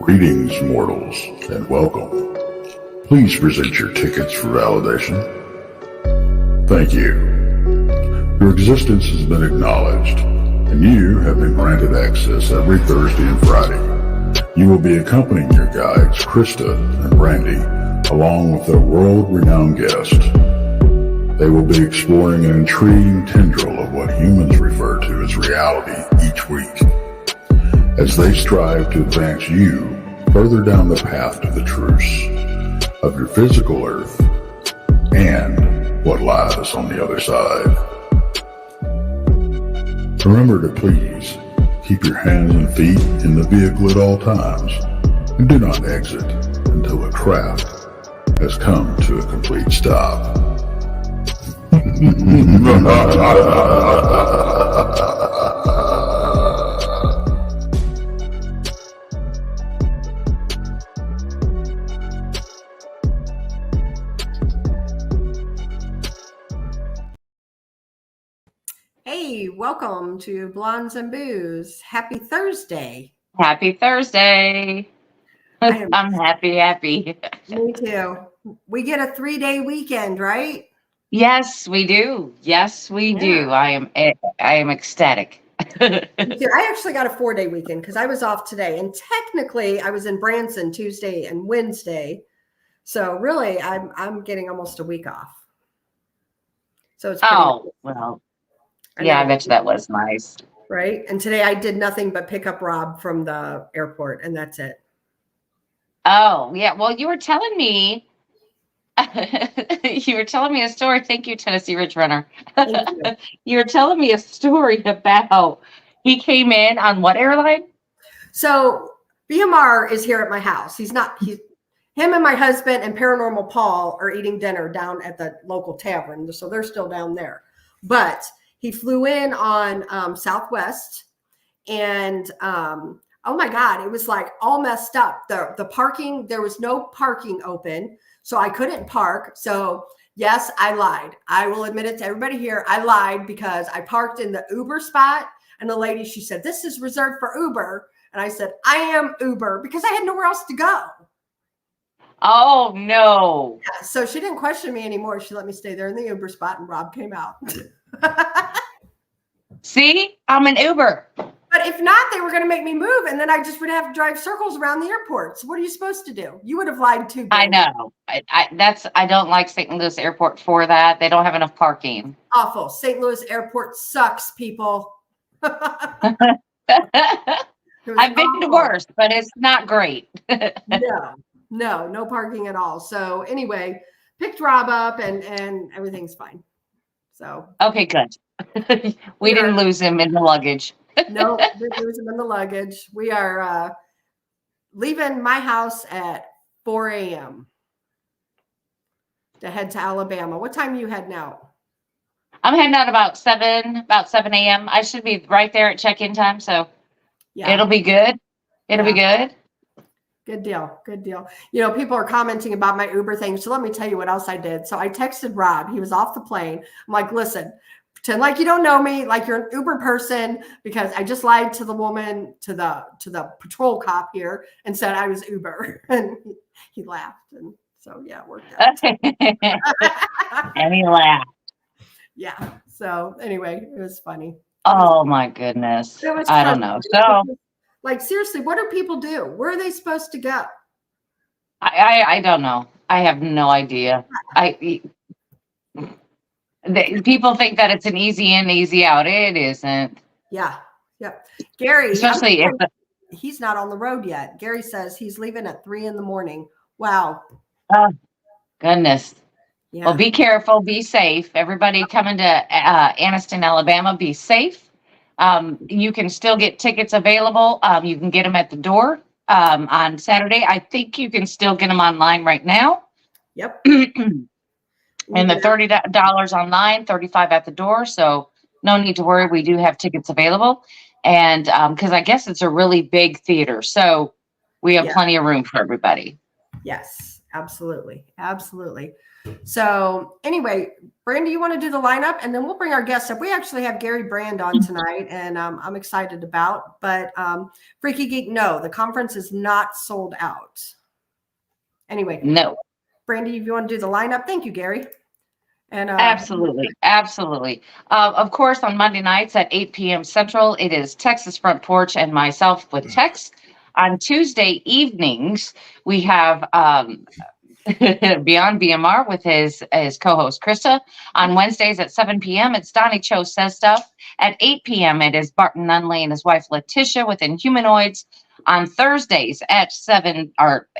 Greetings, mortals, and welcome. Please present your tickets for validation. Thank you. Your existence has been acknowledged, and you have been granted access every Thursday and Friday. You will be accompanying your guides, Krista and Brandy, along with a world-renowned guest. They will be exploring an intriguing tendril of what humans refer to as reality each week, as they strive to advance you further down the path to the truths of your physical earth and what lies on the other side. Remember to please keep your hands and feet in the vehicle at all times, and do not exit until the craft has come to a complete stop. Hey, welcome to Blondes and Booze. Happy Thursday. Happy Thursday. I'm happy. Me too. We get a 3-day weekend, right? Yes, we do. Yes, we do. I am ecstatic. I actually got a 4-day weekend because I was off today. And technically I was in Branson Tuesday and Wednesday. So really I'm getting almost a week off. So it's cool. Well. Yeah, I bet you that was nice. Right. And today I did nothing but pick up Rob from the airport, and that's it. Oh, yeah. Well, you were telling me a story. Thank you, Tennessee Ridge Runner. You were telling me a story about he came in on what airline? So BMR is here at my house. Him and my husband and Paranormal Paul are eating dinner down at the local tavern. So they're still down there. But he flew in on Southwest, and oh my God, it was like all messed up. The parking, there was no parking open, so I couldn't park. So yes, I lied. I will admit it to everybody here. I lied because I parked in the Uber spot, and the lady, she said, "This is reserved for Uber." And I said, "I am Uber," because I had nowhere else to go. Oh, no. Yeah, so she didn't question me anymore. She let me stay there in the Uber spot, and Rob came out. See, I'm an Uber. But if not, they were going to make me move, and then I just would have to drive circles around the airport. So what are you supposed to do? You would have lied too. I know. I don't like St. Louis Airport for that. They don't have enough parking. Awful. St. Louis Airport sucks, people. I've been to worse, but it's not great. No parking at all. So anyway, picked Rob up, and everything's fine. So okay, good. We didn't lose him in the luggage. No, we didn't lose him in the luggage. We are leaving my house at 4 a.m. to head to Alabama. What time are you heading out? I'm heading out about 7 a.m. I should be right there at check-in time, so yeah, it'll be good. It'll be good. Good deal. You know, people are commenting about my Uber thing. So let me tell you what else I did. So I texted Rob. He was off the plane. I'm like, listen, pretend like you don't know me, like you're an Uber person, because I just lied to the woman, to the patrol cop here, and said I was Uber. And he laughed. And so, yeah, it worked out. And he laughed. Yeah. So anyway, it was funny. Oh, my goodness. I don't know. So, like, seriously, what do people do? Where are they supposed to go? I don't know. I have no idea. People think that it's an easy in, easy out. It isn't. Yeah. Yep. Gary, especially if he's not on the road yet. Gary says he's leaving at 3 a.m. Wow. Oh, goodness. Yeah. Well, be careful. Be safe. Everybody coming to Anniston, Alabama, be safe. You can still get tickets available. You can get them at the door on Saturday. I think you can still get them online right now. Yep. And the $30 online, $35 at the door. So no need to worry. We do have tickets available. And because I guess it's a really big theater. So we have plenty of room for everybody. Yes, Absolutely. Absolutely. So anyway, Brandy, you want to do the lineup, and then we'll bring our guests up. We actually have Gary Brand on tonight, and I'm excited about, but Freaky Geek, no, the conference is not sold out. Anyway. No. Brandy, if you want to do the lineup. Thank you, Gary. And Absolutely. Of course, on Monday nights at 8 p.m. Central, it is Texas Front Porch and myself with Tex. On Tuesday evenings, we have Beyond BMR with his co-host Krista. On Wednesdays at 7 p.m., it's Donnie Cho Says Stuff. At 8 p.m., it is Barton Nunnelly and his wife Letitia with Humanoids. On Thursdays at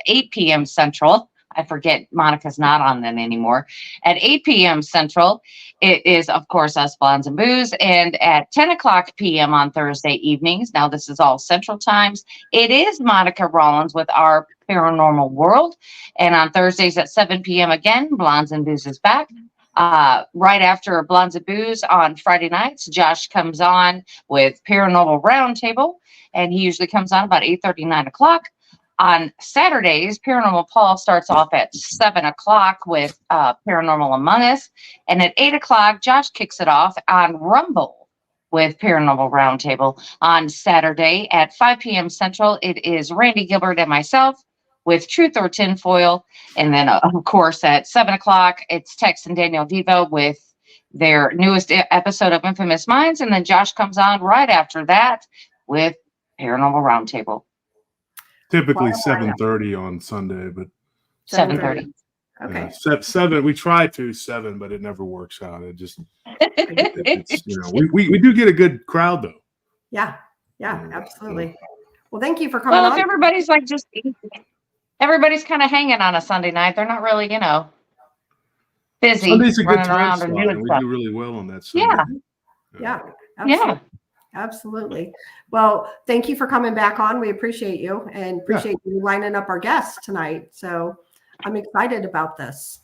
8 p.m. Central, I forget Monica's not on then anymore. At 8 p.m. Central, it is, of course, us Blondes and Booze. And at 10 o'clock p.m. on Thursday evenings, now this is all Central Times, it is Monica Rollins with our Paranormal World. And on Thursdays at 7 p.m. again, Blondes and Booze is back. Right after Blondes and Booze on Friday nights, Josh comes on with Paranormal Roundtable, and he usually comes on about 8:30, 9 o'clock. On Saturdays, Paranormal Paul starts off at 7 o'clock with Paranormal Among Us. And at 8 o'clock, Josh kicks it off on Rumble with Paranormal Roundtable. On Saturday at 5 p.m. Central, it is Randy Gilbert and myself with Truth or Tinfoil. And then, of course, at 7 o'clock, it's Tex and Daniel Vivo with their newest episode of Infamous Minds. And then Josh comes on right after that with Paranormal Roundtable. Typically 7:30 on Sunday, but 7:30. Okay. 7. We try to 7, but it never works out. It just, we do get a good crowd though. Yeah, absolutely. Well, thank you for coming Well, on. if everybody's everybody's kind of hanging on a Sunday night, they're not really, busy Sunday's a good running time around slot, and and doing we stuff. do really well on that Sunday. Yeah. Absolutely. Yeah. Absolutely. Well, thank you for coming back on. We appreciate you and appreciate you lining up our guests tonight. So I'm excited about this.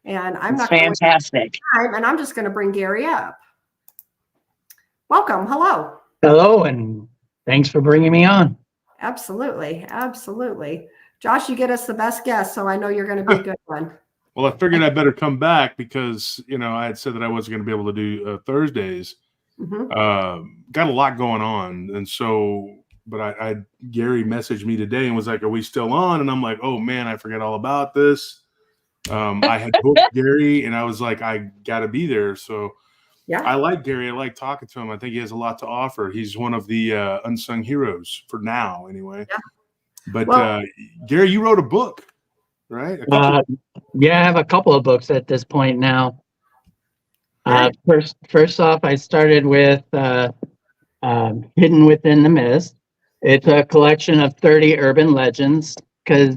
And I'm not fantastic. Time, and I'm just going to bring Gary up. Welcome. Hello. Hello, and thanks for bringing me on. Absolutely. Josh, you get us the best guest, so I know you're going to be a good one. Well, I figured I better come back because, I had said that I wasn't going to be able to do Thursdays. Mm-hmm. Got a lot going on. And so, but Gary messaged me today and was like, are we still on? And I'm like, oh man, I forgot all about this. I had booked Gary and I was like, I got to be there. So yeah, I like Gary. I like talking to him. I think he has a lot to offer. He's one of the unsung heroes for now anyway. Yeah. But Gary, you wrote a book, right? Yeah, I have a couple of books at this point now. First off, I started with Hidden Within the Mist. It's a collection of 30 urban legends because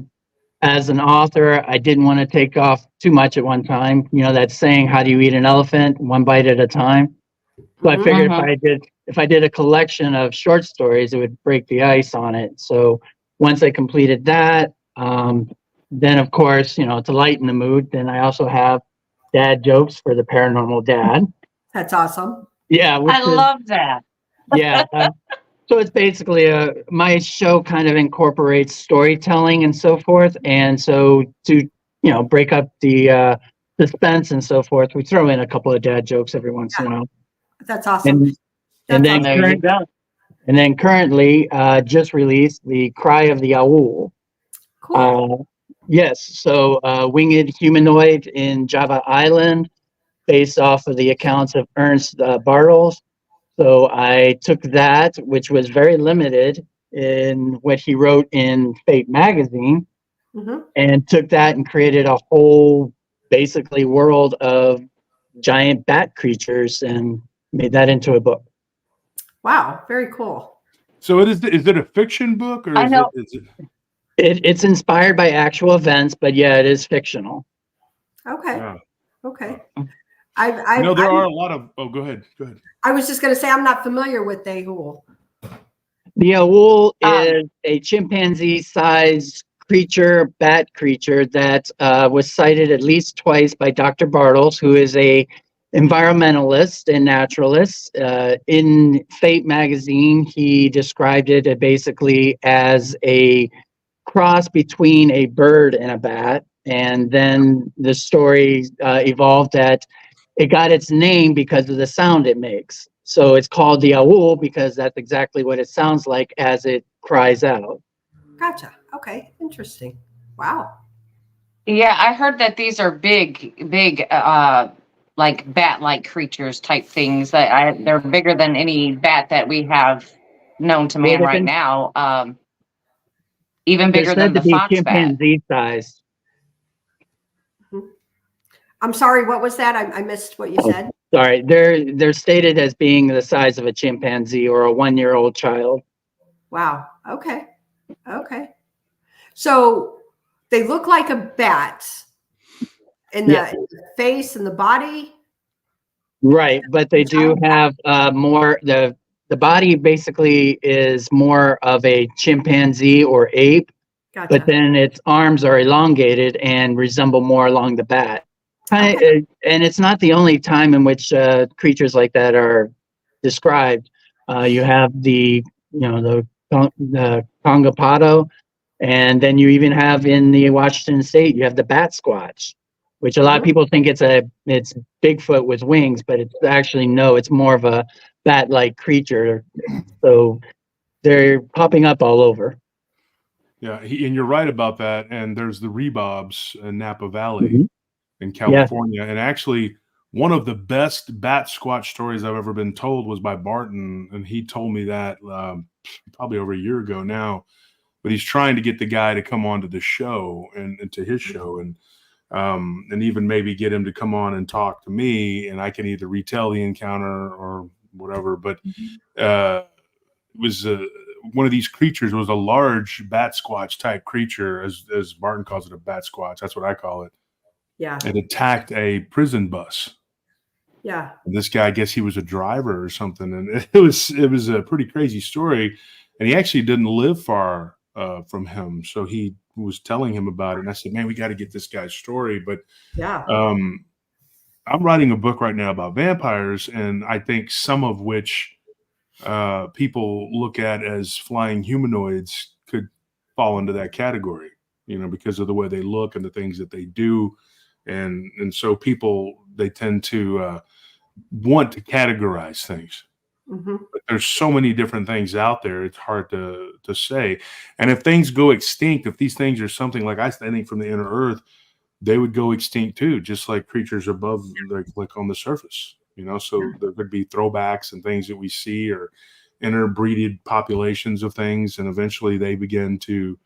as an author, I didn't want to take off too much at one time. That saying, how do you eat an elephant? One bite at a time. So I figured if I did a collection of short stories, it would break the ice on it. So once I completed that, then of course, to lighten the mood, then I also have dad jokes for the paranormal dad. That's awesome. Yeah. I love that. Yeah. So it's basically my show kind of incorporates storytelling and so forth. And so to, break up the suspense and so forth, we throw in a couple of dad jokes every once in a while. That's awesome. And then currently just released The Cry of the Owl. Cool. Yes, so winged humanoid in Java Island, based off of the accounts of Ernst Bartels. So I took that, which was very limited in what he wrote in Fate magazine, and took that and created a whole, basically, world of giant bat creatures and made that into a book. Wow, very cool. So is it a fiction book or is it? It's inspired by actual events, but yeah, it is fictional. Okay. Yeah. Okay. There are a lot of. Oh, go ahead. I was just going to say I'm not familiar with the Ahul. The Ahul is a chimpanzee-sized bat creature that was cited at least twice by Dr. Bartels, who is a environmentalist and naturalist. In Fate magazine, he described it basically as a cross between a bird and a bat, And then the story evolved that it got its name because of the sound it makes. So it's called the owl because that's exactly what it sounds like as it cries out. Gotcha. Okay. Interesting. Wow. Yeah, I heard that these are big, like bat-like creatures type things. They're bigger than any bat that we have known to man right now. Even bigger than the fox bat. Chimpanzee size. I'm sorry. What was that? I missed what you said. Sorry, they're stated as being the size of a chimpanzee or a 1-year-old child. Wow. Okay. Okay. So they look like a bat in the face and the body. Right, but they do have more. The body basically is more of a chimpanzee or ape, Gotcha. but then its arms are elongated and resemble more along the bat. And it's not the only time in which creatures like that are described. You have the Congopato, and then you even have in the Washington State, you have the bat squatch, which a lot of people think it's Bigfoot with wings, but it's actually it's more of a bat-like creature. So they're popping up all over. Yeah, and you're right about that. And there's the rebobs in Napa Valley in California. And actually, one of the best bat squatch stories I've ever been told was by Barton. And he told me that probably over a year ago now. But he's trying to get the guy to come on to the show and to his show and even maybe get him to come on and talk to me, and I can either retell the encounter or whatever. But it was one of these creatures was a large bat squatch type creature, as Barton calls it, a bat squatch. That's what I call it. Yeah. It attacked a prison bus. Yeah. And this guy, I guess he was a driver or something, and it was a pretty crazy story. And he actually didn't live far from him, so he was telling him about it. And I said, "Man, we got to get this guy's story." But yeah, I'm writing a book right now about vampires, and I think some of which people look at as flying humanoids could fall into that category, because of the way they look and the things that they do. And so people, they tend to want to categorize things. But there's so many different things out there. It's hard to say. And if things go extinct, if these things are something like I think from the inner earth, they would go extinct too, just like creatures above, like on the surface, so there could be throwbacks and things that we see, or interbreeded populations of things. And eventually they begin to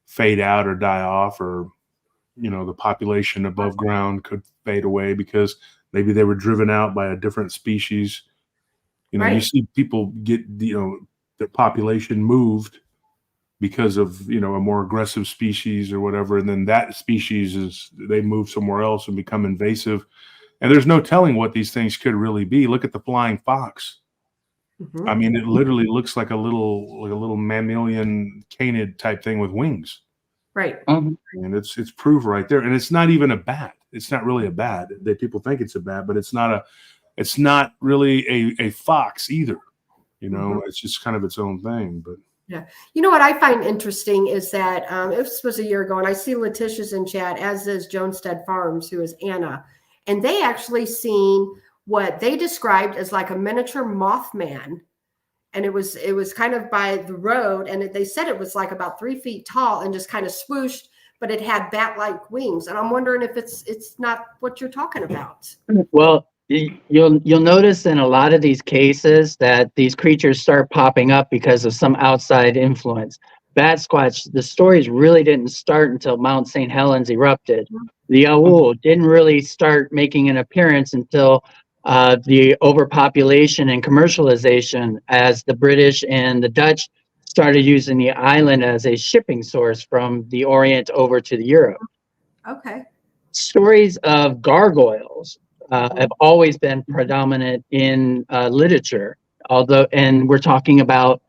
fade out or die off, or, the population above ground could fade away because maybe they were driven out by a different species. You see people get, their population moved because of, a more aggressive species or whatever. And then that species they move somewhere else and become invasive. And there's no telling what these things could really be. Look at the flying fox. I mean, it literally looks like a little mammalian canid type thing with wings. Right. And it's proof right there. And it's not even a bat. It's not really a bat. People think it's a bat, but it's not really a fox either. It's just kind of its own thing. But yeah. What I find interesting is that this was a year ago, and I see Letitia's in chat, as is Joanstead Farms, who is Anna. And they actually seen what they described as like a miniature Mothman. And it was kind of by the road. And they said it was like about 3 feet tall and just kind of swooshed, but it had bat-like wings. And I'm wondering if it's not what you're talking about. Well, you'll notice in a lot of these cases that these creatures start popping up because of some outside influence. Bat Squatch, the stories really didn't start until Mount St. Helens erupted. The owl didn't really start making an appearance until the overpopulation and commercialization, as the British and the Dutch started using the island as a shipping source from the Orient over to Europe. Okay. Stories of gargoyles have always been predominant in literature, and we're talking about,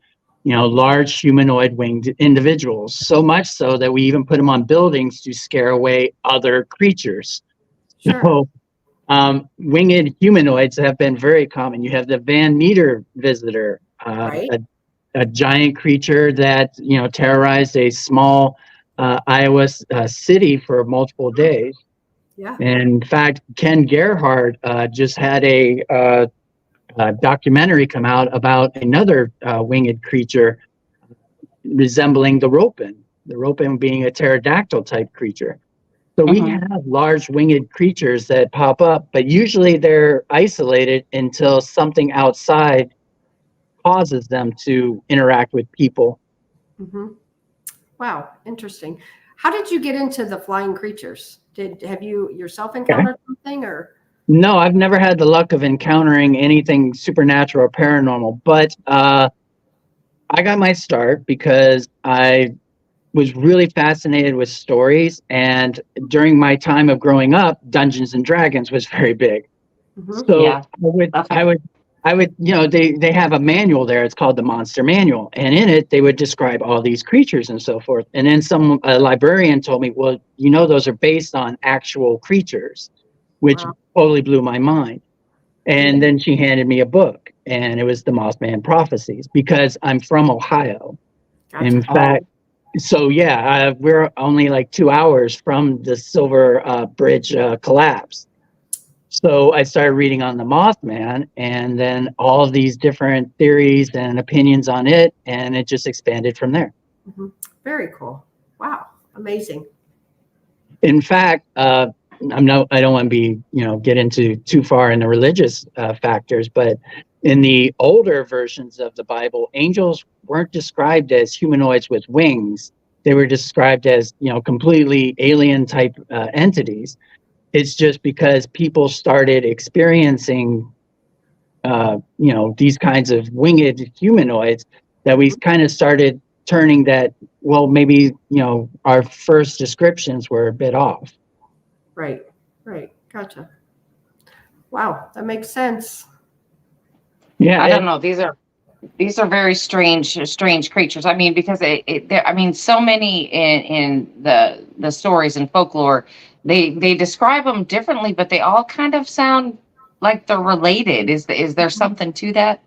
large humanoid winged individuals, so much so that we even put them on buildings to scare away other creatures. Sure. So winged humanoids have been very common. You have the Van Meter visitor, right. a giant creature that, terrorized a small Iowa City for multiple days. Yeah. And in fact, Ken Gerhard just had a documentary come out about another winged creature resembling the ropen being a pterodactyl type creature. So we have large winged creatures that pop up, but usually they're isolated until something outside causes them to interact with people. Wow, interesting. How did you get into the flying creatures? Have you yourself encountered something, or? No, I've never had the luck of encountering anything supernatural or paranormal, but I got my start because I was really fascinated with stories, and during my time of growing up, Dungeons and Dragons was very big. So Yeah. I would, you know, they have a manual there. It's called the Monster Manual, and in it they would describe all these creatures and so forth. And then a librarian told me, well, you know, those are based on actual creatures, which totally blew my mind. And then she handed me a book, and it was the Mothman Prophecies, because I'm from Ohio. Gotcha. In fact, so yeah, we're only like 2 hours from the Silver Bridge collapse. So I started reading on the Mothman, and then all of these different theories and opinions on it, and it just expanded from there. Very cool. Wow, amazing. In fact, I don't want to be, get into too far in the religious factors, but in the older versions of the Bible, angels weren't described as humanoids with wings. They were described as, completely alien type entities. It's just because people started experiencing, these kinds of winged humanoids that we kind of started turning that, well, maybe, our first descriptions were a bit off. Right. Gotcha. Wow, that makes sense. Yeah, I don't know. These are very strange creatures. I mean, because so many in the stories and folklore, they describe them differently, but they all kind of sound like they're related. Is there something to that?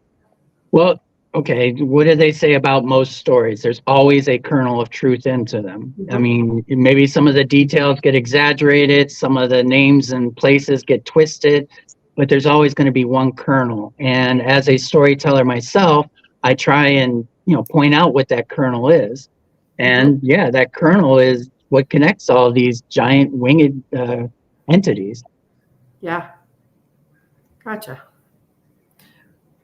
Well, okay. What do they say about most stories? There's always a kernel of truth into them. I mean, maybe some of the details get exaggerated, some of the names and places get twisted, but there's always going to be one kernel. And as a storyteller myself, I try and, point out what that kernel is. And yeah, that kernel is what connects all these giant winged entities. Yeah. Gotcha.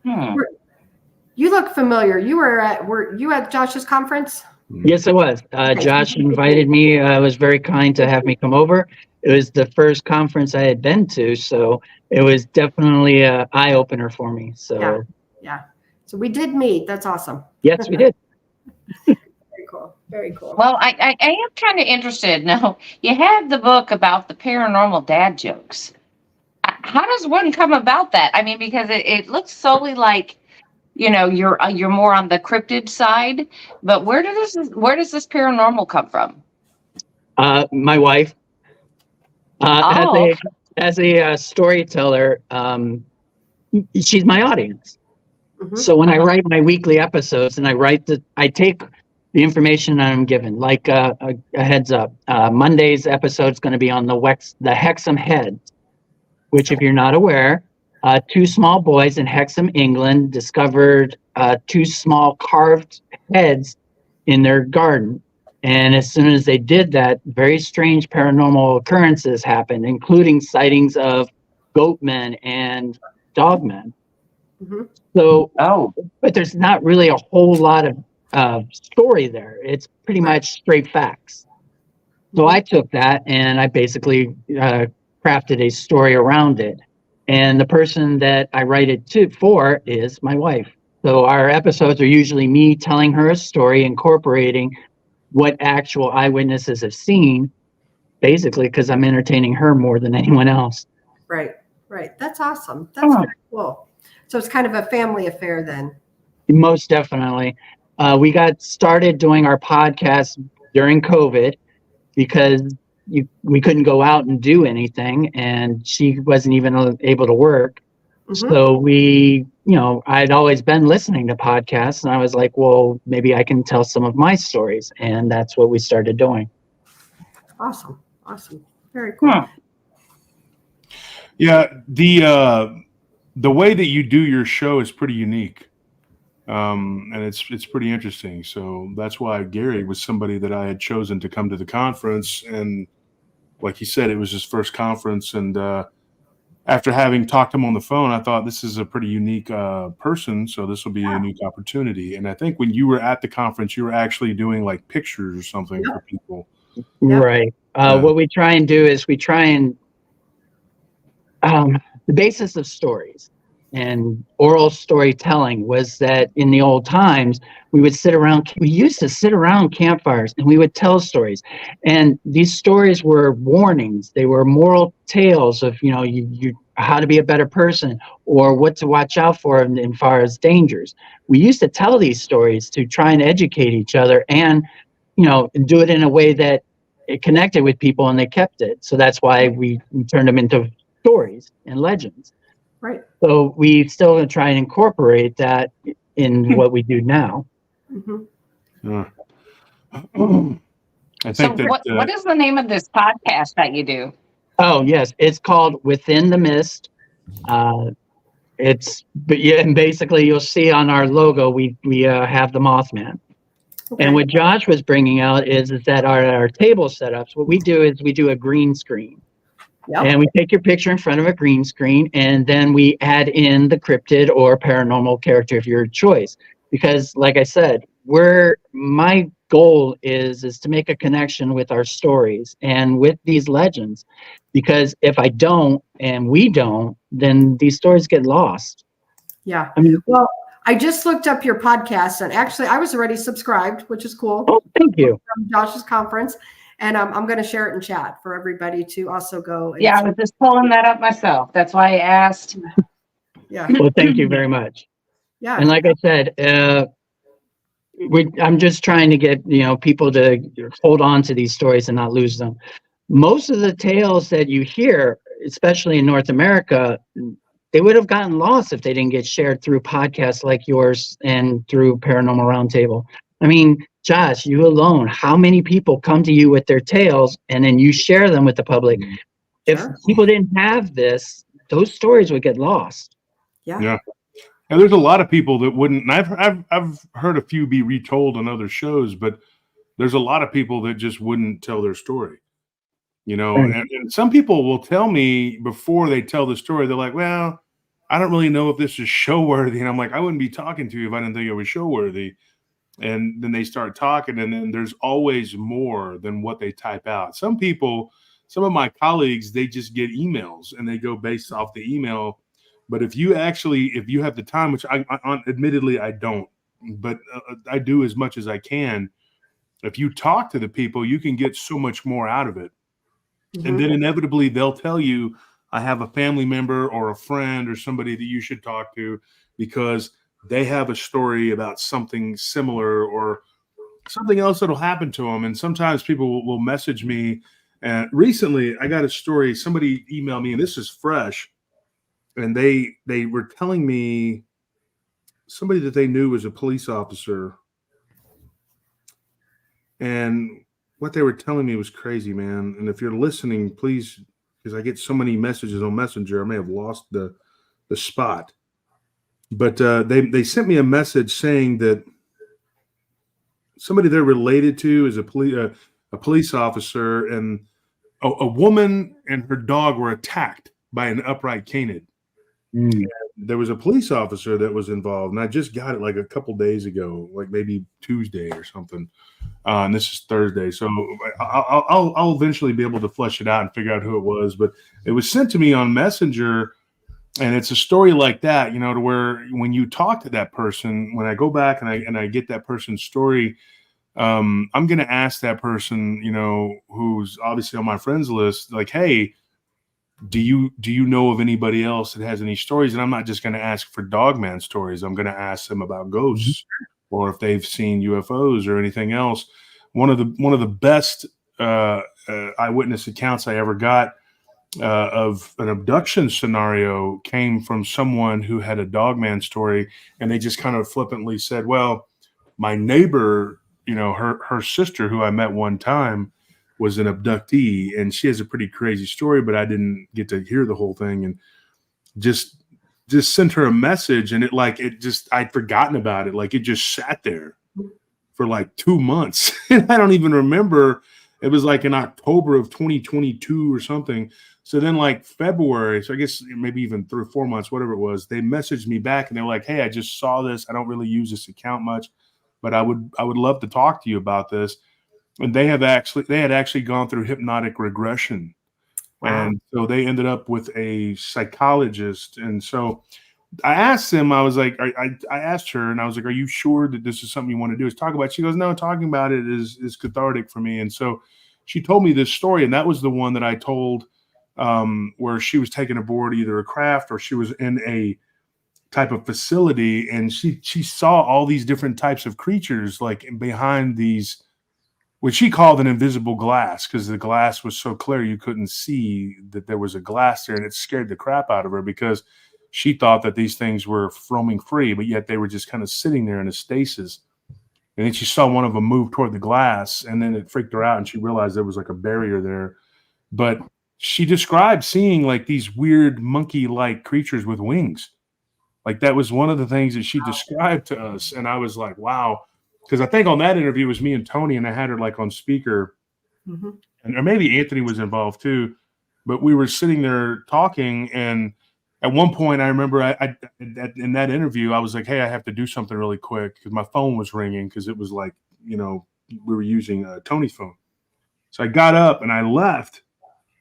You look familiar. Were you at Josh's conference? Yes, I was. Josh invited me. Was very kind to have me come over. It was the first conference I had been to, so it was definitely an eye opener for me. So yeah. So we did meet. That's awesome. Yes, we did. Very cool. Well, I am kind of interested. Now, you have the book about the paranormal dad jokes. How does one come about that? I mean, because it looks solely like, you're more on the cryptid side, but where does this paranormal come from? My wife. As a storyteller, she's my audience. So when I write my weekly episodes and I take the information I'm given, like a heads up. Monday's episode is going to be on the Hexham Head, which, if you're not aware, two small boys in Hexham, England, discovered two small carved heads in their garden. And as soon as they did that, very strange paranormal occurrences happened, including sightings of goatmen and dogmen. So, but there's not really a whole lot of story there. It's pretty much straight facts. So I took that and I basically crafted a story around it. And the person that I write it for is my wife. So our episodes are usually me telling her a story, incorporating what actual eyewitnesses have seen, basically because I'm entertaining her more than anyone else. Right. That's awesome. That's very cool. So it's kind of a family affair then. Most definitely. We got started doing our podcast during COVID because we couldn't go out and do anything, and she wasn't even able to work. So we, I'd always been listening to podcasts, and I was like, well, maybe I can tell some of my stories. And that's what we started doing. Awesome. Very cool. Yeah, the way that you do your show is pretty unique. And it's pretty interesting. So that's why Gary was somebody that I had chosen to come to the conference. And like he said, it was his first conference. And after having talked to him on the phone, I thought this is a pretty unique person. So this will be a unique opportunity. And I think when you were at the conference, you were actually doing like pictures or something for people. Right. What we try and do is we try and the basis of stories and oral storytelling was that in the old times, we used to sit around campfires and we would tell stories. And these stories were warnings. They were moral tales of, you how to be a better person or what to watch out for in far as dangers. We used to tell these stories to try and educate each other and, do it in a way that it connected with people and they kept it. So that's why we turned them into stories and legends. Right. So we still going to try and incorporate that in what we do now. I think what is the name of this podcast that you do? Oh, yes. It's called Within the Mist. And basically you'll see on our logo, we have the Mothman. Okay. And what Josh was bringing out is that our table setups, what we do is we do a green screen. Yep. And we take your picture in front of a green screen, and then we add in the cryptid or paranormal character of your choice. Because, like I said, my goal is to make a connection with our stories and with these legends. Because if I don't, and we don't, then these stories get lost. Yeah. Well, I just looked up your podcast, and actually, I was already subscribed, which is cool. Oh, thank you. From Josh's conference. And I'm going to share it in chat for everybody to also go. I was just pulling that up myself. That's why I asked. Yeah. Well, thank you very much. Yeah. And like I said, I'm just trying to get people to hold on to these stories and not lose them. Most of the tales that you hear, especially in North America, they would have gotten lost if they didn't get shared through podcasts like yours and through Paranormal Roundtable. I mean, Josh, you alone, how many people come to you with their tales and then you share them with the public? If people didn't have this, those stories would get lost. Yeah. And there's a lot of people that wouldn't. And I've heard a few be retold on other shows, but there's a lot of people that just wouldn't tell their story. And some people will tell me before they tell the story, they're like, well, I don't really know if this is show worthy. And I'm like, I wouldn't be talking to you if I didn't think it was show worthy. And then they start talking, and then there's always more than what they type out. Some of my colleagues, they just get emails and they go based off the email. But if you have the time, which admittedly I don't, but I do as much as I can. If you talk to the people, you can get so much more out of it. Mm-hmm. And then inevitably they'll tell you, I have a family member or a friend or somebody that you should talk to because they have a story about something similar or something else that'll happen to them. And sometimes people will message me. And recently I got a story. Somebody emailed me, and this is fresh. And they were telling me somebody that they knew was a police officer. And what they were telling me was crazy, man. And if you're listening, please, because I get so many messages on Messenger, I may have lost the spot. But they sent me a message saying that somebody they're related to is a police officer, and a woman and her dog were attacked by an upright canid. There was a police officer that was involved, and I just got it like a couple days ago, like maybe Tuesday or something. And this is Thursday, so I'll eventually be able to flesh it out and figure out who it was. But it was sent to me on Messenger. And it's a story like that, to where when you talk to that person, when I go back and I get that person's story, I'm going to ask that person, who's obviously on my friends list, like, hey, do you know of anybody else that has any stories? And I'm not just going to ask for Dogman stories. I'm going to ask them about ghosts or if they've seen UFOs or anything else. One of the best eyewitness accounts I ever got of an abduction scenario came from someone who had a dogman story, and they just kind of flippantly said, well, my neighbor, her sister, who I met one time, was an abductee, and she has a pretty crazy story, but I didn't get to hear the whole thing, and just sent her a message, and I'd forgotten about it. Like, it just sat there for like 2 months. And I don't even remember. It was like in October of 2022 or something. So then like February, so I guess maybe even 3 or 4 months, whatever it was, they messaged me back and they were like, hey, I just saw this. I don't really use this account much, but I would love to talk to you about this. And they had actually gone through hypnotic regression. Wow. And so they ended up with a psychologist. And so I asked him, I was like, I asked her, and I was like, are you sure that this is something you want to do? Is talk about it? She goes, no, talking about it is cathartic for me. And so she told me this story, and that was the one that I told, where she was taking aboard either a craft or she was in a type of facility, and she saw all these different types of creatures like behind these, what she called an invisible glass, because the glass was so clear you couldn't see that there was a glass there, and it scared the crap out of her because she thought that these things were roaming free, but yet they were just kind of sitting there in a stasis. And then she saw one of them move toward the glass, and then it freaked her out, and she realized there was like a barrier there. But she described seeing like these weird monkey-like creatures with wings. Like, that was one of the things that she described to us. And I was like, wow. Because I think on that interview it was me and Tony, and I had her like on speaker, and or maybe Anthony was involved too. But we were sitting there talking, and at one point I remember in that interview I was like, hey, I have to do something really quick because my phone was ringing, because it was like, we were using Tony's phone. So I got up and I left,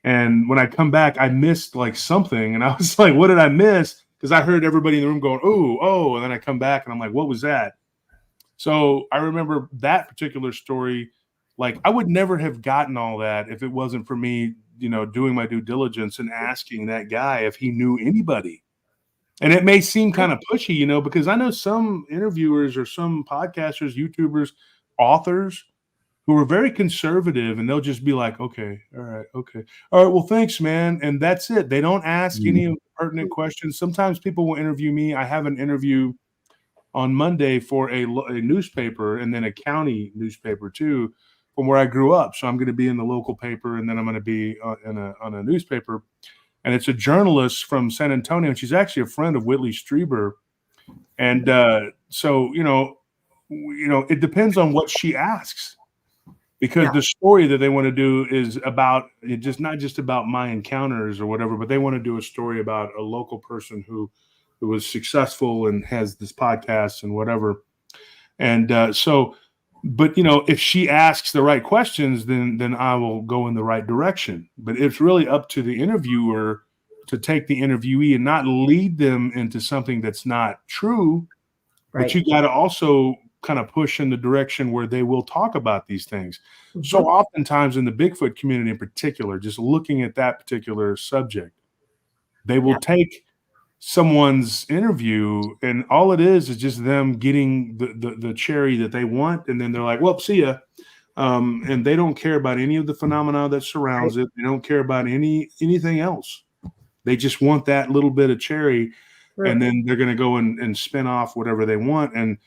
and when I come back I missed like something, and I was like, what did I miss? Because I heard everybody in the room going, oh, and then I come back and I'm like, what was that? So I remember that particular story. Like, I would never have gotten all that if it wasn't for me, doing my due diligence and asking that guy if he knew anybody. And it may seem kind of pushy, because I know some interviewers or some podcasters, YouTubers, authors who are very conservative, and they'll just be like, okay, all right, well, thanks, man. And that's it. They don't ask any of the pertinent questions. Sometimes people will interview me. I have an interview on Monday for a newspaper, and then a county newspaper too, from where I grew up. So I'm going to be in the local paper, and then I'm going to be on a newspaper. And it's a journalist from San Antonio, and she's actually a friend of Whitley Strieber. And so, it depends on what she asks, because the story that they want to do is about not just about my encounters or whatever, but they want to do a story about a local person who was successful and has this podcast and whatever. And but if she asks the right questions, then I will go in the right direction. But it's really up to the interviewer to take the interviewee and not lead them into something that's not true. Right. But you got to also kind of push in the direction where they will talk about these things. Mm-hmm. So oftentimes in the Bigfoot community in particular, just looking at that particular subject, they will take someone's interview, and all it is just them getting the cherry that they want, and then they're like, well, see ya. And they don't care about any of the phenomena that surrounds it. They don't care about anything else. They just want that little bit of cherry, and then they're going to go and spin off whatever they want. And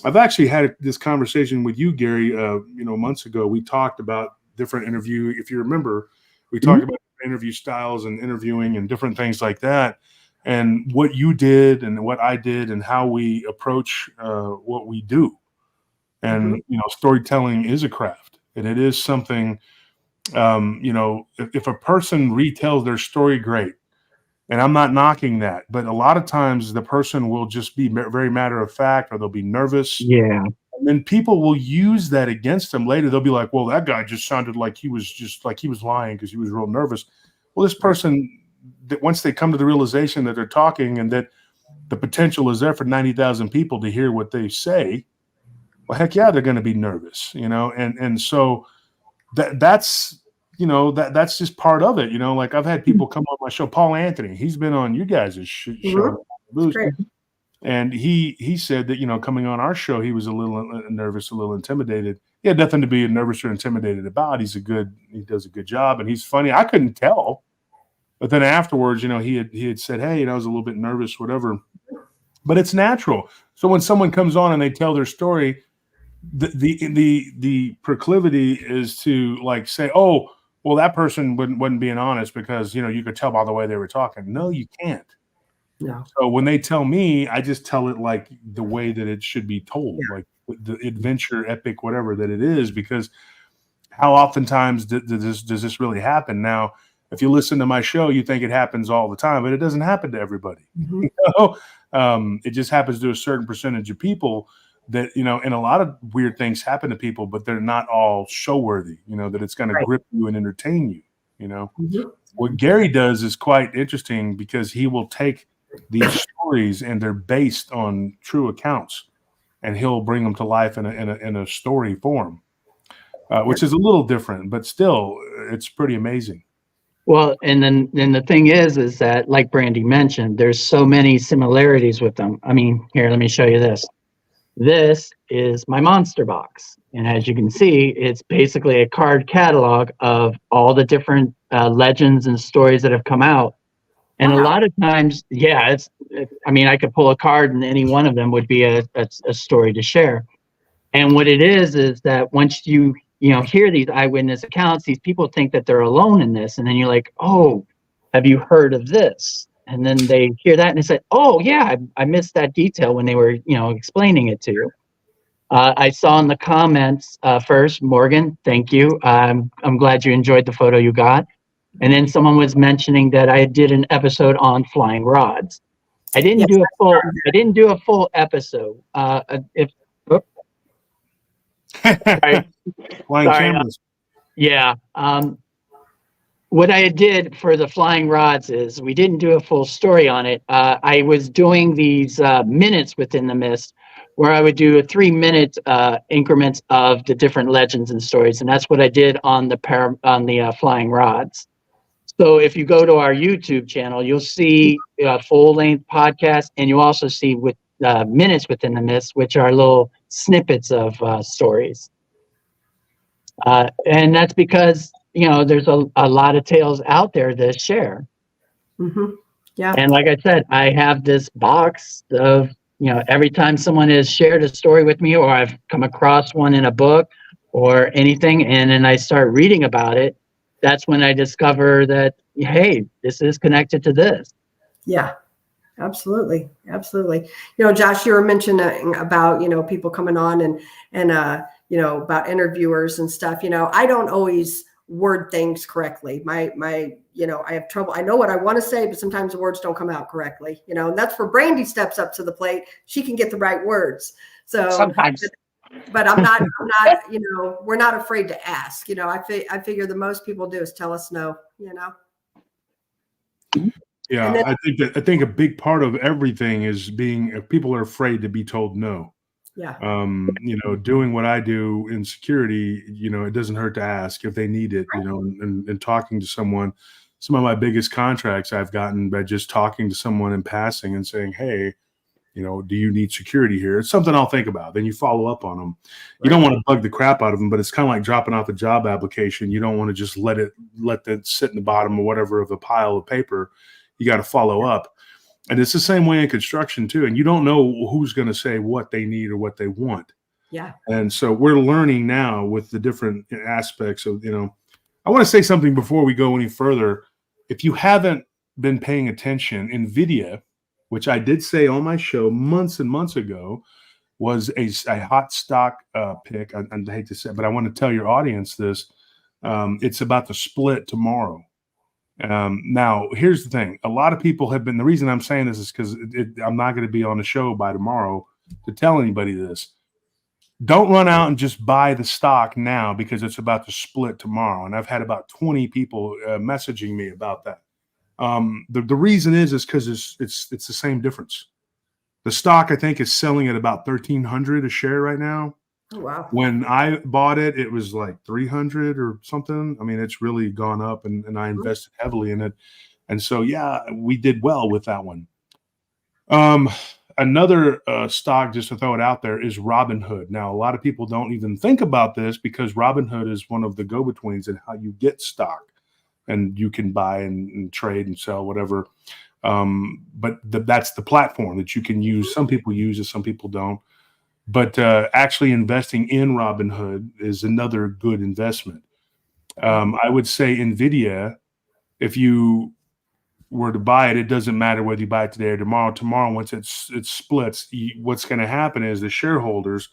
I've actually had this conversation with you, Gary, months ago. We talked about different interview. If you remember, we talked about interview styles and interviewing and different things like that. And what you did and what I did and how we approach what we do. And, storytelling is a craft, and it is something, if a person retells their story, great. And I'm not knocking that, but a lot of times the person will just be very matter of fact, or they'll be nervous. Yeah. And then people will use that against them later. They'll be like, well, that guy just sounded like he was lying because he was real nervous. Well, this person, that once they come to the realization that they're talking and that the potential is there for 90,000 people to hear what they say, well, heck yeah, they're going to be nervous, and so that's just part of it. Like, I've had people come on my show. Paul Anthony, he's been on you guys' show, and he said that, coming on our show, he was a little nervous, a little intimidated. He had nothing to be nervous or intimidated about. He does a good job, and he's funny. I couldn't tell. But then afterwards, he had said, hey, I was a little bit nervous, whatever. But it's natural. So when someone comes on and they tell their story, the proclivity is to like say, oh, well, that person wasn't being honest because you could tell by the way they were talking. No, you can't. No. So when they tell me, I just tell it like the way that it should be told, like the adventure, epic, whatever that it is, because how oftentimes does this really happen? Now, if you listen to my show, you think it happens all the time, but it doesn't happen to everybody. It just happens to a certain percentage of people that, and a lot of weird things happen to people, but they're not all show worthy, that it's going to grip you and entertain you. What Gary does is quite interesting because he will take these stories and they're based on true accounts and he'll bring them to life in a story form, which is a little different, but still it's pretty amazing. Well, and then the thing is that, like Brandy mentioned, there's so many similarities with them. I mean, here, let me show you this. This is my monster box. And as you can see, it's basically a card catalog of all the different legends and stories that have come out. And a lot of times, I could pull a card and any one of them would be a story to share. And what it is that once you hear these eyewitness accounts, these people think that they're alone in this. And then you're like, oh, have you heard of this? And then they hear that and they say, oh, yeah, I missed that detail when they were, explaining it to you. I saw in the comments first, Morgan, thank you. I'm glad you enjoyed the photo you got. And then someone was mentioning that I did an episode on flying rods. I didn't do a full episode. Flying cameras. What I did for the flying rods is we didn't do a full story on it. I was doing these minutes within the mist where I would do a 3-minute increments of the different legends and stories. And that's what I did on the flying rods. So if you go to our YouTube channel, you'll see a full-length podcast, and you'll also see with minutes within the mist, which are little snippets of stories. And that's because, there's a lot of tales out there to share. Yeah. And like I said, I have this box of, every time someone has shared a story with me or I've come across one in a book or anything, and then I start reading about it, that's when I discover that, hey, this is connected to this. Yeah, absolutely. Absolutely. Josh, you were mentioning about, people coming on and about interviewers and stuff. I don't always word things correctly. I have trouble. I know what I want to say, but sometimes the words don't come out correctly, and that's where Brandy steps up to the plate. She can get the right words. So sometimes. But I'm not, we're not afraid to ask. I figure the most people do is tell us no, Yeah, then, I think a big part of everything is people are afraid to be told no. Yeah. Doing what I do in security, it doesn't hurt to ask if they need it, and talking to someone. Some of my biggest contracts I've gotten by just talking to someone in passing and saying, hey, do you need security here? It's something I'll think about. Then you follow up on them. You don't want to bug the crap out of them, but it's kind of like dropping off a job application. You don't want to just let that sit in the bottom or whatever of a pile of paper. You got to follow up. And it's the same way in construction too. And you don't know who's going to say what they need or what they want. Yeah. And so we're learning now with the different aspects of, I want to say something before we go any further. If you haven't been paying attention, NVIDIA, which I did say on my show months and months ago, was a hot stock pick. I hate to say it, but I want to tell your audience this. It's about to split tomorrow. Now, here's the thing. A lot of people have been, the reason I'm saying this is because I'm not going to be on the show by tomorrow to tell anybody this. Don't run out and just buy the stock now because it's about to split tomorrow. And I've had about 20 people messaging me about that. The reason is because it's the same difference. The stock, I think, is selling at about $1,300 a share right now. Oh, wow. When I bought it, it was like 300 or something. I mean, it's really gone up, and I invested heavily in it. And so, yeah, we did well with that one. Another stock, just to throw it out there, is Robinhood. Now, a lot of people don't even think about this because Robinhood is one of the go-betweens in how you get stock. and you can buy and trade and sell whatever. But that's the platform that you can use. Some people use it, some people don't. But actually investing in Robinhood is another good investment. I would say NVIDIA, if you were to buy it, it doesn't matter whether you buy it today or tomorrow. Tomorrow, once it splits, what's going to happen is the shareholders,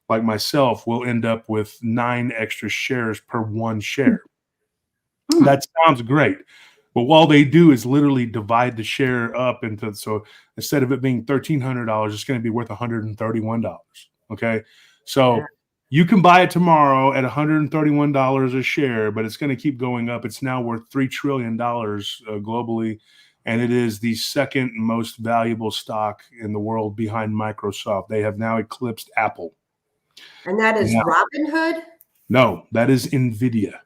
like myself, will end up with 9 extra shares per one share. That sounds great. But all they do is literally divide the share up into, so instead of it being $1,300, it's going to be worth $131. Okay. So you can buy it tomorrow at $131 a share, but it's going to keep going up. It's now worth $3 trillion globally. And it is the second most valuable stock in the world behind Microsoft. They have now eclipsed Apple. And that is Robinhood? No, that is NVIDIA.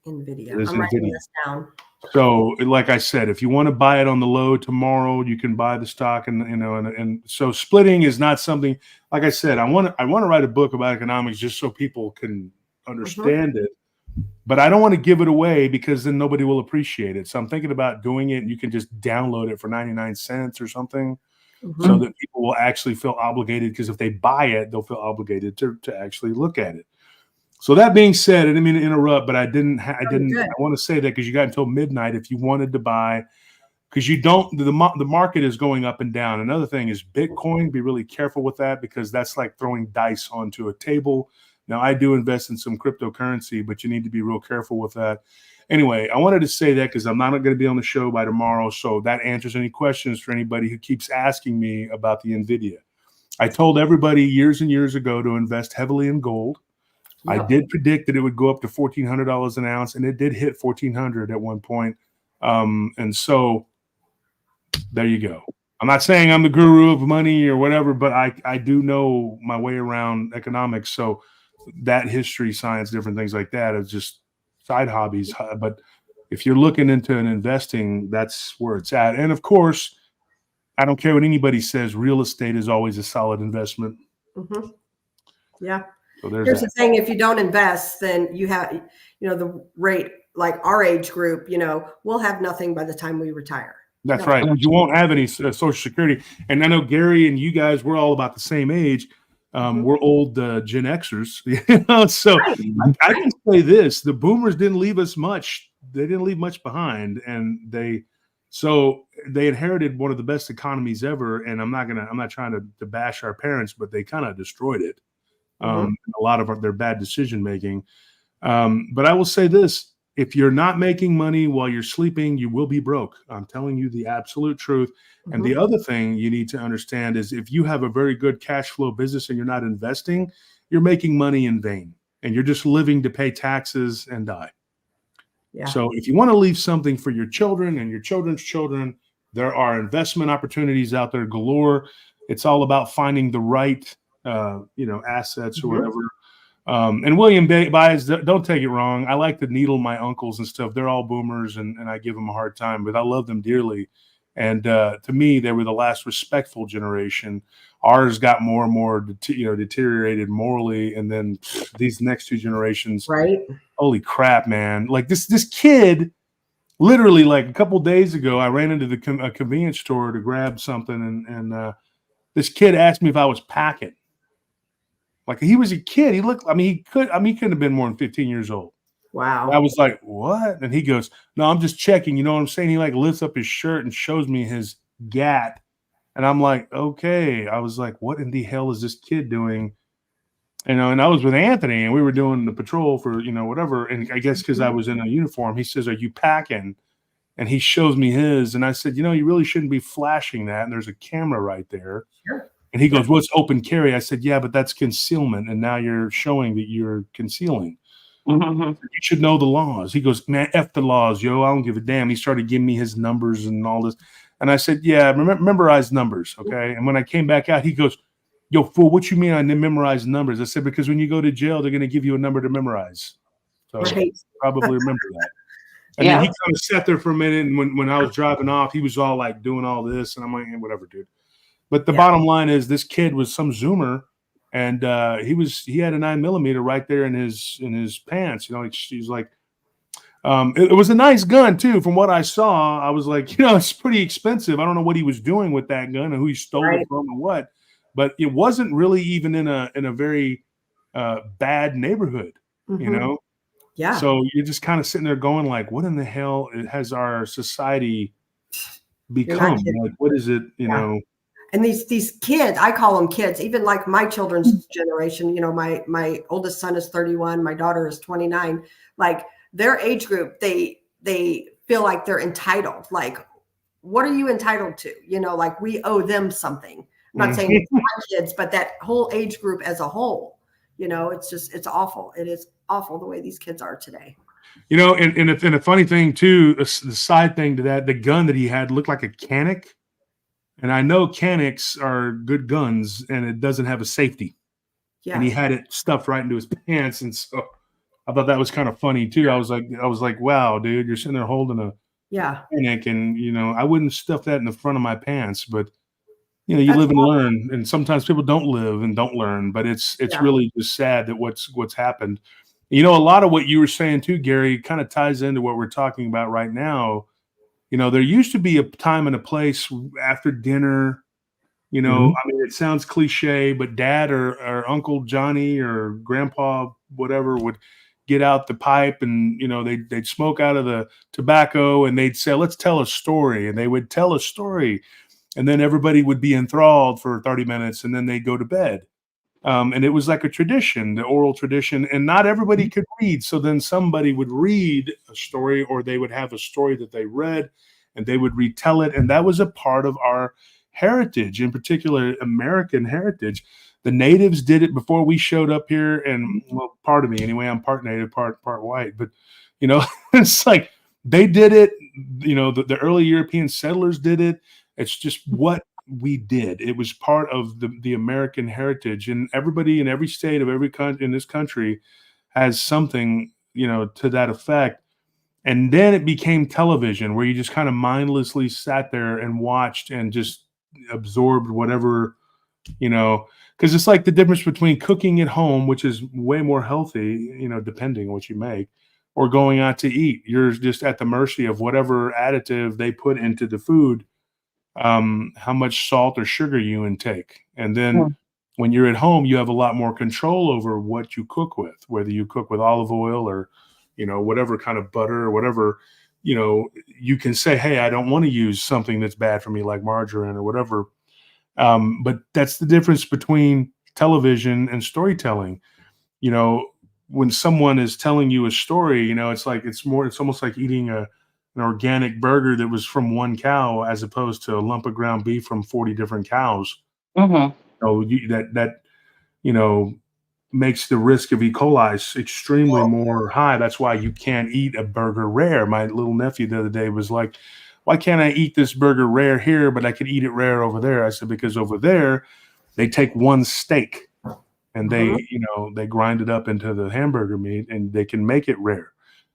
NVIDIA. I'm writing this down. So, like I said, if you want to buy it on the low tomorrow, you can buy the stock, and so splitting is not something. Like I said, I want to write a book about economics just so people can understand it, but I don't want to give it away because then nobody will appreciate it. So I'm thinking about doing it, and you can just download it for 99 cents or something, so that people will actually feel obligated. Because if they buy it, they'll feel obligated to actually look at it. So that being said, I didn't mean to interrupt, but I want to say that because you got until midnight if you wanted to buy, because you don't, the market is going up and down. Another thing is Bitcoin. Be really careful with that because that's like throwing dice onto a table. Now, I do invest in some cryptocurrency, but you need to be real careful with that. Anyway, I wanted to say that because I'm not going to be on the show by tomorrow. So that answers any questions for anybody who keeps asking me about the NVIDIA. I told everybody years and years ago to invest heavily in gold. I did predict that it would go up to $1,400 an ounce, and it did hit $1,400 at one point. And so there you go. I'm not saying I'm the guru of money or whatever, but I do know my way around economics. So that history, science, different things like that is just side hobbies. But if you're looking into an investing, that's where it's at. And of course, I don't care what anybody says, real estate is always a solid investment. Yeah. So here's the thing: if you don't invest, then you have, the rate, like our age group, we'll have nothing by the time we retire. That's right. You won't have any Social Security. And I know Gary and you guys, we're all about the same age. We're old Gen Xers, So I can say this: the Boomers didn't leave us much. They didn't leave much behind, and they inherited one of the best economies ever. And I'm not trying to bash our parents, but they kind of destroyed it. A lot of their bad decision making. But I will say this: if you're not making money while you're sleeping, you will be broke. I'm telling you the absolute truth. And the other thing you need to understand is if you have a very good cash flow business and you're not investing, you're making money in vain and you're just living to pay taxes and die. Yeah. So if you want to leave something for your children and your children's children, there are investment opportunities out there galore. It's all about finding the right assets or whatever. And William Baez, don't take it wrong. I like to needle my uncles and stuff. They're all boomers and I give them a hard time, but I love them dearly. And to me, they were the last respectful generation. Ours got more and more, deteriorated morally. And then these next two generations, right? Holy crap, man. Like this kid, literally like a couple days ago, I ran into a convenience store to grab something. And this kid asked me if I was packing. Like he was a kid. He couldn't have been more than 15 years old. Wow. I was like, what? And he goes, no, I'm just checking. You know what I'm saying? He like lifts up his shirt and shows me his gat. And I'm like, okay. I was like, what in the hell is this kid doing? And I was with Anthony and we were doing the patrol for, whatever. And I guess because I was in a uniform, he says, are you packing? And he shows me his. And I said, you really shouldn't be flashing that. And there's a camera right there. Sure. And he goes, well, it's open carry. I said, yeah, but that's concealment. And now you're showing that you're concealing. You should know the laws. He goes, man, F the laws, yo. I don't give a damn. He started giving me his numbers and all this. And I said, yeah, memorize numbers. Okay. And when I came back out, he goes, yo, fool, what you mean I didn't memorize numbers? I said, because when you go to jail, they're going to give you a number to memorize. So probably remember that. And then he kind of sat there for a minute. And when I was driving off, he was all like doing all this. And I'm like, whatever, dude. But the bottom line is this kid was some Zoomer. And he had a 9mm right there in his pants. He's like, It was a nice gun too. From what I saw, I was like, it's pretty expensive. I don't know what he was doing with that gun and who he stole it from or what, but it wasn't really even in a very bad neighborhood, Yeah. So you're just kind of sitting there going like, what in the hell has our society become? Like, what is it, And these kids, I call them kids, even like my children's generation, my oldest son is 31, my daughter is 29, like their age group, they feel like they're entitled. Like, what are you entitled to? Like we owe them something. I'm not saying it's my kids, but that whole age group as a whole, it's awful. It is awful the way these kids are today. And a funny thing too, the side thing to that, the gun that he had looked like a Canic. And I know Canics are good guns and it doesn't have a safety. Yeah. And he had it stuffed right into his pants. And so I thought that was kind of funny too. I was like, wow, dude, you're sitting there holding a Canic and, I wouldn't stuff that in the front of my pants, but you live and learn. And sometimes people don't live and don't learn, but it's really just sad that what's happened. A lot of what you were saying too, Gary, kind of ties into what we're talking about right now. There used to be a time and a place after dinner, I mean, it sounds cliche, but dad or Uncle Johnny or grandpa, whatever, would get out the pipe and, they'd smoke out of the tobacco and they'd say, let's tell a story. And they would tell a story and then everybody would be enthralled for 30 minutes and then they'd go to bed. And it was like a tradition, the oral tradition, and not everybody could read. So then somebody would read a story or they would have a story that they read and they would retell it. And that was a part of our heritage, in particular, American heritage. The natives did it before we showed up here. And well, part of me anyway, I'm part native, part white, but it's like they did it, the early European settlers did it. It's just what we did. It was part of the American heritage, and everybody in every state of every country in this country has something, to that effect. And then it became television where you just kind of mindlessly sat there and watched and just absorbed whatever, because it's like the difference between cooking at home, which is way more healthy, depending on what you make, or going out to eat. You're just at the mercy of whatever additive they put into the food. How much salt or sugar you intake. And then when you're at home, you have a lot more control over what you cook with, whether you cook with olive oil or, whatever kind of butter or whatever, you can say, hey, I don't want to use something that's bad for me like margarine or whatever. But that's the difference between television and storytelling. When someone is telling you a story, it's almost like eating an organic burger that was from one cow as opposed to a lump of ground beef from 40 different cows. Mm-hmm. So that makes the risk of E. coli extremely more high. That's why you can't eat a burger rare. My little nephew the other day was like, why can't I eat this burger rare here, but I could eat it rare over there? I said, because over there they take one steak and they grind it up into the hamburger meat and they can make it rare.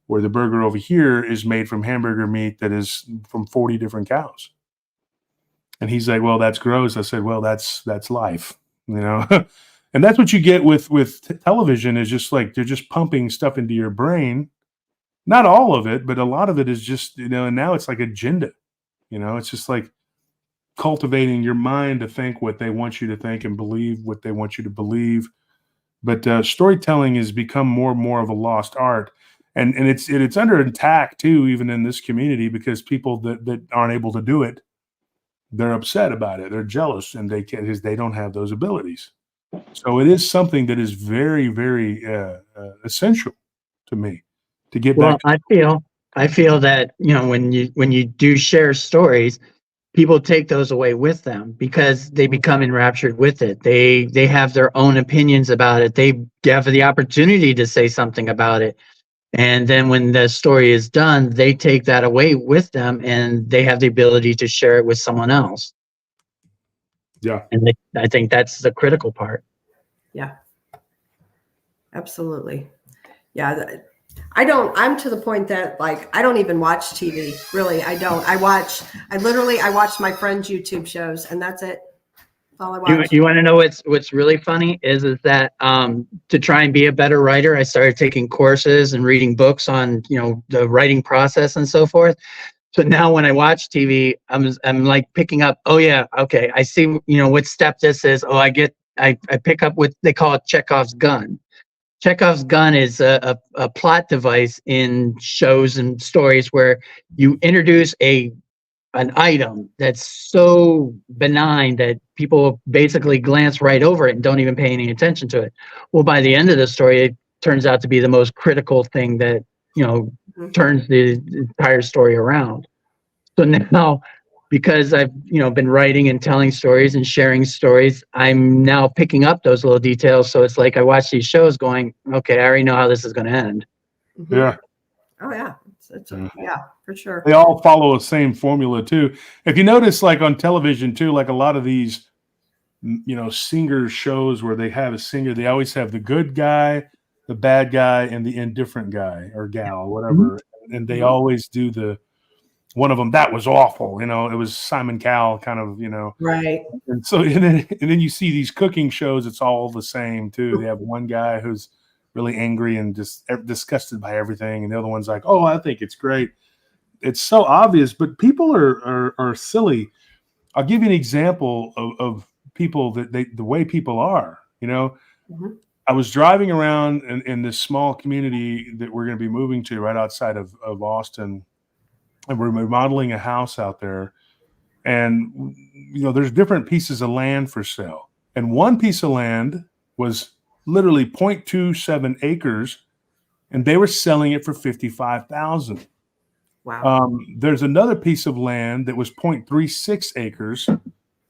Where the burger over here is made from hamburger meat that is from 40 different cows. And he's like, well, that's gross. I said, well, that's life, and that's what you get with television is just like, they're just pumping stuff into your brain. Not all of it, but a lot of it is just, and now it's like agenda, it's just like cultivating your mind to think what they want you to think and believe what they want you to believe. But storytelling has become more and more of a lost art. And it's under attack too, even in this community, because people that aren't able to do it, they're upset about it. They're jealous, and they can't because they don't have those abilities. So it is something that is very, very essential to me to get back. I feel that when you do share stories, people take those away with them because they become enraptured with it. They have their own opinions about it. They have the opportunity to say something about it. And then when the story is done, they take that away with them and they have the ability to share it with someone else. Yeah. And I think that's the critical part. Yeah, absolutely. Yeah. I'm to the point that like, I don't even watch TV. Really. I don't. I watch my friends' YouTube shows and that's it. That's all I watch. You want to know what's really funny is that to try and be a better writer, I started taking courses and reading books on the writing process and so forth. So now when I watch TV, I'm like picking up. Oh yeah, okay, I see. What step this is. Oh, I pick up what they call it Chekhov's gun. Chekhov's gun is a plot device in shows and stories where you introduce an item that's so benign that people basically glance right over it and don't even pay any attention to it. Well, by the end of the story, it turns out to be the most critical thing that turns the entire story around. So now, because I've been writing and telling stories and sharing stories, I'm now picking up those little details. So it's like I watch these shows going, okay, I already know how this is going to end. Mm-hmm. Yeah. Oh yeah, yeah, for sure. They all follow the same formula too. If you notice, like on television too, like a lot of these, singer shows where they have a singer, they always have the good guy, the bad guy, and the indifferent guy or gal, or whatever. Mm-hmm. And they always do one of them that was awful. It was Simon Cowell kind of, Right. And so, and then you see these cooking shows, it's all the same too. They have one guy who's really angry and just disgusted by everything, and the other one's like, oh, I think it's great. It's so obvious, but people are silly. I'll give you an example of people the way people are. Mm-hmm. I was driving around in this small community that we're going to be moving to right outside of Austin, and we're remodeling a house out there. And there's different pieces of land for sale, and one piece of land was literally 0.27 acres, and they were selling it for $55,000. Wow. There's another piece of land that was 0.36 acres.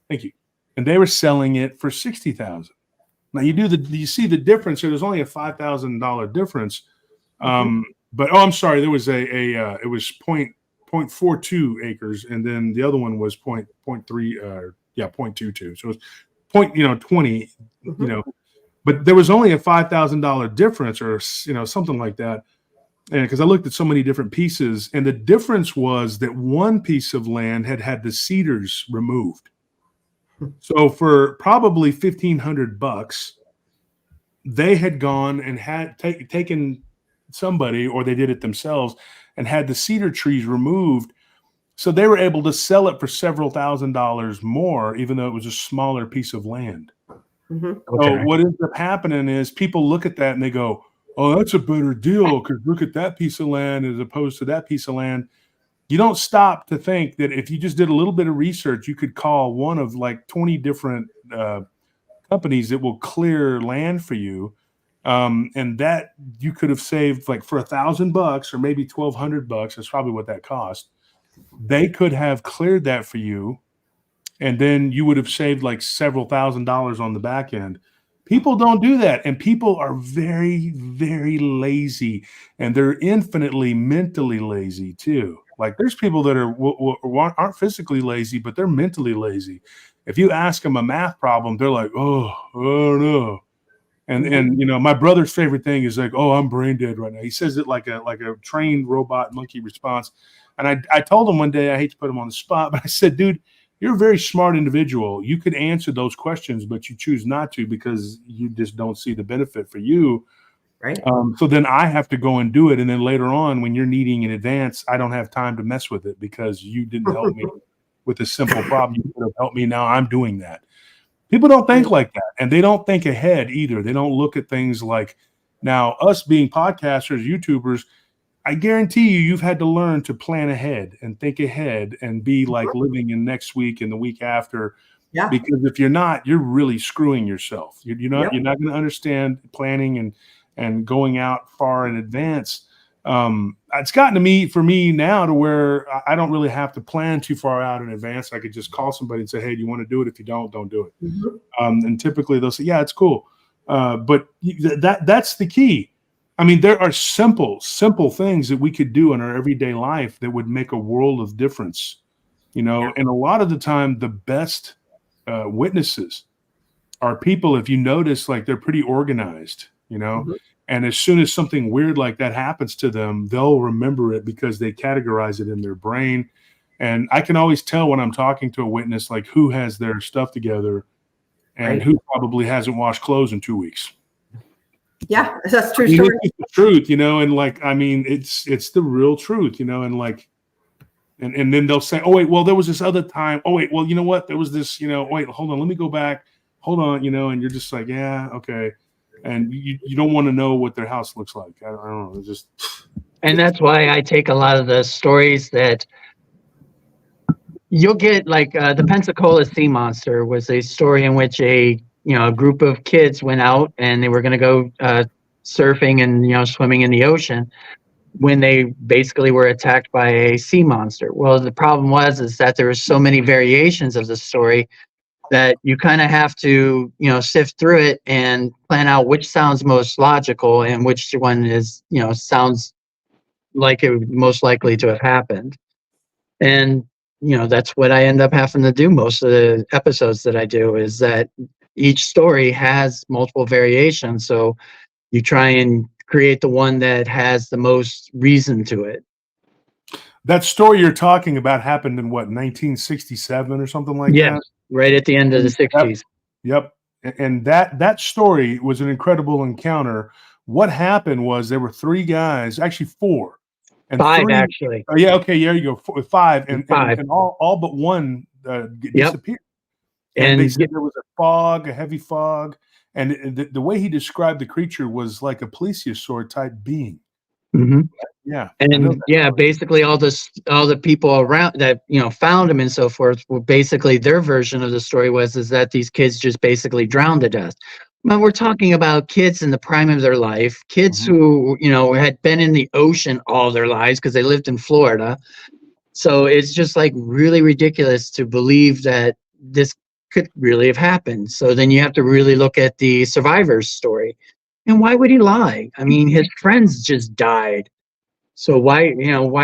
Thank you. And they were selling it for $60,000. Now you see the difference here. There's only a $5,000 difference. But I'm sorry, there was it was 0.42 acres, and then the other one was 0.22. So it's 20, but there was only a $5,000 difference, or something like that. And because I looked at so many different pieces, and the difference was that one piece of land had the cedars removed. So for probably $1,500, they had gone and had taken somebody, or they did it themselves, and had the cedar trees removed. So they were able to sell it for several $1,000s more, even though it was a smaller piece of land. Mm-hmm. Okay. So what ends up happening is people look at that and they go, oh, that's a better deal because look at that piece of land as opposed to that piece of land. You don't stop to think that if you just did a little bit of research, you could call one of like 20 different companies that will clear land for you. And that you could have saved like for $1,000 or maybe $1,200. That's probably what that cost. They could have cleared that for you. And then you would have saved like several $1,000s on the back end. People don't do that. And people are very, very lazy. And they're infinitely mentally lazy too. Like there's people that aren't physically lazy, but they're mentally lazy. If you ask them a math problem, they're like, oh no. And my brother's favorite thing is like, oh, I'm brain dead right now. He says it like a trained robot monkey response. And I told him one day, I hate to put him on the spot, but I said, dude, you're a very smart individual. You could answer those questions, but you choose not to because you just don't see the benefit for you. Right. So then I have to go and do it. And then later on, when you're needing in advance, I don't have time to mess with it because you didn't help me with a simple problem. You could have helped me. Now I'm doing that. People don't think like that. And they don't think ahead either. They don't look at things like, now us being podcasters, YouTubers, I guarantee you've had to learn to plan ahead and think ahead and be like living in next week and the week after. Yeah. Because if you're not, you're really screwing yourself. You're not going to understand planning and going out far in advance. It's gotten for me now to where I don't really have to plan too far out in advance. I could just call somebody and say, hey, do you want to do it? If you don't do it. Mm-hmm. And typically they'll say, yeah, it's cool. But that's the key. I mean, there are simple things that we could do in our everyday life that would make a world of difference, and a lot of the time the best witnesses are people, if you notice, like they're pretty organized, mm-hmm. And as soon as something weird like that happens to them, they'll remember it because they categorize it in their brain. And I can always tell when I'm talking to a witness, like who has their stuff together and Right. who probably hasn't washed clothes in 2 weeks. Yeah, that's true I mean, story. it's the truth, and like, I mean, it's the real truth, and like, and then they'll say, oh wait, well, there was this other time. Oh wait, well, you know what? There was this, wait, hold on, let me go back. Hold on, and you're just like, yeah, okay. And you don't want to know what their house looks like. I don't know. It's just. And that's why I take a lot of the stories that you'll get, like the Pensacola sea monster was a story in which a group of kids went out and they were going to go surfing and swimming in the ocean when they basically were attacked by a sea monster. Well, the problem is that there were so many variations of the story that you kind of have to sift through it and plan out which sounds most logical and which one is sounds like it would most likely to have happened. And that's what I end up having to do most of the episodes that I do, is that each story has multiple variations, so you try and create the one that has the most reason to it. That story you're talking about happened in what, 1967 or something like that? Right at the end of the 60s. Yep. And that story was an incredible encounter. What happened was there were 3 guys, actually 4. And 5, 3, actually. Oh, yeah, okay, there you go. 5. And 5. And all but one disappeared. And they said there was a heavy fog. And the way he described the creature was like a plesiosaur type being. Mm-hmm. Yeah. And basically all the people around that found him and so forth were basically, their version of the story was that these kids just basically drowned to death. But we're talking about kids in the prime of their life, kids who had been in the ocean all their lives because they lived in Florida. So it's just like really ridiculous to believe that this could really have happened. So then you have to really look at the survivor's story. And why would he lie? I mean, his friends just died. So why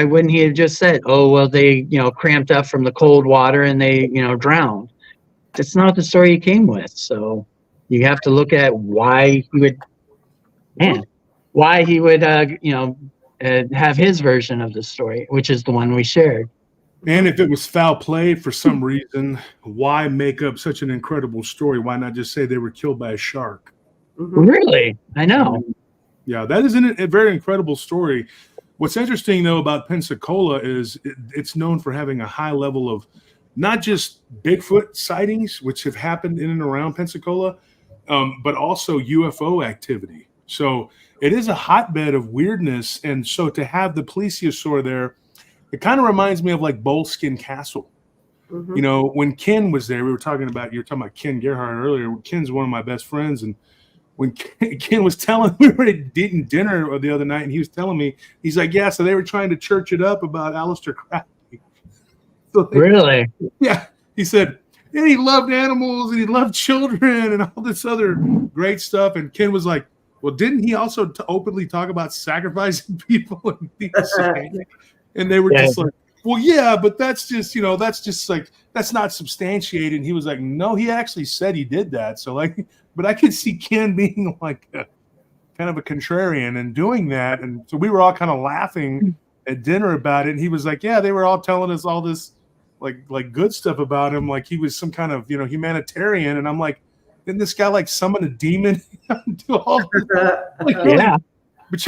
wouldn't he have just said, oh, well, they, cramped up from the cold water and they, drowned? That's not the story he came with. So you have to look at why he would have his version of the story, which is the one we shared. And if it was foul play for some reason, why make up such an incredible story? Why not just say they were killed by a shark? Really? I know. Yeah, that is a very incredible story. What's interesting, though, about Pensacola is it's known for having a high level of not just Bigfoot sightings, which have happened in and around Pensacola, but also UFO activity. So it is a hotbed of weirdness. And so to have the plesiosaur there, it kind of reminds me of like Boleskine Castle. When Ken was there, you were talking about Ken Gerhardt earlier. Ken's one of my best friends. And when Ken was telling, we were eating dinner the other night, and he was telling me, he's like, yeah, so they were trying to church it up about Aleister Crowley. Really? Yeah. He said, and he loved animals and he loved children and all this other great stuff. And Ken was like, well, didn't he also openly talk about sacrificing people and being satanic? And they were just like, well, yeah, but that's just, that's not substantiated. And he was like, no, he actually said he did that. So like, but I could see Ken being like kind of a contrarian and doing that. And so we were all kind of laughing at dinner about it. And he was like, yeah, they were all telling us all this like good stuff about him. Like he was some kind of, humanitarian. And I'm like, didn't this guy like summon a demon? Do all this? Like, really? Yeah. But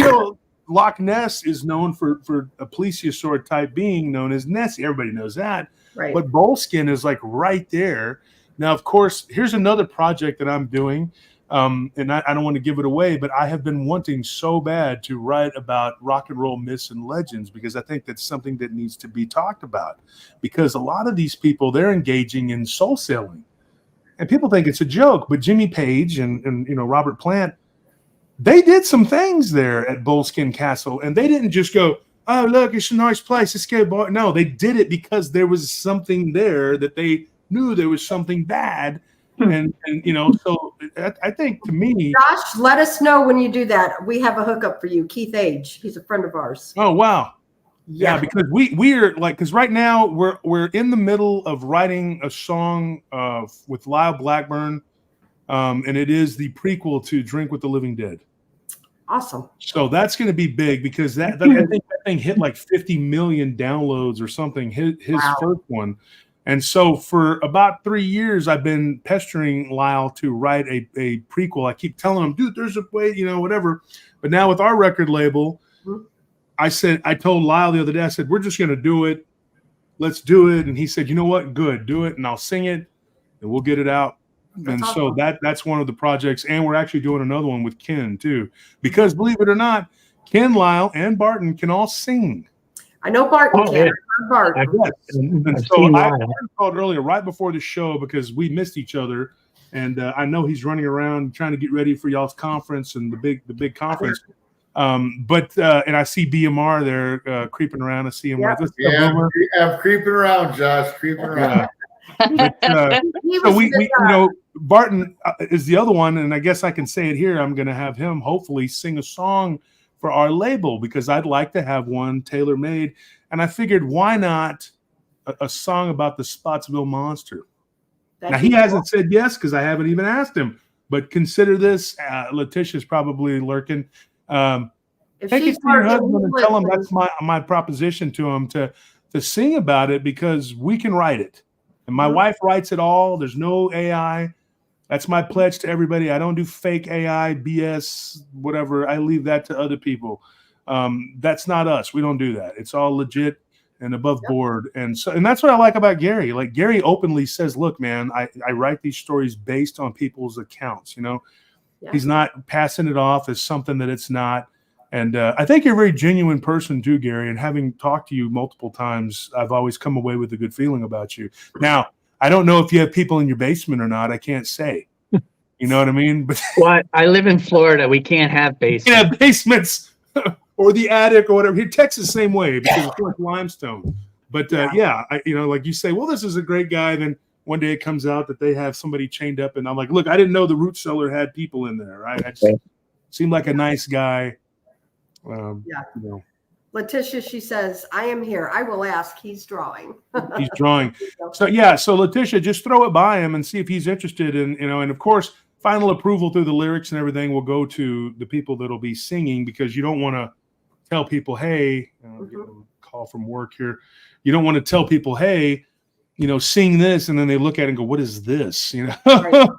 Loch Ness is known for a plesiosaur type being known as Nessie. Everybody knows that. Right. But Boleskine is like right there. Now, of course, here's another project that I'm doing. And I don't want to give it away, but I have been wanting so bad to write about rock and roll myths and legends because I think that's something that needs to be talked about. Because a lot of these people, they're engaging in soul selling. And people think it's a joke, but Jimmy Page and Robert Plant, they did some things there at Boleskine Castle, and they didn't just go, oh, look, it's a nice place. Let's go. Boy. No, they did it because there was something there that they knew there was something bad. And so I think to me. Josh, let us know when you do that. We have a hookup for you. Keith Age. He's a friend of ours. Oh, wow. Yeah, because we're like, because right now we're in the middle of writing a song with Lyle Blackburn. And it is the prequel to Drink with the Living Dead. Awesome. So that's going to be big because I think that thing hit like 50 million downloads or something, his first one. And so for about 3 years, I've been pestering Lyle to write a prequel. I keep telling him, dude, there's a way, whatever. But now with our record label, I told Lyle the other day, I said, we're just going to do it. Let's do it. And he said, you know what? Good. Do it. And I'll sing it and we'll get it out. That's awesome. So that's one of the projects. And we're actually doing another one with Ken too, because believe it or not, Ken, Lyle, and Barton can all sing. I know Barton can. Yeah. Barton. And so I called earlier right before the show because we missed each other, and I know he's running around trying to get ready for y'all's conference and the big conference. But I see BMR there creeping around. I see him. I'm creeping around, Josh. Creeping around. But, so we Barton is the other one, and I guess I can say it here. I'm going to have him hopefully sing a song for our label because I'd like to have one tailor-made. And I figured, why not a song about the Spotsville Monster? Now, he hasn't said yes because I haven't even asked him. But consider this. Letitia's probably lurking. Take it to your husband and tell him that's my proposition to him to sing about it because we can write it. And my wife writes it all. There's no AI. That's my pledge to everybody. I don't do fake AI, BS, whatever. I leave that to other people. That's not us. We don't do that. It's all legit and above board. And that's what I like about Gary. Like Gary openly says, look, man, I write these stories based on people's accounts. He's not passing it off as something that it's not. And I think you're a very genuine person too, Gary. And having talked to you multiple times, I've always come away with a good feeling about you. Now, I don't know if you have people in your basement or not. I can't say. You know what I mean? But I live in Florida. We can't have basements. Yeah, basements or the attic or whatever. Here, Texas, same way because it's like limestone. But like you say, well, this is a great guy. Then one day it comes out that they have somebody chained up, and I'm like, look, I didn't know the root cellar had people in there. Right? I just seemed like a nice guy. Letitia, she says, I am here. I will ask. He's drawing. He's drawing. So Letitia, just throw it by him and see if he's interested in, and of course, final approval through the lyrics and everything will go to the people that'll be singing because you don't want to tell people, hey, get a call from work here. You don't want to tell people, hey, sing this, and then they look at it and go, what is this? Right.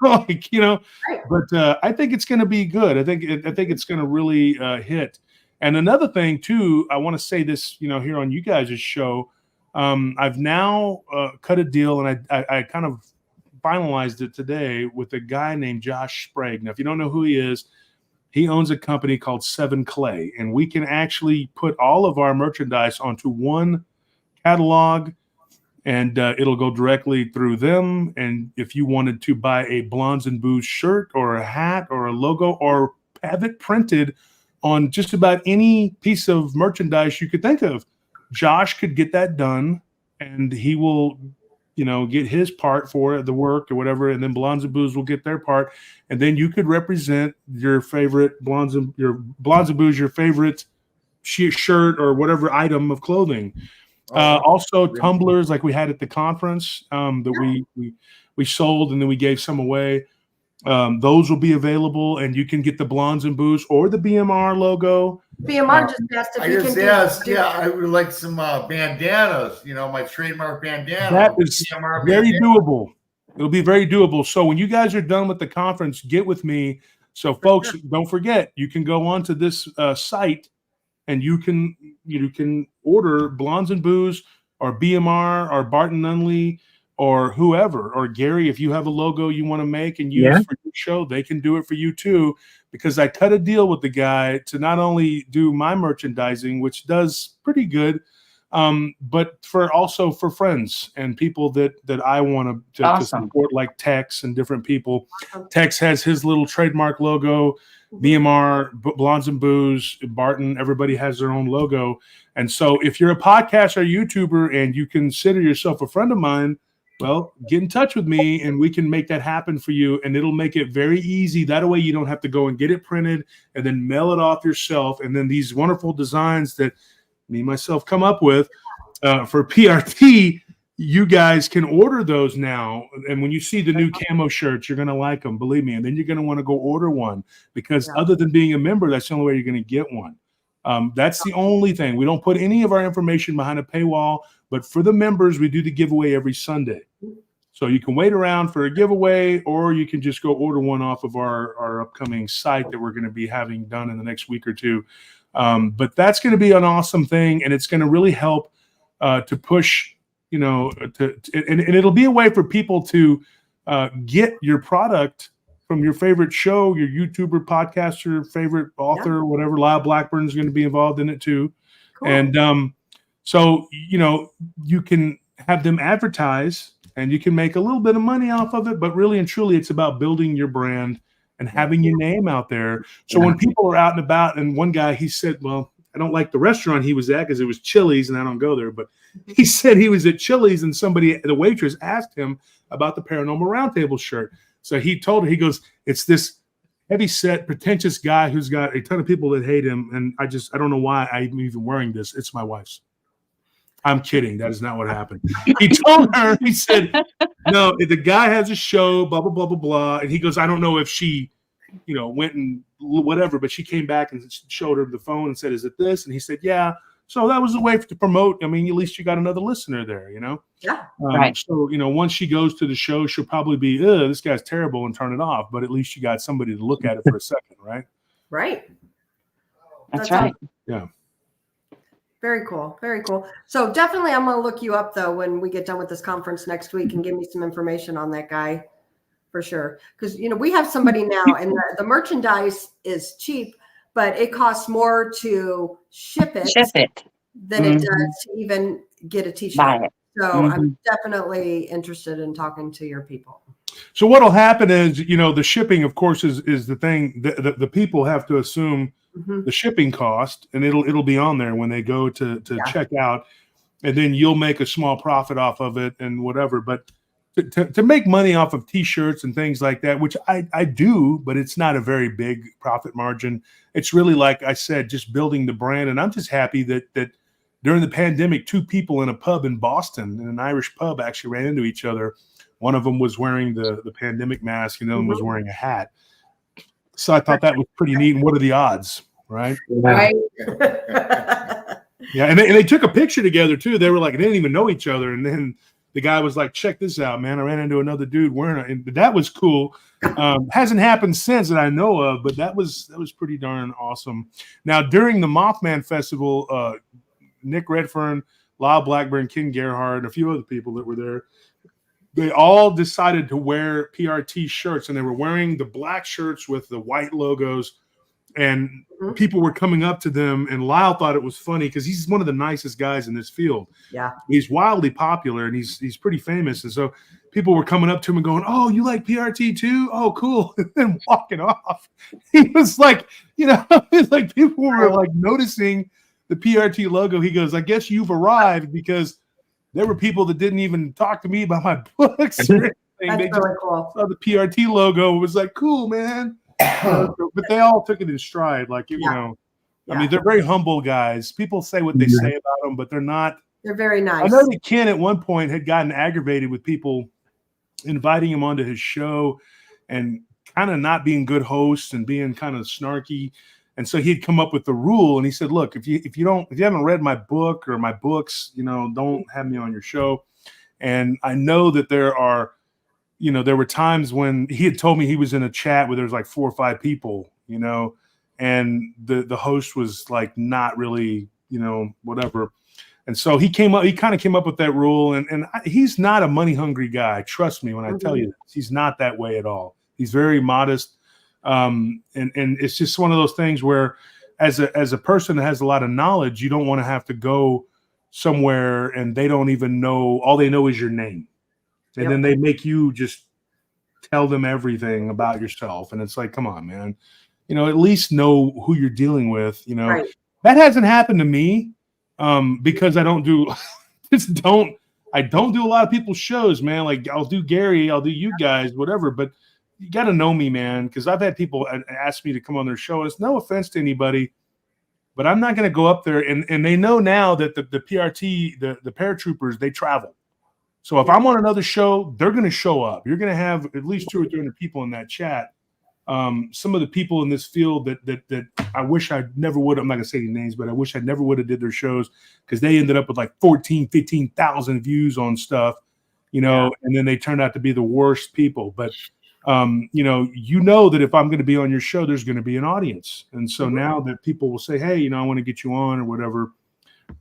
But I think it's going to be good. I think it's going to really hit. And another thing too, I want to say this, here on you guys' show, I've now cut a deal, and I kind of finalized it today with a guy named Josh Sprague. Now, if you don't know who he is, he owns a company called Seven Clay, and we can actually put all of our merchandise onto one catalog, and it'll go directly through them. And if you wanted to buy a Blondes and Booze shirt or a hat or a logo or have it printed on just about any piece of merchandise you could think of, Josh could get that done, and he will, get his part for the work or whatever, and then Blondes and Booze will get their part, and then you could represent your favorite Blondes and Booze, your favorite shirt or whatever item of clothing. Also, tumblers like we had at the conference that we sold, and then we gave some away. Those will be available, and you can get the Blondes and Booze or the BMR logo. BMR just asked if you can I would like some bandanas, my trademark bandana. That is very doable. It'll be very doable. So when you guys are done with the conference, get with me. So folks, don't forget, you can go onto this site, and you can order Blondes and Booze or BMR or Barton Nunnelly or whoever, or Gary, if you have a logo you want to make and use for your show, they can do it for you too. Because I cut a deal with the guy to not only do my merchandising, which does pretty good, but also for friends and people that I want to support, like Tex and different people. Tex has his little trademark logo. BMR, Blondes and Booze, Barton, everybody has their own logo. And so if you're a podcast or YouTuber and you consider yourself a friend of mine, well, get in touch with me and we can make that happen for you, and it'll make it very easy. That way you don't have to go and get it printed and then mail it off yourself. And then these wonderful designs that me myself come up with for PRT, you guys can order those now. And when you see the new camo shirts, you're going to like them, believe me. And then you're going to want to go order one because other than being a member, that's the only way you're going to get one. That's the only thing. We don't put any of our information behind a paywall. But for the members, we do the giveaway every Sunday. So you can wait around for a giveaway, or you can just go order one off of our upcoming site that we're going to be having done in the next week or two. But that's going to be an awesome thing, and it's going to really help to push, and it'll be a way for people to get your product from your favorite show, your YouTuber, podcaster, favorite author, whatever. Lyle Blackburn's going to be involved in it too. Cool. And so, you can have them advertise and you can make a little bit of money off of it, but really and truly it's about building your brand and having your name out there. So when people are out and about, and one guy, he said, well, I don't like the restaurant he was at because it was Chili's and I don't go there, but he said he was at Chili's and the waitress asked him about the Paranormal Roundtable shirt. So he told her, he goes, it's this heavy set, pretentious guy who's got a ton of people that hate him. And I don't know why I'm even wearing this. It's my wife's. I'm kidding. That is not what happened. He told her, he said, no, the guy has a show, blah, blah, blah, blah, blah. And he goes, I don't know if she, went and whatever, but she came back and showed her the phone and said, is it this? And he said, yeah. So that was a way to promote. I mean, at least you got another listener there, Yeah. Right. So, once she goes to the show, she'll probably be, this guy's terrible and turn it off. But at least you got somebody to look at it for a second, right? Right. That's right. Awesome. Yeah. Very cool. Very cool. So definitely I'm going to look you up though when we get done with this conference next week and give me some information on that guy for sure. Because, we have somebody now and the merchandise is cheap, but it costs more to ship it than it does to even get a t-shirt. Buy it. So I'm definitely interested in talking to your people. So what'll happen is, the shipping, of course, is the thing that the people have to assume the shipping cost, and it'll be on there when they go to check out, and then you'll make a small profit off of it and whatever. But to make money off of t-shirts and things like that, which I do, but it's not a very big profit margin. It's really, like I said, just building the brand. And I'm just happy that during the pandemic, two people in a pub in Boston, in an Irish pub, actually ran into each other. One of them was wearing the pandemic mask, and the other one was wearing a hat. So I thought that was pretty neat. And what are the odds, right? Right. Yeah, and they took a picture together too. They were like, they didn't even know each other. And then the guy was like, check this out, man. I ran into another dude wearing it. And that was cool. Hasn't happened since that I know of, but that was pretty darn awesome. Now, during the Mothman Festival, Nick Redfern, Lyle Blackburn, Ken Gerhardt, and a few other people that were there, they all decided to wear PRT shirts, and they were wearing the black shirts with the white logos, and people were coming up to them, and Lyle thought it was funny because he's one of the nicest guys in this field. Yeah. He's wildly popular, and he's pretty famous, and so people were coming up to him and going, oh, you like PRT too? Oh, cool. And then walking off. He was like, it's like people were like noticing the PRT logo. He goes, I guess you've arrived, because there were people that didn't even talk to me about my books or anything. That's They really cool. saw the PRT logo. It was like, cool, man. But they all took it in stride. Like, I mean, they're very humble guys. People say what they say about them, but they're not. They're very nice. I know that Ken at one point had gotten aggravated with people inviting him onto his show and kind of not being good hosts and being kind of snarky. And so he'd come up with the rule, and he said, look, if you haven't read my book or my books, don't have me on your show. And I know that there were times when he had told me he was in a chat where there was like 4 or 5 people, and the host was like not really, whatever. And so he kind of came up with that rule, and he's not a money hungry guy. Trust me when I tell you this. He's not that way at all. He's very modest. And it's just one of those things where as a person that has a lot of knowledge, you don't want to have to go somewhere and they don't even know, all they know is your name. And then they make you just tell them everything about yourself. And it's like, come on, man, at least know who you're dealing with, Right. That hasn't happened to me. Because I don't do a lot of people's shows, man. Like I'll do Gary, I'll do you guys, whatever, but you got to know me, man. Cause I've had people ask me to come on their show. It's no offense to anybody, but I'm not going to go up there. And they know now that the PRT, the paratroopers, they travel. So if I'm on another show, they're going to show up. You're going to have at least 200 or 300 people in that chat. some of the people in this field that I wish I never would. I'm not gonna say any names, but I wish I never would have did their shows because they ended up with like 14, 15,000 views on stuff, and then they turned out to be the worst people. But that if I'm going to be on your show, there's going to be an audience. And so now that people will say, hey, I want to get you on or whatever.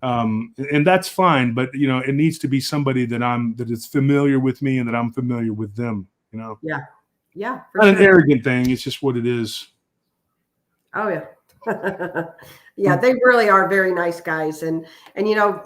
And that's fine. But, it needs to be somebody that is familiar with me and that I'm familiar with them, Yeah. Yeah. Not an arrogant thing. It's just what it is. Oh, yeah. Yeah, they really are very nice guys. And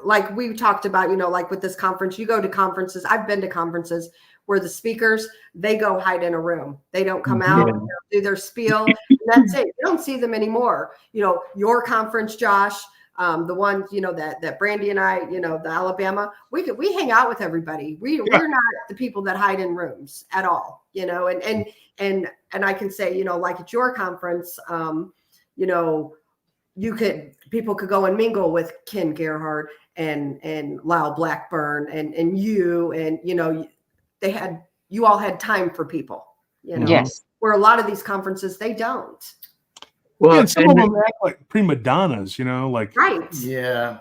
like we talked about, like with this conference, you go to conferences. I've been to conferences where the speakers, they go hide in a room. They don't come out, do their spiel. And that's it. You don't see them anymore. Your conference, Josh, the one, that Brandy and I, the Alabama, we hang out with everybody. We're not the people that hide in rooms at all, and I can say, like at your conference, people could go and mingle with Ken Gerhardt and Lyle Blackburn and you, and, you all had time for people, Yes. where a lot of these conferences, they don't. Well, and some of them act like prima donnas, like. Right. Yeah.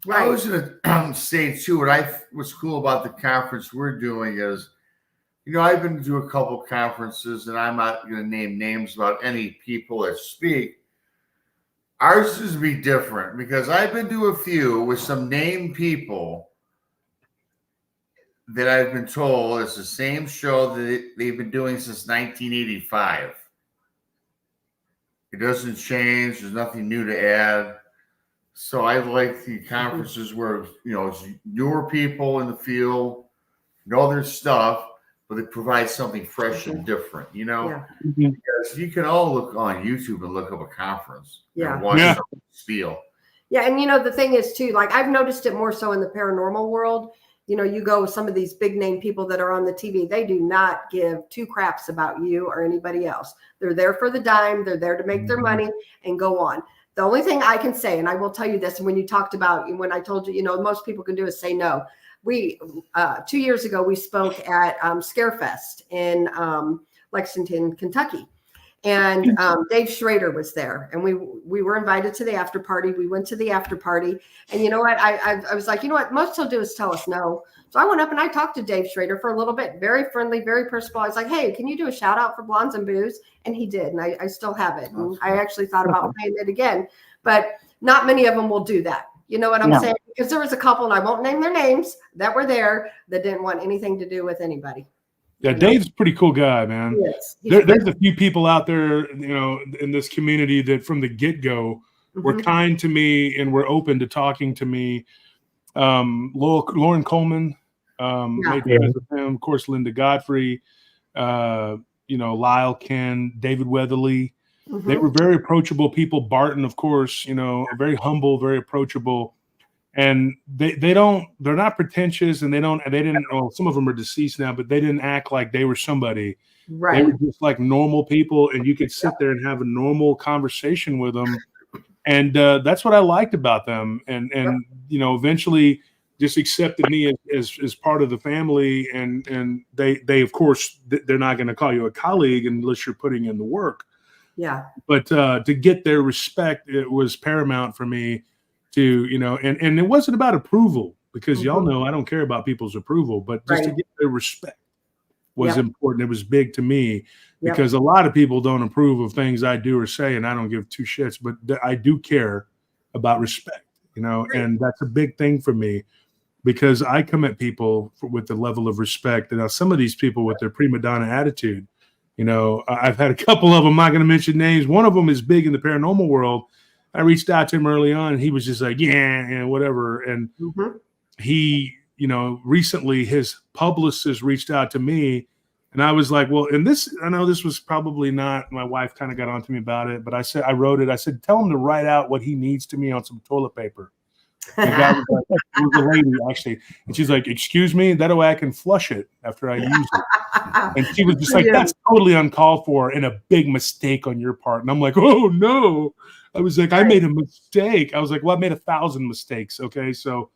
Right. I was going to say too, what's cool about the conference we're doing is, I've been to a couple conferences, and I'm not going to name names about any people that speak. Ours is be different because I've been to a few with some named people that I've been told it's the same show that they've been doing since 1985. It doesn't change. There's nothing new to add. So I like the conferences where, it's newer people in the field, know their stuff, but they provide something fresh and different, because you can all look on YouTube and look up a conference and watch something spiel. Yeah. And, the thing is too, like I've noticed it more so in the paranormal world. You go with some of these big name people that are on the TV, they do not give two craps about you or anybody else. They're there for the dime. They're there to make their money and go on. The only thing I can say, and I will tell you this, when you talked about, when I told you, most people can do is say no. We, 2 years ago, we spoke at Scarefest in Lexington, Kentucky. And Dave Schrader was there, and we were invited to the after party. We went to the after party, and you know what? I was like, most he'll do is tell us no. So I went up and I talked to Dave Schrader for a little bit, very friendly, very personal. I was like, hey, can you do a shout out for Blondes and Booze? And he did, and I still have it. And I actually thought about playing it again, but not many of them will do that. You know what I'm saying? Because there was a couple, and I won't name their names, that were there that didn't want anything to do with anybody. Yeah, Dave's a pretty cool guy, man. There's a few people out there, in this community that from the get-go were kind to me and were open to talking to me. Lauren Coleman, made friends with him. Of course, Linda Godfrey, Lyle Ken, David Weatherly. They were very approachable people. Barton, of course, very humble, very approachable. And they're not pretentious, and they didn't, well, some of them are deceased now, but they didn't act like they were somebody. Right. They were just like normal people, and you could sit there and have a normal conversation with them. And that's what I liked about them. And eventually just accepted me as part of the family. And they of course, they're not going to call you a colleague unless you're putting in the work. Yeah. But to get their respect, it was paramount for me. And it wasn't about approval, because y'all know I don't care about people's approval, but just to get their respect was important. It was big to me because a lot of people don't approve of things I do or say, and I don't give two shits, but I do care about respect, and that's a big thing for me, because I come at people with the level of respect. And now some of these people with their prima donna attitude, I've had a couple of them, I'm not going to mention names. One of them is big in the paranormal world. I reached out to him early on, and he was just like, and whatever. And he, recently his publicist reached out to me, and I was like, well, and this, I know this was probably not, my wife kind of got onto me about it, but I wrote it. I said, tell him to write out what he needs to me on some toilet paper. And the guy was like, it was a lady actually. And she's like, excuse me, that way I can flush it after I use it. And she was just like, that's totally uncalled for and a big mistake on your part. And I'm like, oh no. I was like, I made a mistake. I was like, well, I made 1,000 mistakes. Okay. So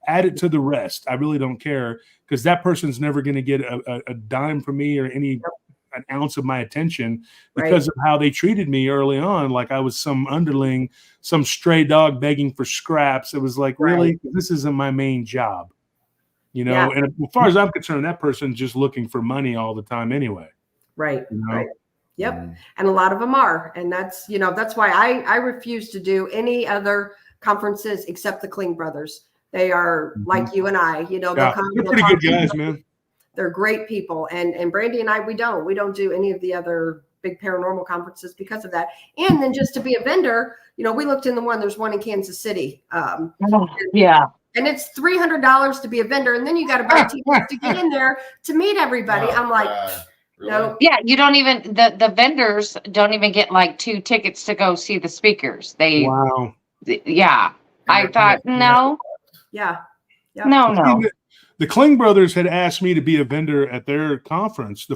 add it to the rest. I really don't care, because that person's never going to get a dime from me or any an ounce of my attention because of how they treated me early on. Like I was some underling, some stray dog begging for scraps. It was like, really, this isn't my main job, you know? And as far as I'm concerned, that person's just looking for money all the time anyway. Right. You know? Right. Yep. And a lot of them are. And that's, you know, that's why I refuse to do any other conferences except the Kling brothers. They are like you and I, you know, they're pretty good guys, man. They're great people. And Brandy and I, we don't do any of the other big paranormal conferences because of that. And then just to be a vendor, you know, we looked in there's one in Kansas City. Yeah. And it's $300 to be a vendor. And then you got to buy tickets to get in there to meet everybody. I'm like, really? no. Yeah, you don't even the vendors don't even get like 2 tickets to go see the speakers. Yeah. I thought no. Yeah. No. The Kling brothers had asked me to be a vendor at their conference. The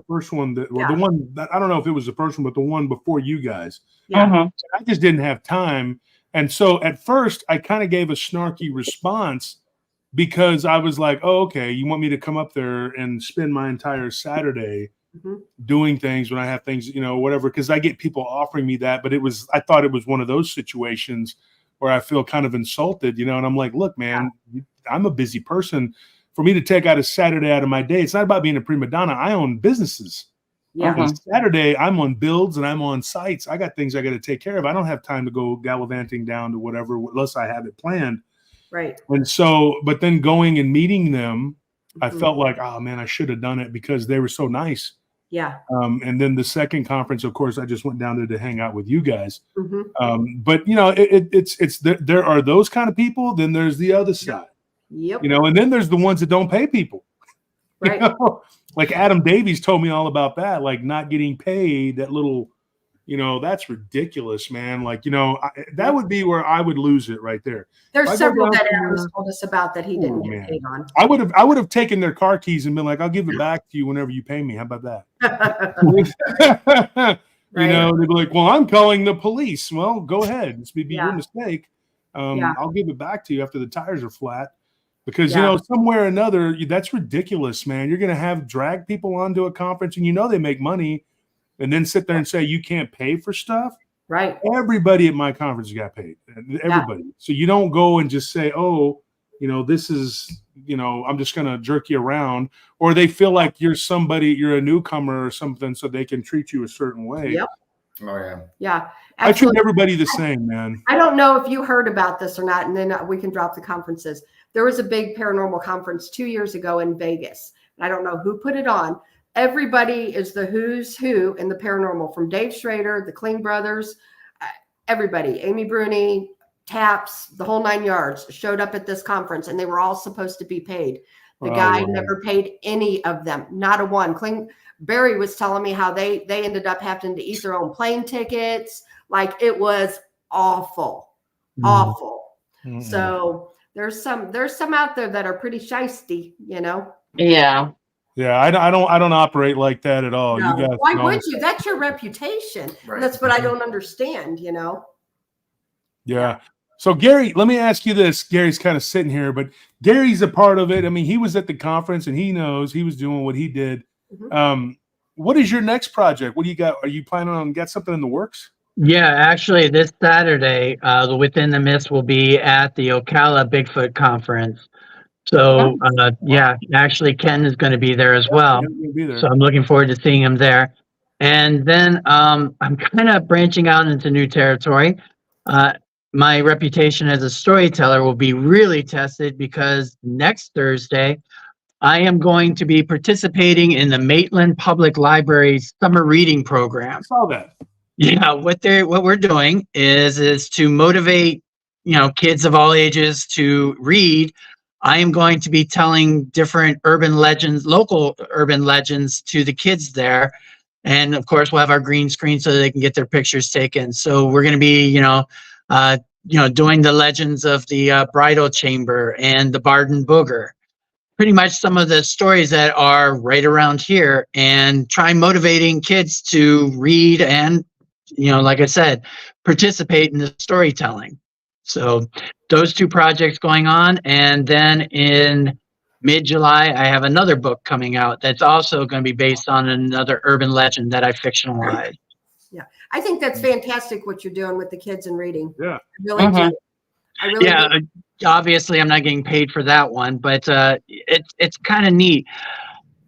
first one the one that, I don't know if it was the first one, but the one before you guys. Yeah. I just didn't have time. And so at first I kind of gave a snarky response because I was like, oh, okay, you want me to come up there and spend my entire Saturday doing things when I have things, you know, whatever, because I get people offering me that. But I thought it was one of those situations where I feel kind of insulted, you know, and I'm like, look, man, I'm a busy person. For me to take out a Saturday out of my day, it's not about being a prima donna. I own businesses. And Saturday, I'm on builds and I'm on sites. I got things I got to take care of. I don't have time to go gallivanting down to whatever, unless I have it planned. Right. And so, but then going and meeting them, I felt like, oh man, I should have done it because they were so nice. Yeah. And then the second conference, of course, I just went down there to hang out with you guys. But you know, it's there are those kind of people. Then there's the other side. Yep. You know, and then there's the ones that don't pay people. Right. You know? Like Adam Davies told me all about that, like not getting paid. That little, you know, that's ridiculous, man. Like, you know, that would be where I would lose it right there. There's several that Aries told us about that he didn't get paid on. I would have taken their car keys and been like, I'll give it back to you whenever you pay me. How about that? You know, they'd be like, well, I'm calling the police. Well, go ahead. This may be your mistake. I'll give it back to you after the tires are flat. Because, you know, somewhere or another, that's ridiculous, man. You're going to drag people onto a conference and you know they make money and then sit there and say you can't pay for stuff. Right. Everybody at my conference got paid. Everybody. Yeah. So you don't go and just say, oh, you know, this is, you know, I'm just going to jerk you around. Or they feel like you're a newcomer or something so they can treat you a certain way. Yep. Oh, yeah. Yeah. Absolutely. I treat everybody the same, man. I don't know if you heard about this or not, and then we can drop the conferences. There was a big paranormal conference 2 years ago in Vegas. I don't know who put it on. Everybody is the who's who in the paranormal, from Dave Schrader, the Kling brothers, everybody, Amy Bruni, Taps, the whole 9 yards showed up at this conference, and they were all supposed to be paid. The guy never paid any of them, not a one. Barry was telling me how they ended up having to eat their own plane tickets. Like, it was awful. So there's some out there that are pretty shisty, you know? Yeah. Yeah. I don't operate like that at all. No. You guys, why would you? That's your reputation. Right. That's what I don't understand, you know? Yeah. So Gary, let me ask you this. Gary's kind of sitting here, but Gary's a part of it. I mean, he was at the conference and he knows he was doing what he did. What is your next project? What do you got? Are you planning on get something in the works? Yeah, actually, this Saturday, the Within the Mist will be at the Ocala Bigfoot Conference. So, actually, Ken is going to be there as well. So I'm looking forward to seeing him there. And then I'm kind of branching out into new territory. My reputation as a storyteller will be really tested because next Thursday, I am going to be participating in the Maitland Public Library's summer reading program. I saw that. Yeah, what we're doing is to motivate, you know, kids of all ages to read. I am going to be telling different urban legends, local urban legends, to the kids there, and of course we'll have our green screen so they can get their pictures taken. So we're going to be, doing the legends of the Bridal Chamber and the Barton Booger. Pretty much some of the stories that are right around here, and try motivating kids to read and, you know, like I said, participate in the storytelling. So those two projects going on. And then in mid-July, I have another book coming out that's also going to be based on another urban legend that I fictionalized. Yeah, I think that's fantastic what you're doing with the kids and reading. Yeah. I really do. I really do. Obviously I'm not getting paid for that one, but it's kind of neat.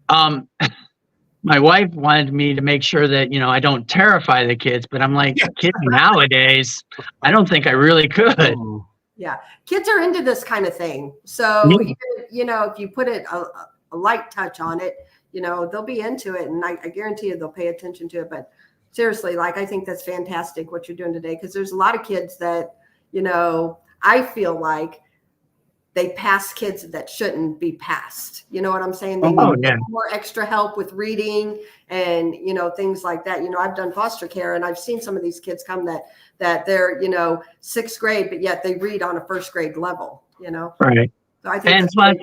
My wife wanted me to make sure that, I don't terrify the kids, but I'm like, kids nowadays, I don't think I really could. Yeah, kids are into this kind of thing. So, if you put a light touch on it, they'll be into it. And I guarantee you they'll pay attention to it. But seriously, I think that's fantastic what you're doing today, because there's a lot of kids that, I feel like they pass kids that shouldn't be passed. You know what I'm saying? They need more extra help with reading and, things like that. I've done foster care, and I've seen some of these kids come that they're, 6th grade, but yet they read on a 1st grade level, Right. So I think and plus,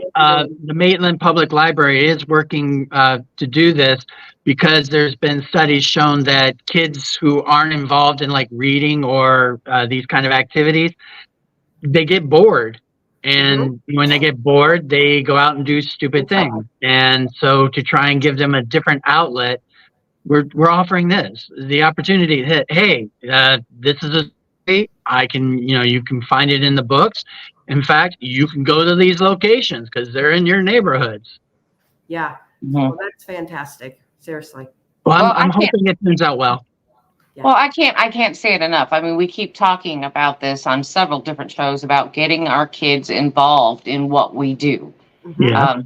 the Maitland Public Library is working to do this, because there's been studies shown that kids who aren't involved in reading or these kind of activities, they get bored. And when they get bored, they go out and do stupid things. And so to try and give them a different outlet, we're offering the opportunity that, hey, this is I can, you can find it in the books. In fact, you can go to these locations because they're in your neighborhoods. Yeah. Well, that's fantastic. Seriously. Well, I'm hoping it turns out well. Yeah. Well, I can't say it enough. I mean, we keep talking about this on several different shows about getting our kids involved in what we do. Yeah.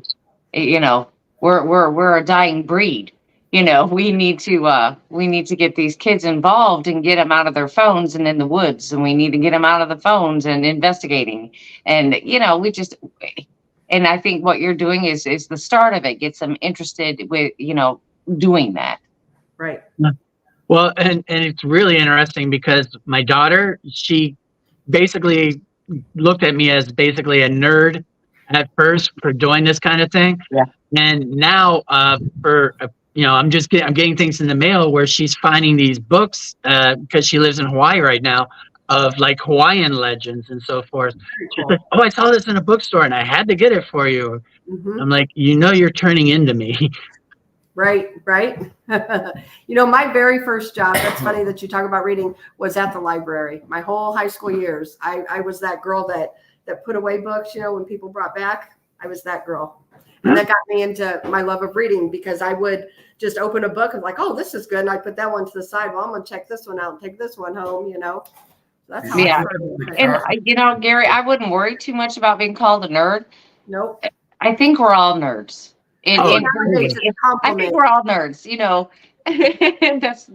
We're a dying breed. We need to get these kids involved and get them out of their phones and in the woods, and we need to get them out of the phones and investigating. And and I think what you're doing is the start of it. Gets them interested with doing that. Right. Well, and it's really interesting because my daughter, she basically looked at me as basically a nerd at first for doing this kind of thing. Yeah. And now I'm getting things in the mail where she's finding these books because she lives in Hawaii right now, of Hawaiian legends and so forth. She's like, "Oh, I saw this in a bookstore and I had to get it for you." I'm like, you're turning into me. Right. My very first job, that's funny that you talk about reading, was at the library. My whole high school years, I was that girl that put away books, when people brought back. I was that girl. And that got me into my love of reading, because I would just open a book and oh, this is good. And I put that one to the side. Well, I'm going to check this one out and take this one home, That's how I started. And, Gary, I wouldn't worry too much about being called a nerd. Nope. I think we're all nerds. I think we're all nerds,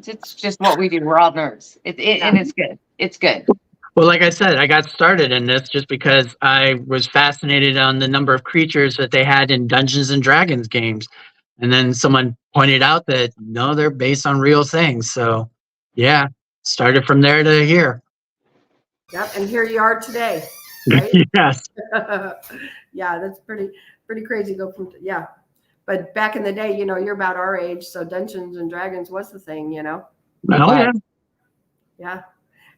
it's just what we do. We're all nerds. And it's good. It's good. Well, like I said, I got started in this just because I was fascinated on the number of creatures that they had in Dungeons and Dragons games. And then someone pointed out that, no, they're based on real things. So, yeah, started from there to here. Yep, and here you are today, right? Yes. Yeah, that's pretty crazy. But back in the day, you're about our age, so Dungeons and Dragons was the thing, Oh, yeah. Yeah.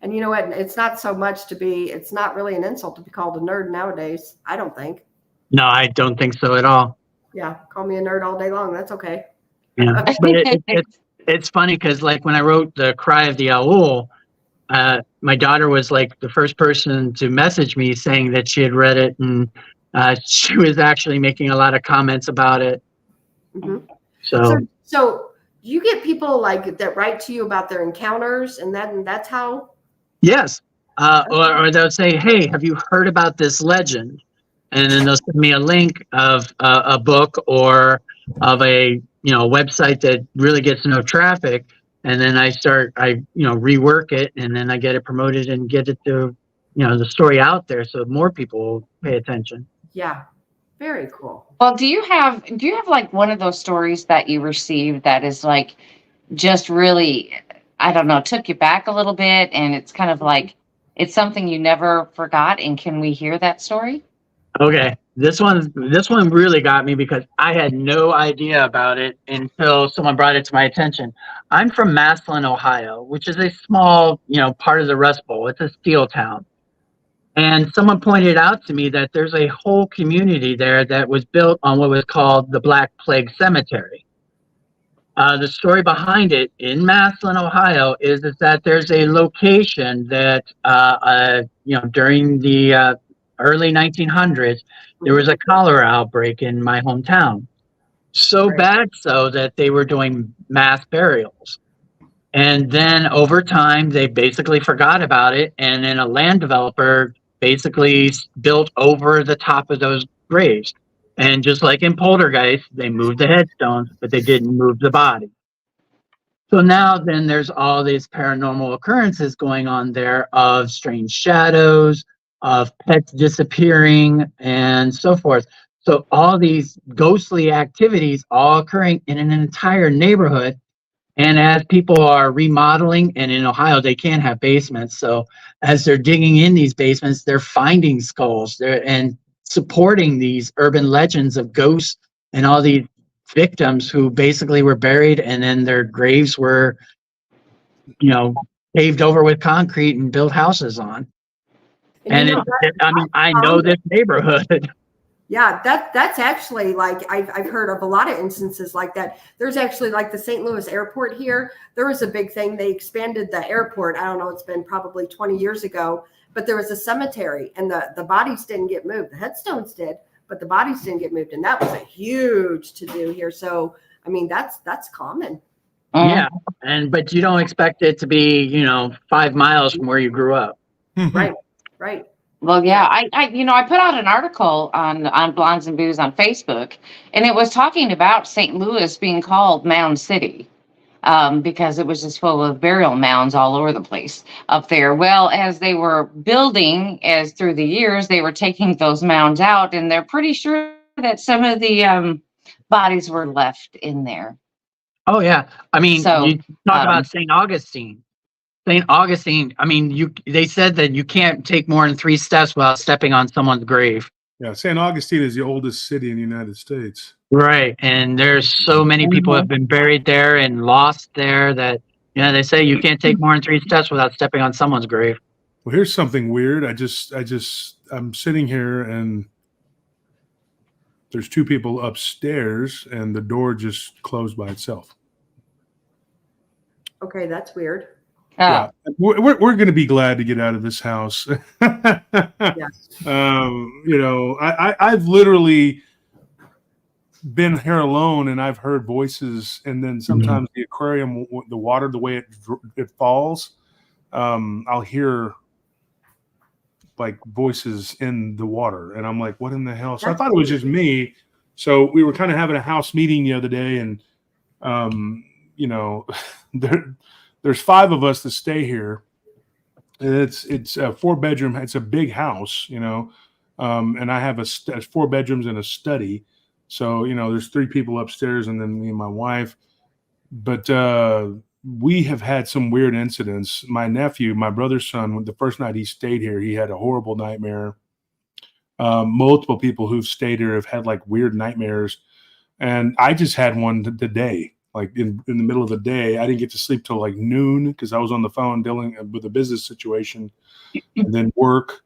And you know what? It's not so much it's not really an insult to be called a nerd nowadays, I don't think. No, I don't think so at all. Yeah, call me a nerd all day long. That's okay. Yeah. But it's funny because when I wrote The Cry of the Owl, my daughter was the first person to message me saying that she had read it, and she was actually making a lot of comments about it. Mm-hmm. So do you get people that write to you about their encounters, and that's how? Yes. Or they'll say, "Hey, have you heard about this legend?" And then they'll send me a link of a book or of a website that really gets no traffic, and then I rework it, and then I get it promoted and get it to the story out there so more people will pay attention. Yeah. Very cool. Well, do you have one of those stories that you received that is just really, I don't know, took you back a little bit, and it's kind of it's something you never forgot? And can we hear that story? Okay. This one really got me because I had no idea about it until someone brought it to my attention. I'm from Massillon, Ohio, which is a small, part of the Rust Bowl. It's a steel town. And someone pointed out to me that there's a whole community there that was built on what was called the Black Plague Cemetery. The story behind it in Massillon, Ohio, is that there's a location that, during the early 1900s, there was a cholera outbreak in my hometown. So Right. bad so that they were doing mass burials. And then over time, they basically forgot about it. And then a land developer basically built over the top of those graves. And just like in Poltergeist, they moved the headstones, but they didn't move the body. So now then there's all these paranormal occurrences going on there of strange shadows, of pets disappearing, and so forth. So all these ghostly activities all occurring in an entire neighborhood. And as people are remodeling, and in Ohio, they can't have basements. So as they're digging in these basements, they're finding skulls and supporting these urban legends of ghosts and all these victims who basically were buried, and then their graves were, paved over with concrete and built houses on. And I know this neighborhood. Yeah, that's actually like I've heard of a lot of instances like that. There's actually like the St. Louis airport here. There was a big thing. They expanded the airport. I don't know, it's been probably 20 years ago, but there was a cemetery and the bodies didn't get moved. The headstones did, but the bodies didn't get moved. And that was a huge to do here. So, I mean, that's common. Yeah. But you don't expect it to be, 5 miles from where you grew up. Right. Well, yeah, I put out an article on Blondes and Booze on Facebook, and it was talking about St. Louis being called Mound City because it was just full of burial mounds all over the place up there. Well, as they were building, as through the years, they were taking those mounds out, and they're pretty sure that some of the bodies were left in there. Oh, yeah. I mean, So, you talk about St. Augustine. St. Augustine, I mean, they said that you can't take more than 3 steps without stepping on someone's grave. Yeah, St. Augustine is the oldest city in the United States. Right. And there's so many people have been buried there and lost there that, they say you can't take more than 3 steps without stepping on someone's grave. Well, here's something weird. I'm sitting here and there's 2 people upstairs and the door just closed by itself. Okay, that's weird. Yeah, we're going to be glad to get out of this house. Yes. I've literally been here alone, and I've heard voices, and then sometimes the aquarium, the water, the way it falls, I'll hear like voices in the water, and I'm like, what in the hell? So I thought it was just me. So we were kind of having a house meeting the other day, and there's 5 of us that stay here, and it's a 4-bedroom. It's a big house, and I have 4 bedrooms and a study. So there's 3 people upstairs, and then me and my wife. But we have had some weird incidents. My nephew, my brother's son, the first night he stayed here, he had a horrible nightmare. Multiple people who've stayed here have had like weird nightmares, and I just had one today. Like in the middle of the day, I didn't get to sleep till like noon because I was on the phone dealing with a business situation and then work.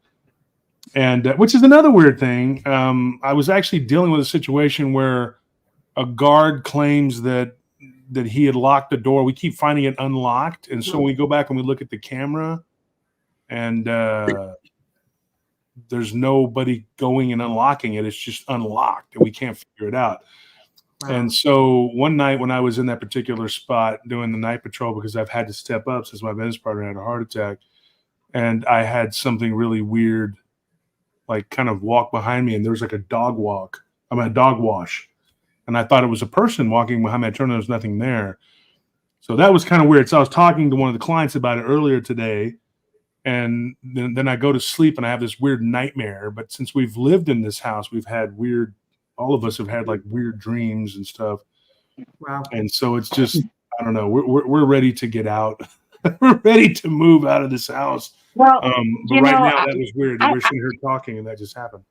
And which is another weird thing. I was actually dealing with a situation where a guard claims that he had locked the door. We keep finding it unlocked. And so we go back and we look at the camera and there's nobody going and unlocking it. It's just unlocked and we can't figure it out. Wow. And so one night when I was in that particular spot doing the night patrol, because I've had to step up since my business partner had a heart attack, and I had something really weird, like kind of walk behind me, and there was like a dog wash. And I thought it was a person walking behind me. I turned, there was nothing there. So that was kind of weird. So I was talking to one of the clients about it earlier today, and then I go to sleep and I have this weird nightmare. But since we've lived in this house, we've had all of us have had like weird dreams and stuff. Wow. And so it's just, I don't know, we're ready to get out. We're ready to move out of this house. Well, but right now that was weird. We're sitting here talking and that just happened.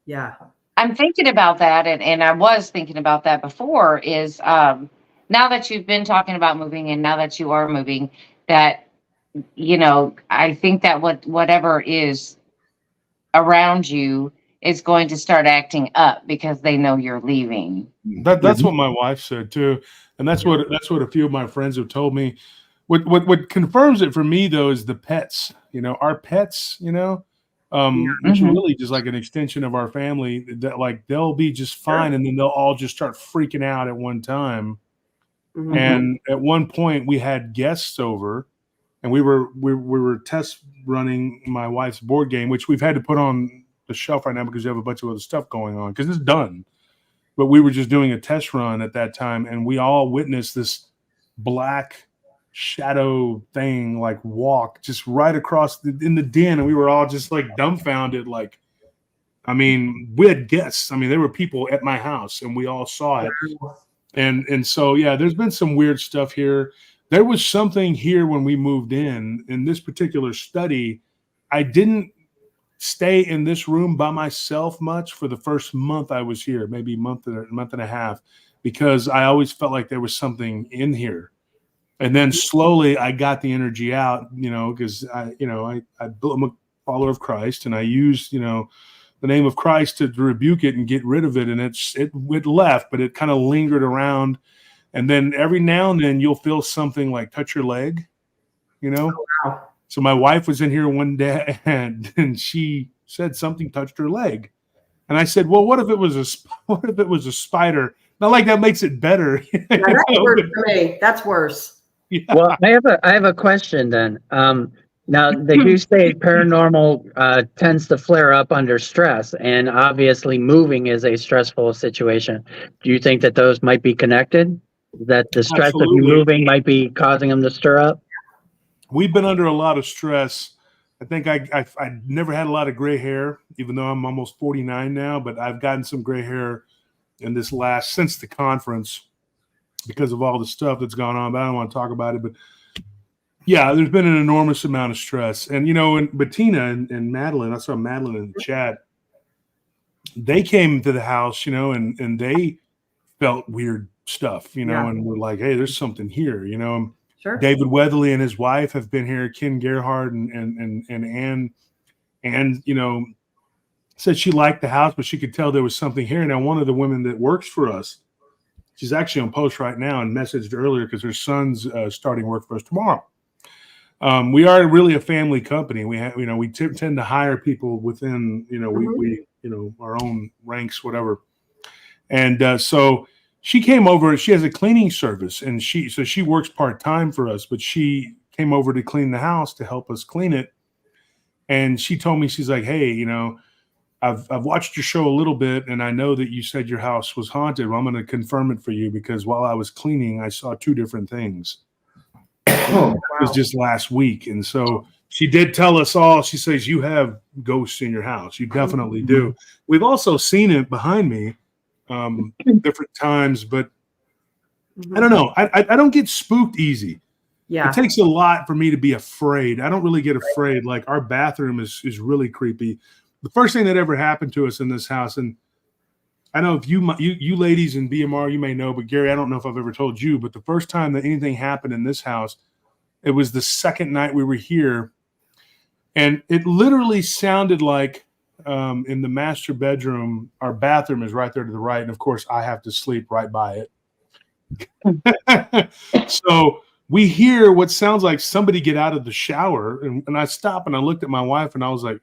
Yeah. I'm thinking about that, and I was thinking about that before, is now that you've been talking about moving and now that you are moving, that, I think that whatever is around you is going to start acting up because they know you're leaving. That's what my wife said too, and that's what a few of my friends have told me. What confirms it for me though is the pets. Our pets. Which are really just like an extension of our family. That like they'll be just fine, and then they'll all just start freaking out at one time. And at one point, we had guests over, and we were test running my wife's board game, which we've had to put on the shelf right now because we have a bunch of other stuff going on because it's done. But we were just doing a test run at that time, and we all witnessed this black shadow thing like walk just right across in the den, and we were all just like dumbfounded. Like, I mean, we had guests. I mean, there were people at my house, and we all saw it. And so yeah, there's been some weird stuff here. There was something here when we moved in this particular study. I didn't stay in this room by myself much for the first month I was here, maybe a month and a half, because I always felt like there was something in here. And then slowly I got the energy out, because I'm a follower of Christ, and I used, the name of Christ to rebuke it and get rid of it. And it left, but it kind of lingered around. And then every now and then you'll feel something like touch your leg, Oh, wow. So my wife was in here one day and she said something touched her leg. And I said, well, what if it was a spider? Not like that makes it better. Yeah, that's worse for me. That's worse. Yeah. Well, I have a question then. Now they do say paranormal tends to flare up under stress, and obviously moving is a stressful situation. Do you think that those might be connected? That the stress Absolutely. of you moving might be causing them to stir up? We've been under a lot of stress. I think I never had a lot of gray hair, even though I'm almost 49 now, but I've gotten some gray hair in since the conference because of all the stuff that's gone on, but I don't want to talk about it. But yeah, there's been an enormous amount of stress. And, and Bettina and Madeline, I saw Madeline in the chat, they came to the house, and they felt weird stuff, and we're like, hey, there's something here, Sure. David Weatherly and his wife have been here, Ken Gerhardt and Ann, said she liked the house, but she could tell there was something here. Now, one of the women that works for us, she's actually on post right now and messaged earlier because her son's starting work for us tomorrow. We are really a family company. We have, we tend to hire people within, we our own ranks, whatever. And so she came over. She has a cleaning service, and she works part-time for us, but she came over to clean the house to help us clean it. And she told me, she's like, hey, I've watched your show a little bit, and I know that you said your house was haunted. Well, I'm going to confirm it for you because while I was cleaning, I saw two different things. It was just last week. And so she did tell us all, she says, you have ghosts in your house. You definitely do. We've also seen it behind me different times, but I don't know. I don't get spooked easy. Yeah. It takes a lot for me to be afraid. I don't really get afraid. Like our bathroom is really creepy. The first thing that ever happened to us in this house, and I know if you ladies in BMR, you may know, but Gary, I don't know if I've ever told you, but the first time that anything happened in this house, it was the second night we were here, and it literally sounded like in the master bedroom, our bathroom is right there to the right, and of course I have to sleep right by it. So we hear what sounds like somebody get out of the shower, and I stopped and I looked at my wife and I was like,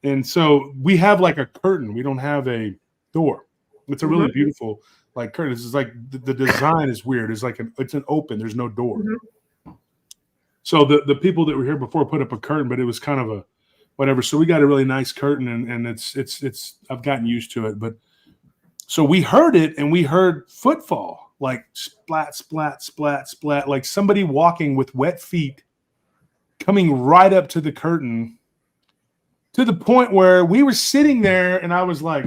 and so we have like a curtain. We don't have a door. It's a really beautiful like curtain. It's like the design is weird. It's like it's an open. There's no door. So the people that were here before put up a curtain, but it was kind of a whatever. So we got a really nice curtain, and it's I've gotten used to it. But so we heard it, and we heard footfall, like splat, splat, splat, splat, like somebody walking with wet feet coming right up to the curtain, to the point where we were sitting there, and I was like,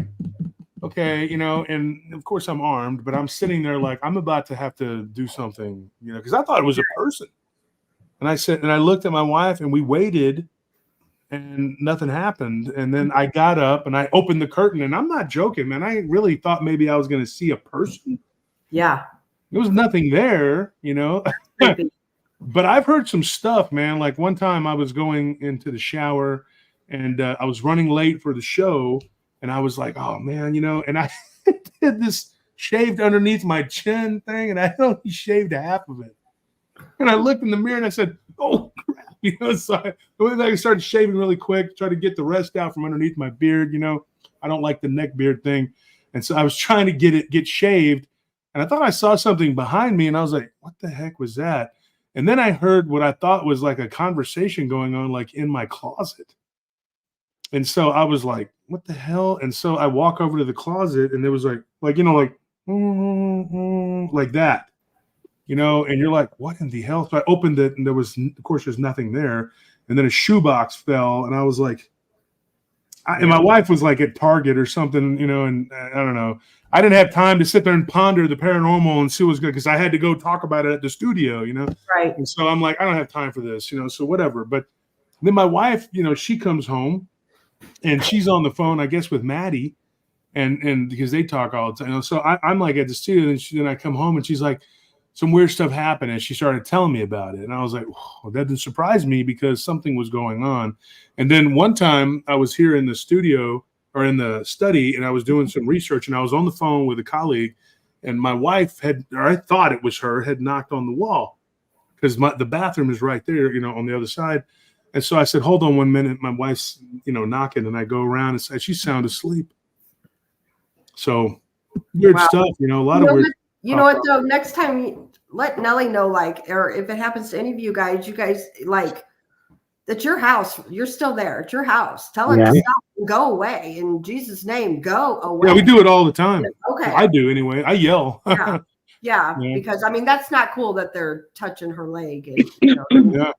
okay, and of course I'm armed, but I'm sitting there like I'm about to have to do something, because I thought it was a person. And I looked at my wife, and we waited, and nothing happened. And then I got up and I opened the curtain, and I'm not joking, man. I really thought maybe I was going to see a person. Yeah. There was nothing there, But I've heard some stuff, man. Like one time I was going into the shower, and I was running late for the show, and I was like, oh man, and I did this shaved underneath my chin thing, and I only shaved half of it. And I looked in the mirror and I said, oh crap, so I went back and started shaving really quick, try to get the rest out from underneath my beard. I don't like the neck beard thing. And so I was trying to get shaved, and I thought I saw something behind me, and I was like, what the heck was that? And then I heard what I thought was like a conversation going on, like in my closet. And so I was like, what the hell? And so I walk over to the closet, and there was like that, and you're like, what in the hell? So I opened it, and of course, there's nothing there. And then a shoebox fell, and I was like, and my wife was like at Target or something, and I don't know. I didn't have time to sit there and ponder the paranormal and see what's good, because I had to go talk about it at the studio, Right. And so I'm like, I don't have time for this, so whatever. But then my wife, she comes home, and she's on the phone, I guess, with Maddie, and because they talk all the time. So I'm like at the studio, and then I come home, and she's like, some weird stuff happened, and she started telling me about it. And I was like, well, that didn't surprise me, because something was going on. And then one time I was here in the studio, or in the study, and I was doing some research, and I was on the phone with a colleague, and my wife I thought it was her, had knocked on the wall, because the bathroom is right there, on the other side. And so I said, hold on 1 minute. My wife's, knocking, and I go around and say, she's sound asleep. So weird stuff, a lot of weird. You know what, though? Next time, let Nelly know, or if it happens to any of you guys, that's your house. You're still there. It's your house. Tell her to stop and go away. In Jesus' name, go away. Yeah, we do it all the time. Okay. I do anyway. I yell. Yeah, because, that's not cool that they're touching her leg. Yeah.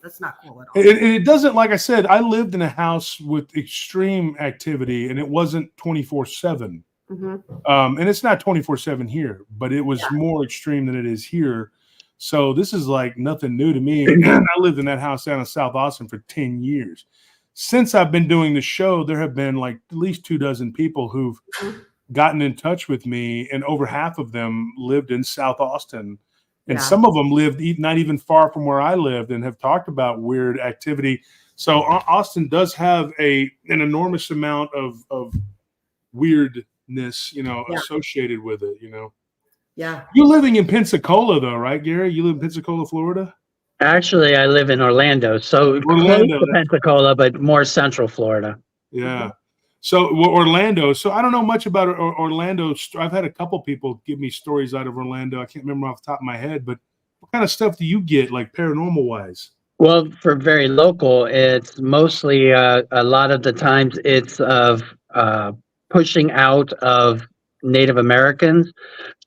That's not cool at all. It doesn't, like I said, I lived in a house with extreme activity, and it wasn't 24/7. Mm-hmm. And it's not 24/7 here, but it was more extreme than it is here. So this is like nothing new to me. I lived in that house down in South Austin for 10 years. Since I've been doing the show, there have been like at least 24 people who've gotten in touch with me, and over half of them lived in South Austin. And some of them lived not even far from where I lived, and have talked about weird activity. So Austin does have an enormous amount of weirdness, associated with it, Yeah. You're living in Pensacola, though, right, Gary? You live in Pensacola, Florida? Actually, I live in Orlando, so close to Pensacola, but more central Florida. Yeah. So Orlando. So I don't know much about Orlando. I've had a couple people give me stories out of Orlando. I can't remember off the top of my head, but what kind of stuff do you get, like paranormal wise? Well, for very local, it's mostly a lot of the times it's of pushing out of Native Americans.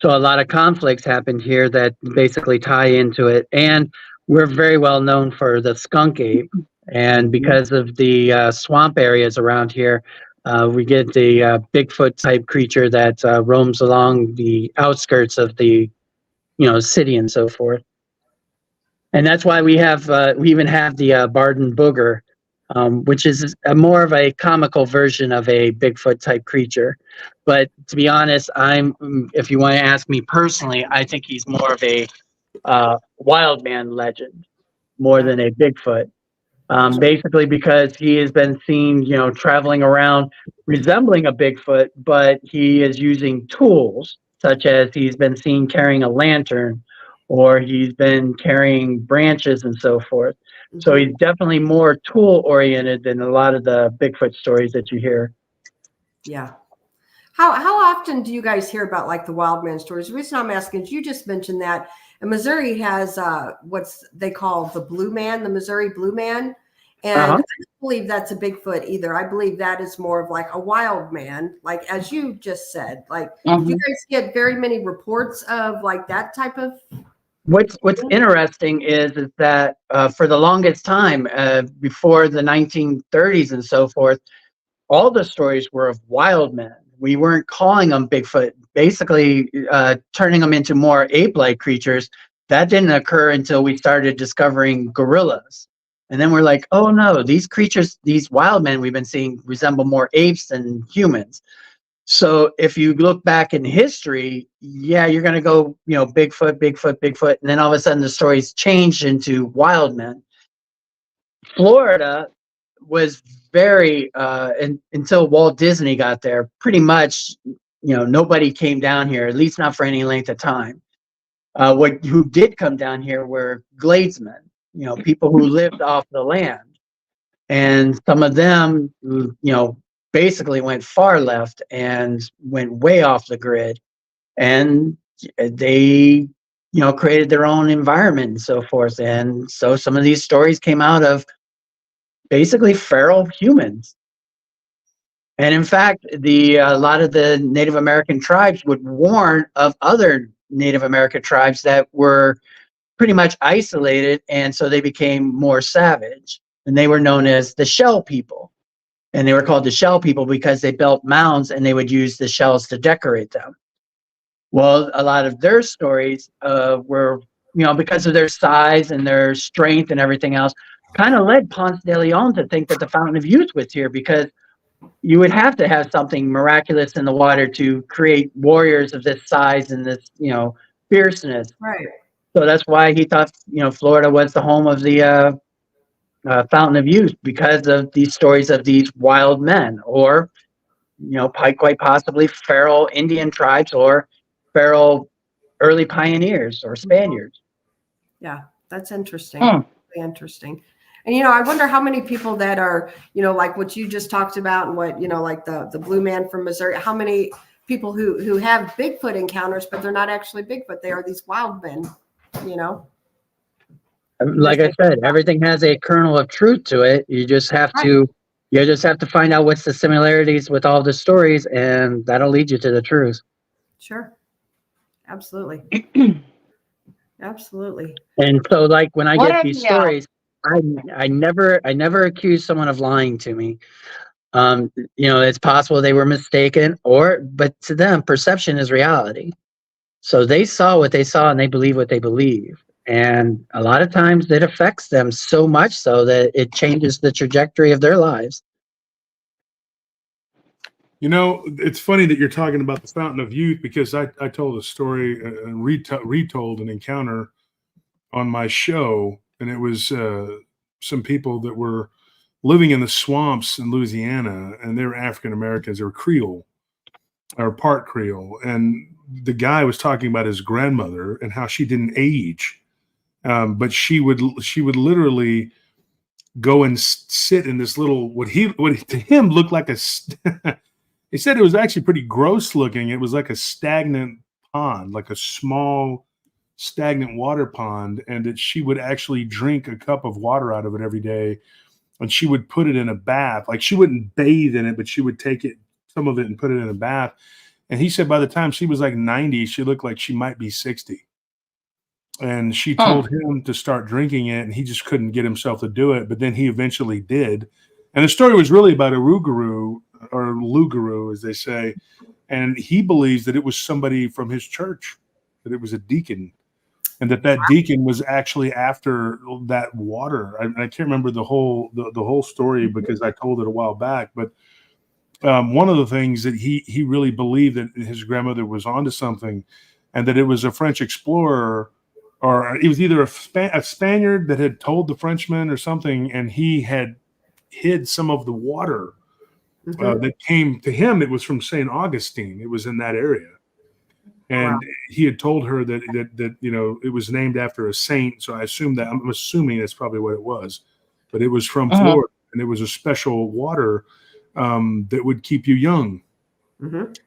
So a lot of conflicts happened here that basically tie into it. And we're very well known for the skunk ape. And because of the swamp areas around here, we get the Bigfoot type creature that roams along the outskirts of the, city and so forth. And that's why we even have the Barton booger, which is more of a comical version of a Bigfoot type creature. But to be honest, if you want to ask me personally, I think he's more of a wild man legend more than a Bigfoot. Basically because he has been seen, traveling around resembling a Bigfoot, but he is using tools, such as he's been seen carrying a lantern, or he's been carrying branches and so forth. Mm-hmm. So he's definitely more tool oriented than a lot of the Bigfoot stories that you hear. Yeah. How often do you guys hear about like the wild man stories? The reason I'm asking is you just mentioned that. And Missouri has what's they call the blue man, the Missouri blue man. And I don't believe that's a Bigfoot either. I believe that is more of like a wild man, like as you just said. Like, do you guys get very many reports of like that type of? What's interesting is that for the longest time, before the 1930s and so forth, all the stories were of wild men. We weren't calling them Bigfoot, basically turning them into more ape-like creatures. That didn't occur until we started discovering gorillas. And then we're like, oh no, these creatures, these wild men we've been seeing resemble more apes than humans. So if you look back in history, you're going to go, Bigfoot, Bigfoot, Bigfoot. And then all of a sudden the stories changed into wild men. Florida was very until Walt Disney got there. Pretty much, nobody came down here, at least not for any length of time. Who did come down here were gladesmen, people who lived off the land, and some of them, basically went far left and went way off the grid, and they created their own environment and so forth. And so some of these stories came out of basically feral humans. And in fact, a lot of the Native American tribes would warn of other Native American tribes that were pretty much isolated, and so they became more savage. And they were known as the Shell People. And they were called the Shell People because they built mounds and they would use the shells to decorate them. Well, a lot of their stories were, because of their size and their strength and everything else, kind of led Ponce de Leon to think that the Fountain of Youth was here, because you would have to have something miraculous in the water to create warriors of this size and this, fierceness. Right. So that's why he thought, Florida was the home of the Fountain of Youth, because of these stories of these wild men, or, quite possibly feral Indian tribes or feral early pioneers or Spaniards. Yeah, that's interesting. Really interesting. And, I wonder how many people that are, like what you just talked about, and what, like the blue man from Missouri, how many people who have Bigfoot encounters, but they're not actually Bigfoot. They are these wild men, Like I said, everything has a kernel of truth to it. You just have to find out what's the similarities with all the stories, and that'll lead you to the truth. Sure. Absolutely. Absolutely. And so, like, when I get these stories, I never accuse someone of lying to me. It's possible they were mistaken, but to them, perception is reality. So they saw what they saw and they believe what they believe. And a lot of times it affects them so much so that it changes the trajectory of their lives. It's funny that you're talking about the Fountain of Youth, because I told a story, retold an encounter on my show, and it was some people that were living in the swamps in Louisiana, and they were African Americans. They were Creole, or part Creole, and the guy was talking about his grandmother and how she didn't age, but she would literally go and sit in this little what to him looked like a. He said it was actually pretty gross looking. It was like a stagnant pond, like a small stagnant water pond, and that she would actually drink a cup of water out of it every day, and she would put it in a bath. Like, she wouldn't bathe in it, but she would take some of it and put it in a bath. And he said by the time she was like 90, she looked like she might be 60. And she told him to start drinking it, and he just couldn't get himself to do it. But then he eventually did. And the story was really about a Rougarou, or Lougarou, as they say. And he believes that it was somebody from his church, that it was a deacon, and that deacon was actually after that water. I can't remember the whole story, because I told it a while back. But one of the things that he really believed, that his grandmother was onto something, and that it was a French explorer, or it was either a Spaniard that had told the Frenchman or something, and he had hid some of the water that came to him. It was from St. Augustine. It was in that area. And he had told her that it was named after a saint. So I'm assuming that's probably what it was. But it was from Florida, and it was a special water that would keep you young.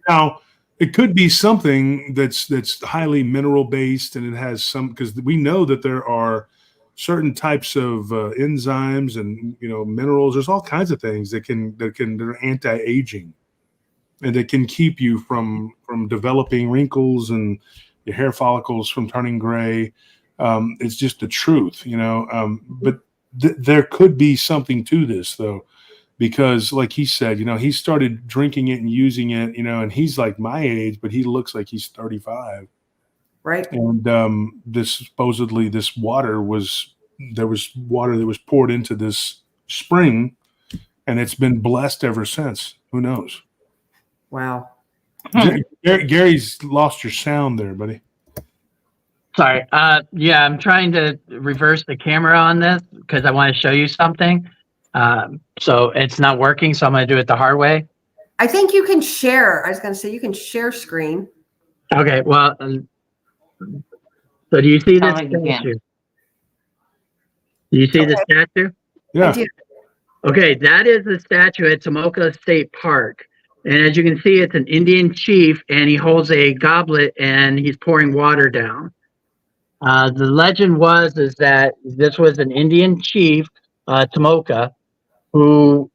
Now, it could be something that's highly mineral based, and it has some, because we know that there are certain types of enzymes and minerals. There's all kinds of things that are anti-aging, and that can keep you from developing wrinkles and your hair follicles from turning gray. It's just the truth, but there could be something to this, though, because like he said, he started drinking it and using it, and he's like my age, but he looks like he's 35. Right. And supposedly this water there was water that was poured into this spring, and it's been blessed ever since. Who knows? Wow. Gary's lost your sound there, buddy. Sorry. I'm trying to reverse the camera on this because I want to show you something. So it's not working. So I'm going to do it the hard way. I think you can share. I was going to say you can share screen. Okay. Well, so do you see this Sound like you can. statue? Do you see the statue? Yeah. I do. Okay, that is the statue at Tomoka State Park. And as you can see, it's an Indian chief, and he holds a goblet, and he's pouring water down. The legend is that this was an Indian chief, Tomoka, who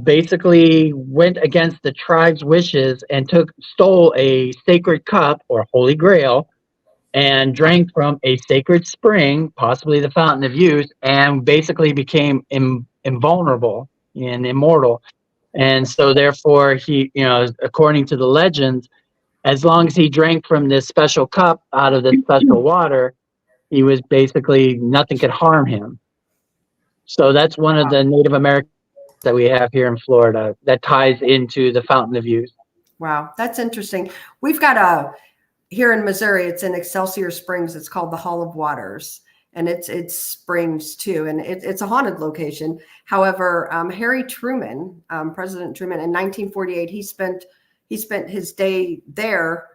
basically went against the tribe's wishes and stole a sacred cup or holy grail and drank from a sacred spring, possibly the fountain of youth, and basically became invulnerable and immortal. And so therefore he, according to the legends, as long as he drank from this special cup out of this special water, he was basically, nothing could harm him. So that's one of the Native Americans that we have here in Florida that ties into the fountain of youth. Wow, that's interesting. We've got here in Missouri, it's in Excelsior Springs. It's called the Hall of Waters, and it's springs too, and it's a haunted location. However, Harry Truman, President Truman, in 1948, he spent his day there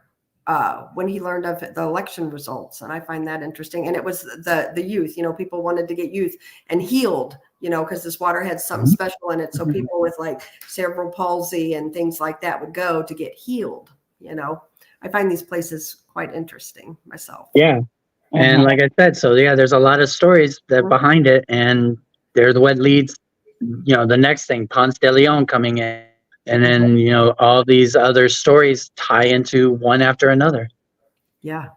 when he learned of the election results, and I find that interesting. And it was the youth. People wanted to get youth and healed. Because this water had something special in it, so people with like cerebral palsy and things like that would go to get healed. I find these places quite interesting myself. Yeah. And like I said, so yeah, there's a lot of stories that behind it, and there's what leads, the next thing, Ponce de Leon coming in, and then, all these other stories tie into one after another. Yeah.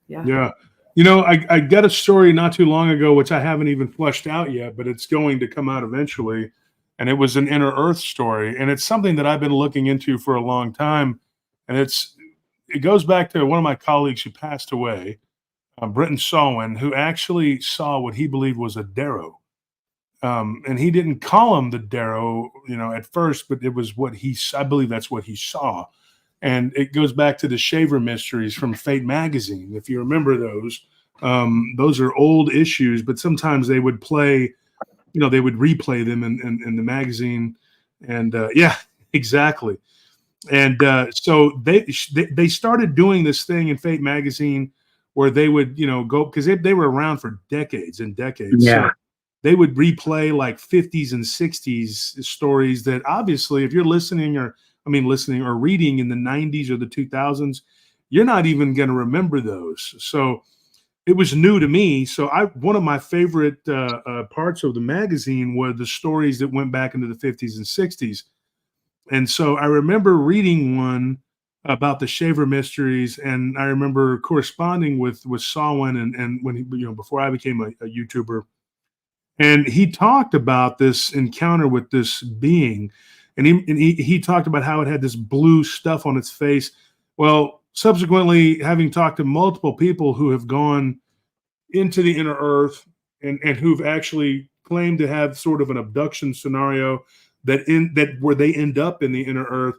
I got a story not too long ago, which I haven't even fleshed out yet, but it's going to come out eventually. And it was an inner earth story. And it's something that I've been looking into for a long time. And it goes back to one of my colleagues who passed away, Britton Sawin, who actually saw what he believed was a Darrow. And he didn't call him the Darrow, at first, but it was I believe that's what he saw. And it goes back to the Shaver Mysteries from Fate magazine. If you remember those are old issues, but sometimes they would play, they would replay them in the magazine. And yeah, exactly. And so they started doing this thing in Fate magazine where they would, go, because they were around for decades and decades. Yeah. So they would replay like 50s and 60s stories that obviously if you're listening or reading in the 90s or the 2000s, you're not even going to remember those. So it was new to me. So one of my favorite parts of the magazine were the stories that went back into the 50s and 60s. And so I remember reading one about the Shaver Mysteries, and I remember corresponding with Sawin and when he, before I became a YouTuber, and he talked about this encounter with this being. And he talked about how it had this blue stuff on its face. Well, subsequently, having talked to multiple people who have gone into the inner earth and who've actually claimed to have sort of an abduction scenario where they end up in the inner earth,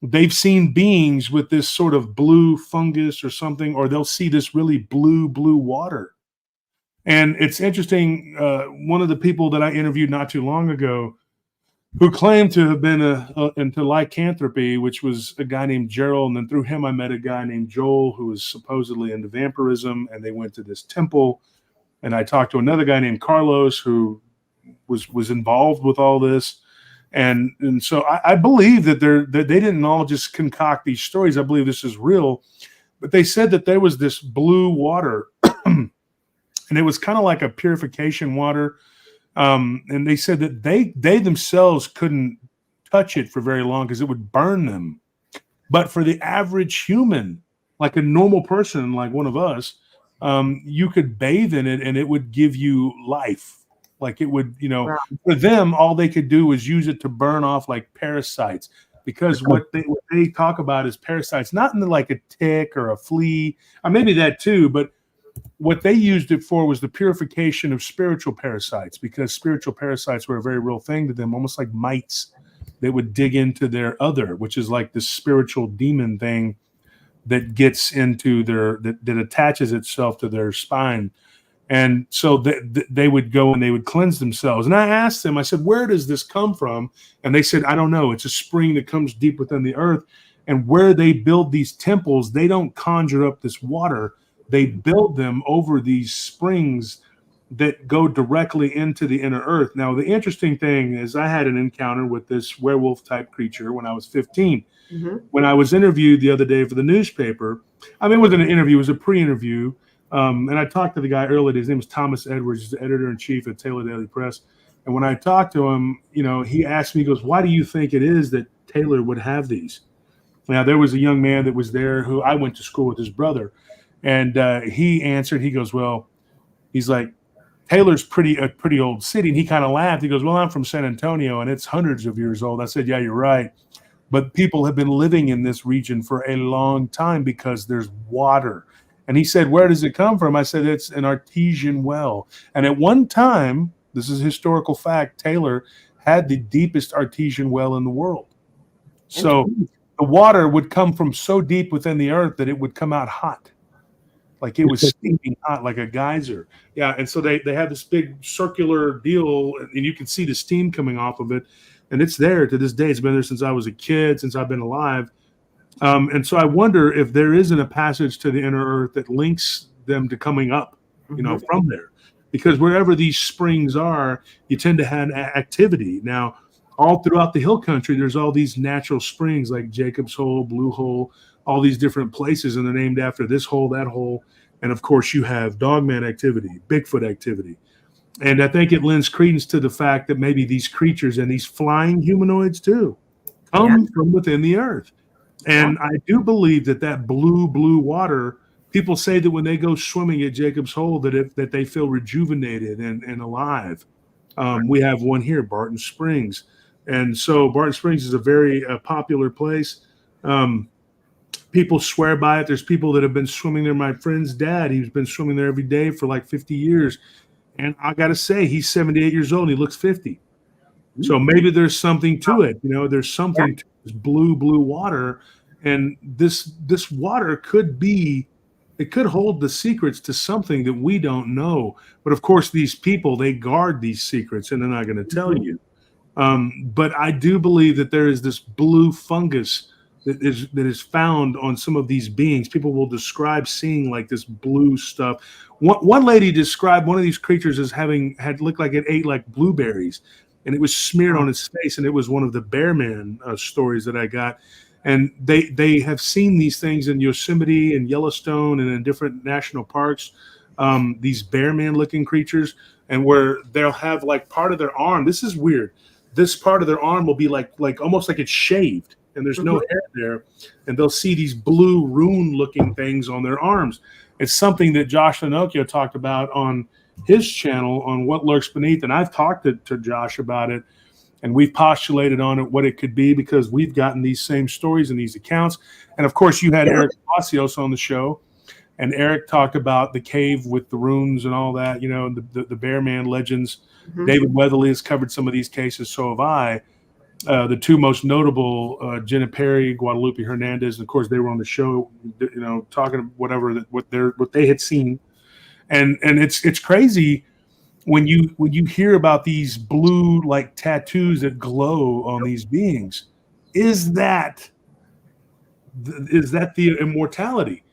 they've seen beings with this sort of blue fungus or something, or they'll see this really blue water. And it's interesting. One of the people that I interviewed not too long ago, who claimed to have been into lycanthropy, which was a guy named Gerald. And then through him, I met a guy named Joel, who was supposedly into vampirism. And they went to this temple. And I talked to another guy named Carlos, who was involved with all this. And so I believe that they didn't all just concoct these stories. I believe this is real. But they said that there was this blue water, and it was kind of like a purification water. And they said that they themselves couldn't touch it for very long because it would burn them. But for the average human, like a normal person, like one of us, you could bathe in it and it would give you life. Like it would, Wow. For them, all they could do was use it to burn off like parasites. Because what they talk about is parasites, not in like a tick or a flea, or maybe that too, but what they used it for was the purification of spiritual parasites, because spiritual parasites were a very real thing to them, almost like mites that would dig into their other, which is like this spiritual demon thing that gets into that attaches itself to their spine. And so they would go and they would cleanse themselves. And I asked them, I said, where does this come from? And they said, I don't know. It's a spring that comes deep within the earth. And where they build these temples, they don't conjure up this water. They build them over these springs that go directly into the inner earth. Now, the interesting thing is I had an encounter with this werewolf type creature when I was 15. Mm-hmm. When I was interviewed the other day for the newspaper, I mean, it wasn't an interview, it was a pre-interview. And I talked to the guy earlier. His name is Thomas Edwards. He's the editor-in-chief at Taylor Daily Press. And when I talked to him, you know, he asked me, he goes, why do you think it is that Taylor would have these? Now, there was a young man that was there who I went to school with his brother. And he answered, he goes, well, he's like, Taylor's a pretty old city. And he kind of laughed. He goes, well, I'm from San Antonio, and it's hundreds of years old. I said, yeah, you're right. But people have been living in this region for a long time because there's water. And he said, where does it come from? I said, it's an artesian well. And at one time, this is a historical fact, Taylor had the deepest artesian well in the world. So the water would come from so deep within the earth that it would come out hot. Like it was steaming hot, like a geyser. Yeah, and so they have this big circular deal, and you can see the steam coming off of it. And it's there to this day. It's been there since I was a kid, since I've been alive. And so I wonder if there isn't a passage to the inner earth that links them to coming up, you know, from there. Because wherever these springs are, you tend to have activity. Now, all throughout the hill country, there's all these natural springs like Jacob's Hole, Blue Hole, all these different places, and they're named after this hole, that hole. And of course, you have dogman activity, Bigfoot activity. And I think it lends credence to the fact that maybe these creatures and these flying humanoids too come from within the earth. And I do believe that blue water, people say that when they go swimming at Jacob's Hole, that they feel rejuvenated and alive. We have one here, Barton Springs. And so Barton Springs is a very popular place. People swear by it. There's people that have been swimming there. My friend's dad, he's been swimming there every day for like 50 years. And I got to say, he's 78 years old and he looks 50. So maybe there's something to it. You know, there's something to this blue water. And this water could hold the secrets to something that we don't know. But of course, these people, they guard these secrets and they're not going to tell you. But I do believe that there is this blue fungus that is found on some of these beings. People will describe seeing like this blue stuff. One lady described one of these creatures as had looked like it ate like blueberries, and it was smeared on its face. And it was one of the Bear Man stories that I got. And they have seen these things in Yosemite and Yellowstone and in different national parks. These Bear Man looking creatures, and where they'll have like part of their arm. This is weird. This part of their arm will be like almost like it's shaved, and there's no hair there. And they'll see these blue rune looking things on their arms. It's something that Josh Linocchio talked about on his channel on What Lurks Beneath. And I've talked to Josh about it, and we've postulated on it what it could be, because we've gotten these same stories and these accounts. And of course, you had Eric Palacios on the show, and Eric talked about the cave with the runes and all that, you know, the Bear Man legends. David Weatherly has covered some of these cases. So have I. The two most notable, Jenna Perry, Guadalupe Hernandez, and of course they were on the show, you know, talking what they had seen, and it's crazy when you hear about these blue like tattoos that glow on these beings. Is that the immortality?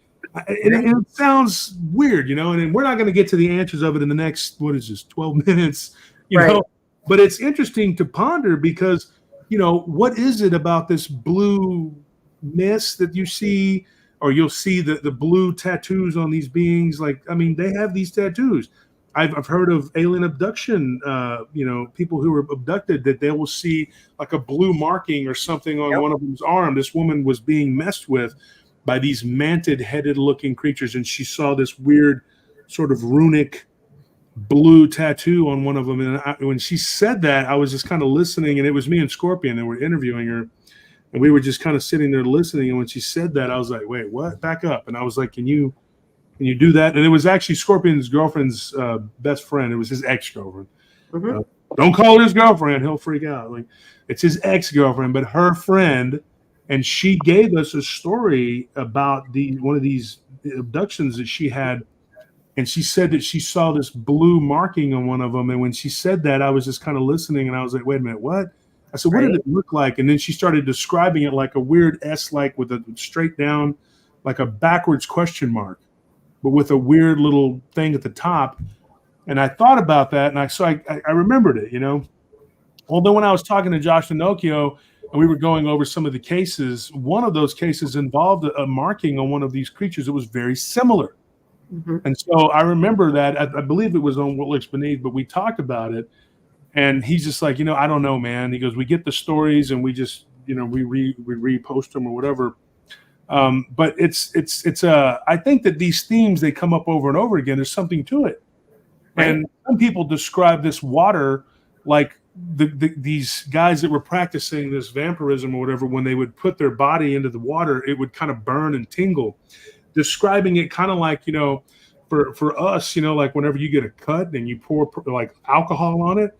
It sounds weird, you know, and we're not going to get to the answers of it in the next 12 minutes, you know. But it's interesting to ponder because, you know, what is it about this blue mist that you see, or you'll see the blue tattoos on these beings? Like, I mean, they have these tattoos. I've heard of alien abduction, you know, people who were abducted, that they will see like a blue marking or something on one of them's arm. This woman was being messed with by these manted headed looking creatures, and she saw this weird sort of runic blue tattoo on one of them. And when she said that, I was just kind of listening, and it was me and Scorpion that were interviewing her, and we were just kind of sitting there listening. And when she said that, I was like, wait, what? Back up. And I was like, can you do that? And it was actually Scorpion's girlfriend's best friend. It was his ex-girlfriend. Don't call her his girlfriend. He'll freak out. Like, it's his ex-girlfriend, but her friend. And she gave us a story about one of these abductions that she had And she said that she saw this blue marking on one of them. And when she said that, I was just kind of listening, and I was like, wait a minute, what? I said, what did it look like? And then she started describing it like a weird S-like with a straight down, like a backwards question mark, but with a weird little thing at the top. And I thought about that, and I remembered it, you know. Although when I was talking to Josh Finocchio and we were going over some of the cases, one of those cases involved a marking on one of these creatures that was very similar. Mm-hmm. And so I remember that. I believe it was on What Looks Beneath, but we talked about it. And he's just like, you know, I don't know, man. He goes, we get the stories and we just, you know, we repost them or whatever. But I think that these themes, they come up over and over again. There's something to it. Right. And some people describe this water like these guys that were practicing this vampirism or whatever, when they would put their body into the water, it would kind of burn and tingle. Describing it kind of like, you know, for us, you know, like whenever you get a cut and you pour like alcohol on it,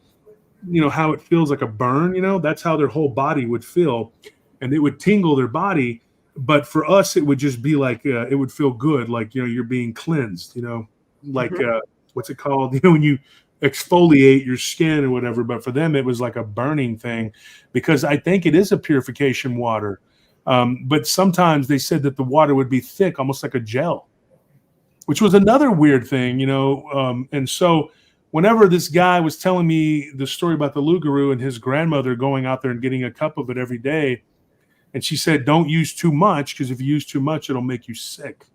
you know, how it feels like a burn, you know, that's how their whole body would feel, and it would tingle their body. But for us, it would just be like, it would feel good. Like, you know, you're being cleansed, you know, like, what's it called? You know, when you exfoliate your skin or whatever. But for them, it was like a burning thing, because I think it is a purification water. But sometimes they said that the water would be thick, almost like a gel, which was another weird thing, you know. And so whenever this guy was telling me the story about the Lugaroo and his grandmother going out there and getting a cup of it every day, and she said, don't use too much, because if you use too much, it'll make you sick.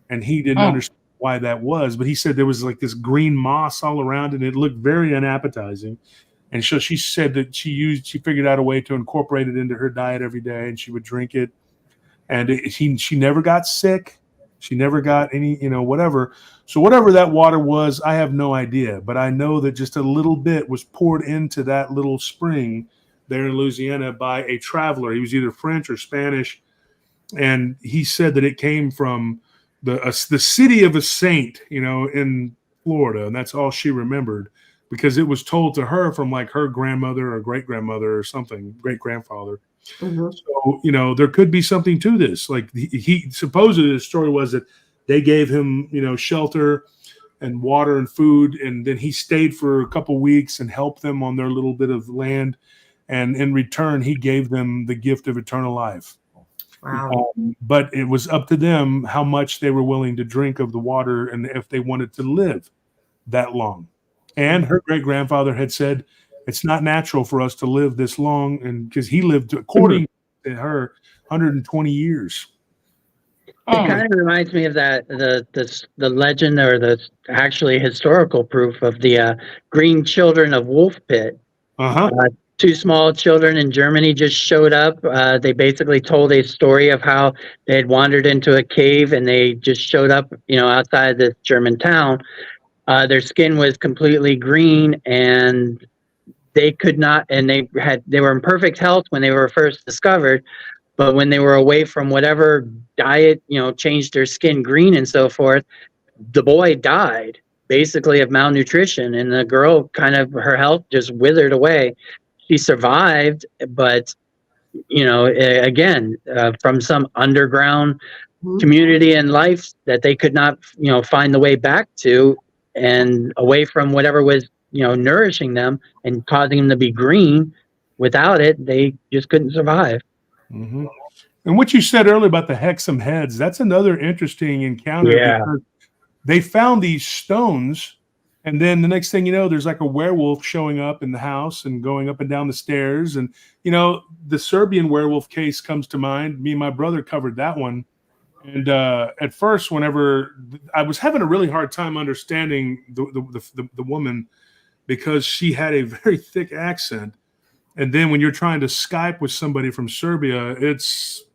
And he didn't understand why that was, but he said there was like this green moss all around, and it looked very unappetizing. And so she said that she figured out a way to incorporate it into her diet every day, and she would drink it. And she never got sick. She never got any, you know, whatever. So whatever that water was, I have no idea. But I know that just a little bit was poured into that little spring there in Louisiana by a traveler. He was either French or Spanish. And he said that it came from the city of a saint, you know, in Florida. And that's all she remembered, because it was told to her from like her grandmother or great grandmother or something, great grandfather. Mm-hmm. So, you know, there could be something to this. Like he supposedly, the story was that they gave him, you know, shelter and water and food. And then he stayed for a couple of weeks and helped them on their little bit of land. And in return, he gave them the gift of eternal life. Wow. But it was up to them how much they were willing to drink of the water and if they wanted to live that long. And her great-grandfather had said, it's not natural for us to live this long, and because he lived, according to her, 120 years. It kind of reminds me of that the legend, or the actually historical proof of the green children of Wolf Pit. Two small children in Germany just showed up. They basically told a story of how they had wandered into a cave, and they just showed up, you know, outside this German town. Their skin was completely green, and they could not, and they were in perfect health when they were first discovered, but when they were away from whatever diet, you know, changed their skin green and so forth, the boy died basically of malnutrition, and the girl kind of, her health just withered away. She survived, but, you know, again, from some underground community and life that they could not, you know, find the way back to, and away from whatever was, you know, nourishing them and causing them to be green. Without it, they just couldn't survive. Mm-hmm. And what you said earlier about the Hexam heads, that's another interesting encounter. Yeah. Because they found these stones, and then the next thing you know, there's like a werewolf showing up in the house and going up and down the stairs. And, you know, the Serbian werewolf case comes to mind. Me and my brother covered that one. And at first, whenever I was having a really hard time understanding the woman, because she had a very thick accent. And then when you're trying to Skype with somebody from Serbia, it's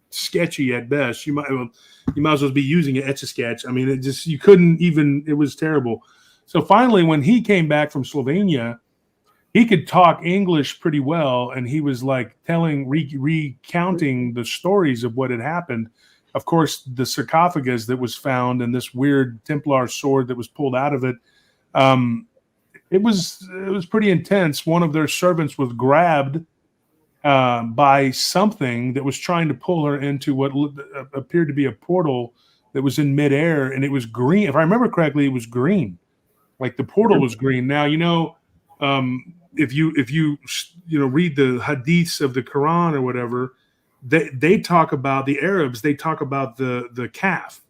sketchy at best. You might as well be using an Etch-a-Sketch. I mean, you couldn't even, it was terrible. So finally, when he came back from Slovenia, he could talk English pretty well. And he was like recounting the stories of what had happened. Of course, the sarcophagus that was found and this weird Templar sword that was pulled out of it, it was pretty intense. One of their servants was grabbed by something that was trying to pull her into what appeared to be a portal that was in midair, and it was green. If I remember correctly, it was green, like the portal was green. Now, if you read the hadiths of the Quran or whatever, they talk about the Arabs. They talk about the calf,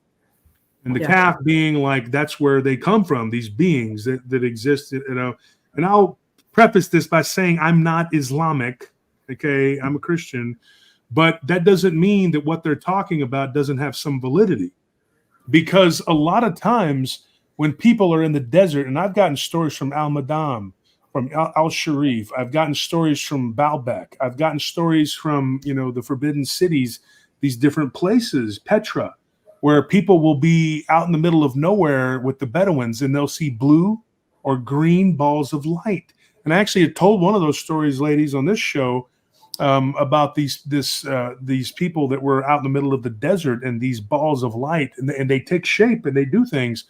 and the calf being like that's where they come from. These beings that exist, And I'll preface this by saying I'm not Islamic. Okay, I'm a Christian, but that doesn't mean that what they're talking about doesn't have some validity. Because a lot of times when people are in the desert, and I've gotten stories from Al-Madam, from Al-Sharif, I've gotten stories from Baalbek, I've gotten stories from, the Forbidden Cities, these different places, Petra, where people will be out in the middle of nowhere with the Bedouins and they'll see blue or green balls of light. And I actually had told one of those stories, ladies, on this show, about these people that were out in the middle of the desert and these balls of light, and they take shape and they do things.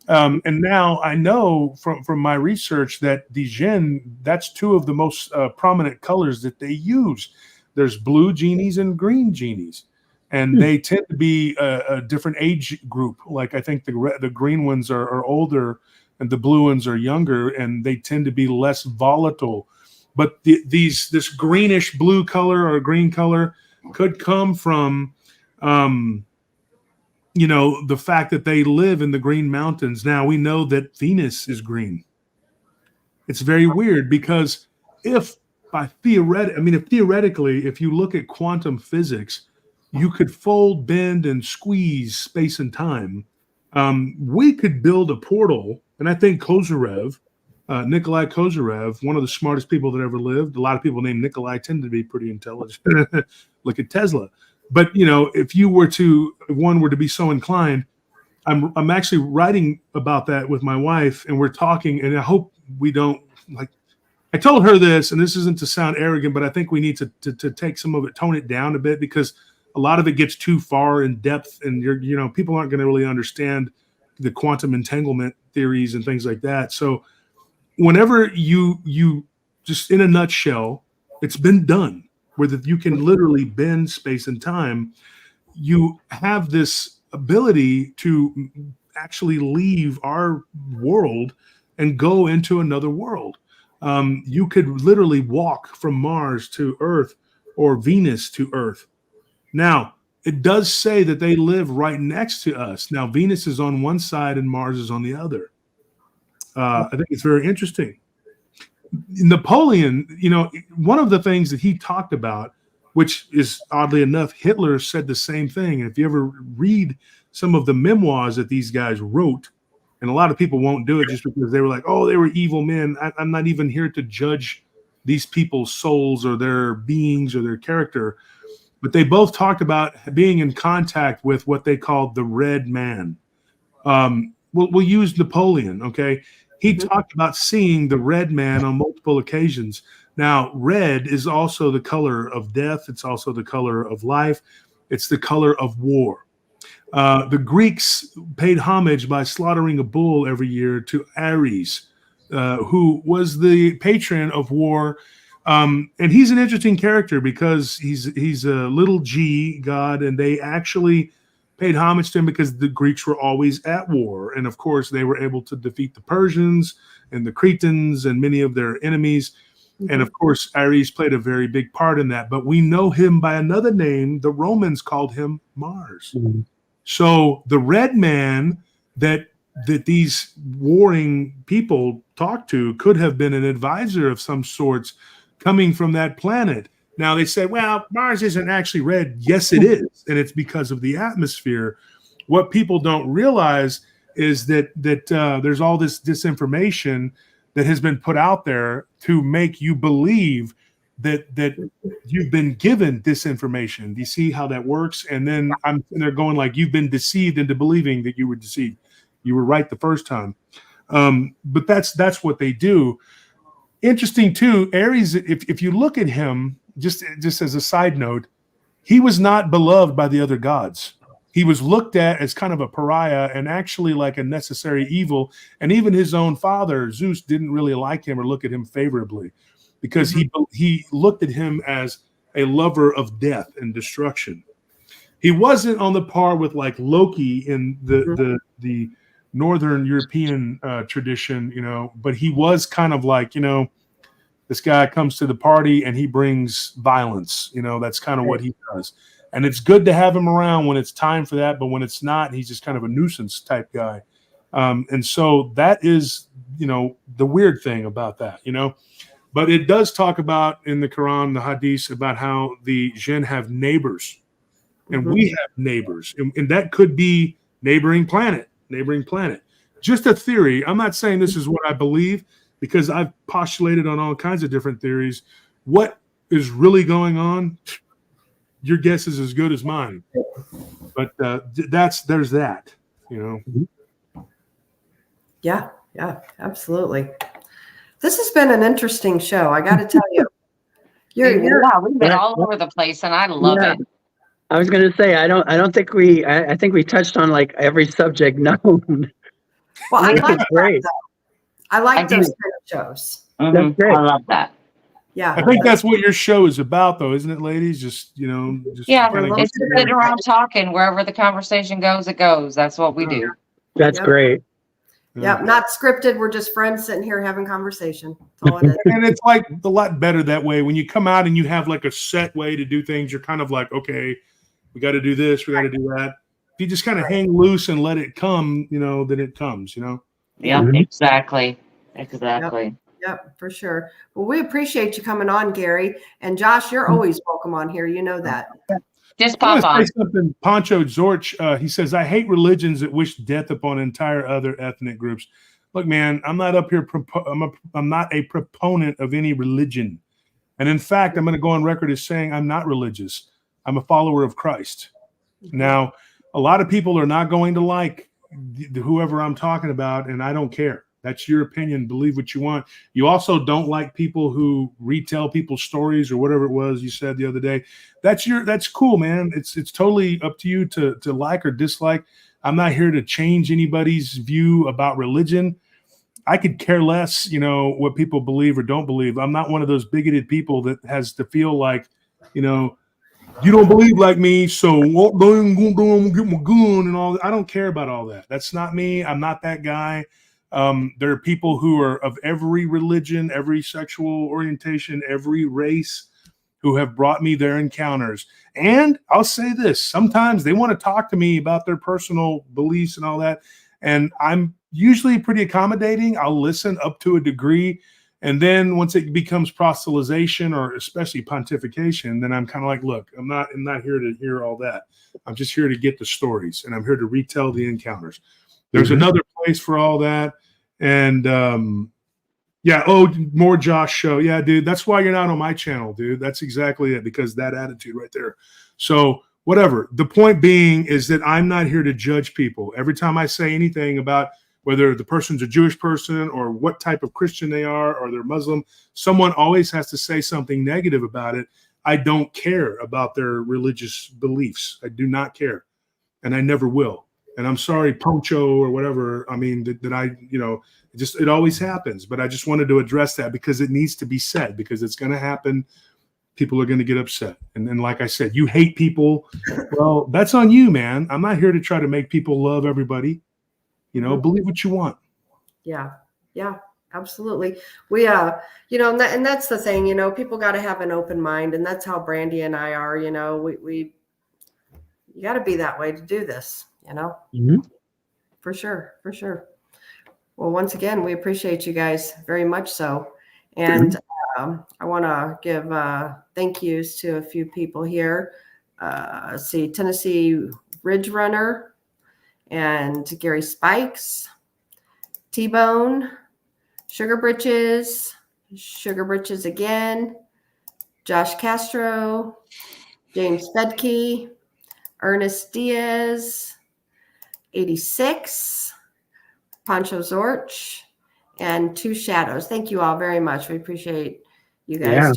And now I know from my research that the jinn, that's two of the most prominent colors that they use. There's blue genies and green genies, and they tend to be a different age group. Like I think the green ones are older and the blue ones are younger, and they tend to be less volatile. But this greenish blue color or green color could come from, the fact that they live in the Green Mountains. Now we know that Venus is green. It's very weird because if theoretically, if you look at quantum physics, you could fold, bend, and squeeze space and time. We could build a portal, and I think Kozyrev, Nikolai Kozyrev, one of the smartest people that ever lived. A lot of people named Nikolai tend to be pretty intelligent. Look at Tesla. But if one were to be so inclined, I'm actually writing about that with my wife, and we're talking, and I hope we don't I told her this, and this isn't to sound arrogant, but I think we need to take some of it, tone it down a bit, because a lot of it gets too far in depth, and people aren't going to really understand the quantum entanglement theories and things like that. So whenever you just, in a nutshell, it's been done where that you can literally bend space and time. You have this ability to actually leave our world and go into another world. You could literally walk from Mars to Earth or Venus to Earth. Now, it does say that they live right next to us. Now, Venus is on one side and Mars is on the other. I think it's very interesting. Napoleon, one of the things that he talked about, which is oddly enough, Hitler said the same thing. And if you ever read some of the memoirs that these guys wrote, and a lot of people won't do it just because they were like, oh, they were evil men. I'm not even here to judge these people's souls or their beings or their character. But they both talked about being in contact with what they called the red man. We'll use Napoleon, okay? He talked about seeing the red man on multiple occasions. Now, red is also the color of death. It's also the color of life. It's the color of war. The Greeks paid homage by slaughtering a bull every year to Aries, who was the patron of war. And he's an interesting character because he's a little g god, and they actually paid homage to him because the Greeks were always at war. And of course, they were able to defeat the Persians and the Cretans and many of their enemies. And of course, Aries played a very big part in that. But we know him by another name. The Romans called him Mars. So the red man that these warring people talked to could have been an advisor of some sorts coming from that planet. Now they say, well, Mars isn't actually red. Yes, it is. And it's because of the atmosphere. What people don't realize is that there's all this disinformation that has been put out there to make you believe that you've been given disinformation. Do you see how that works? And then they're going like, you've been deceived into believing that you were deceived. You were right the first time. But that's what they do. Interesting too, Aries, if you look at him, just as a side note, he was not beloved by the other gods. He was looked at as kind of a pariah and actually like a necessary evil. And even his own father, Zeus, didn't really like him or look at him favorably because he looked at him as a lover of death and destruction. he wasn't on the par with like Loki in the Northern European tradition, you know, but he was kind of like, you know, this guy comes to the party and he brings violence, you know, that's kind of what he does. And it's good to have him around when it's time for that, but when it's not, he's just kind of a nuisance type guy. And so that is, you know, the weird thing about that, you know. But it does talk about in the Quran, the Hadith, about how the jinn have neighbors, and we have neighbors, and that could be neighboring planet. Just a theory. I'm not saying this is what I believe, because I've postulated on all kinds of different theories. What is really going on? Your guess is as good as mine. But there's that, you know. Yeah, absolutely. This has been an interesting show. I got to tell you. We've been all over the place, and I love it. I was going to say, I think we touched on like every subject known. Well, I like great. I like those kind of shows. That's great. I love that. Yeah. I think that's what your show is about, though, isn't it, ladies? Just, you know, just it's sitting around talking. Wherever the conversation goes, it goes. That's what we do. That's great. Yeah, not scripted. We're just friends sitting here having conversation. That's all it is. And it's like a lot better that way. When you come out and you have like a set way to do things, you're kind of like, okay, we got to do this, we got to do that. If you just kind of hang loose and let it come, you know, then it comes, you know? Yeah, exactly. Yep, for sure. Well, we appreciate you coming on, Gary. And Josh, you're always welcome on here. You know that. Just pop on. Say something. Poncho Zorch, he says, I hate religions that wish death upon entire other ethnic groups. Look, man, I'm not up here. I'm not a proponent of any religion. And in fact, I'm going to go on record as saying I'm not religious. I'm a follower of Christ. Now, a lot of people are not going to like whoever I'm talking about, and I don't care. That's your opinion. Believe what you want. You also don't like people who retell people's stories or whatever it was you said the other day. That's cool, man. It's totally up to you to like or dislike. I'm not here to change anybody's view about religion. I could care less, you know, what people believe or don't believe. I'm not one of those bigoted people that has to feel like, you know, you don't believe like me, so get my gun and all. I don't care about all that. That's not me. I'm not that guy. There are people who are of every religion, every sexual orientation, every race who have brought me their encounters. And I'll say this, sometimes they want to talk to me about their personal beliefs and all that. And I'm usually pretty accommodating. I'll listen up to a degree. And then once it becomes proselytization or especially pontification, then I'm kind of like, look, I'm not here to hear all that. I'm just here to get the stories, and I'm here to retell the encounters. There's another place for all that. And more Josh show. Yeah, dude, that's why you're not on my channel, dude. That's exactly it, because that attitude right there. So whatever. The point being is that I'm not here to judge people. Every time I say anything about whether the person's a Jewish person or what type of Christian they are or they're Muslim, someone always has to say something negative about it. I don't care about their religious beliefs. I do not care. And I never will. And I'm sorry, Poncho or whatever. I mean, that I, you know, it always happens. But I just wanted to address that because it needs to be said, because it's going to happen. People are going to get upset. And then, like I said, you hate people. Well, that's on you, man. I'm not here to try to make people love everybody. You know, believe what you want. Yeah, absolutely. We, you know, and that's the thing, you know, people got to have an open mind, and that's how Brandy and I are, you know, you got to be that way to do this, you know, for sure. Well, once again, we appreciate you guys very much so. And I want to give thank yous to a few people here. Let's see, Tennessee Ridge Runner, and Gary Spikes, T-Bone, Sugar Britches again, Josh Castro, James Fedke, Ernest Diaz, 86, Poncho Zorch, and Two Shadows. Thank you all very much. We appreciate you guys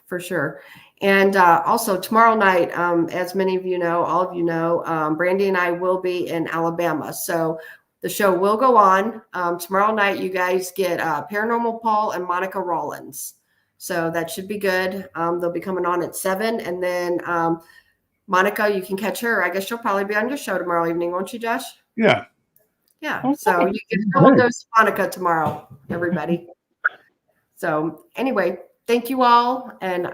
for sure. And also tomorrow night, as many of you know, all of you know, Brandy and I will be in Alabama. So the show will go on. Tomorrow night, you guys get Paranormal Paul and Monica Rollins. So that should be good. They'll be coming on at 7. And then Monica, you can catch her. I guess she'll probably be on your show tomorrow evening, won't you, Josh? Yeah. Yeah. Okay. So you can go dose Monica tomorrow, everybody. So anyway, thank you all, and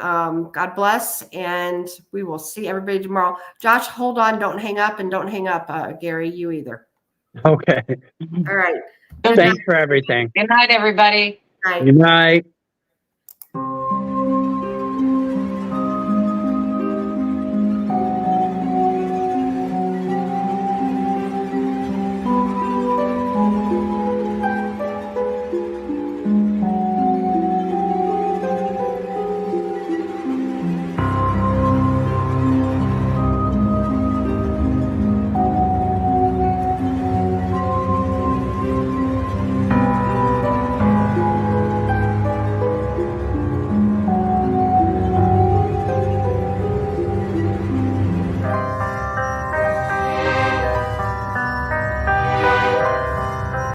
God bless, and we will see everybody tomorrow. Josh, hold on, don't hang up, and don't hang up, Gary, you either. Okay. All right. Good Thanks for everything. night, everybody. Night. Good night.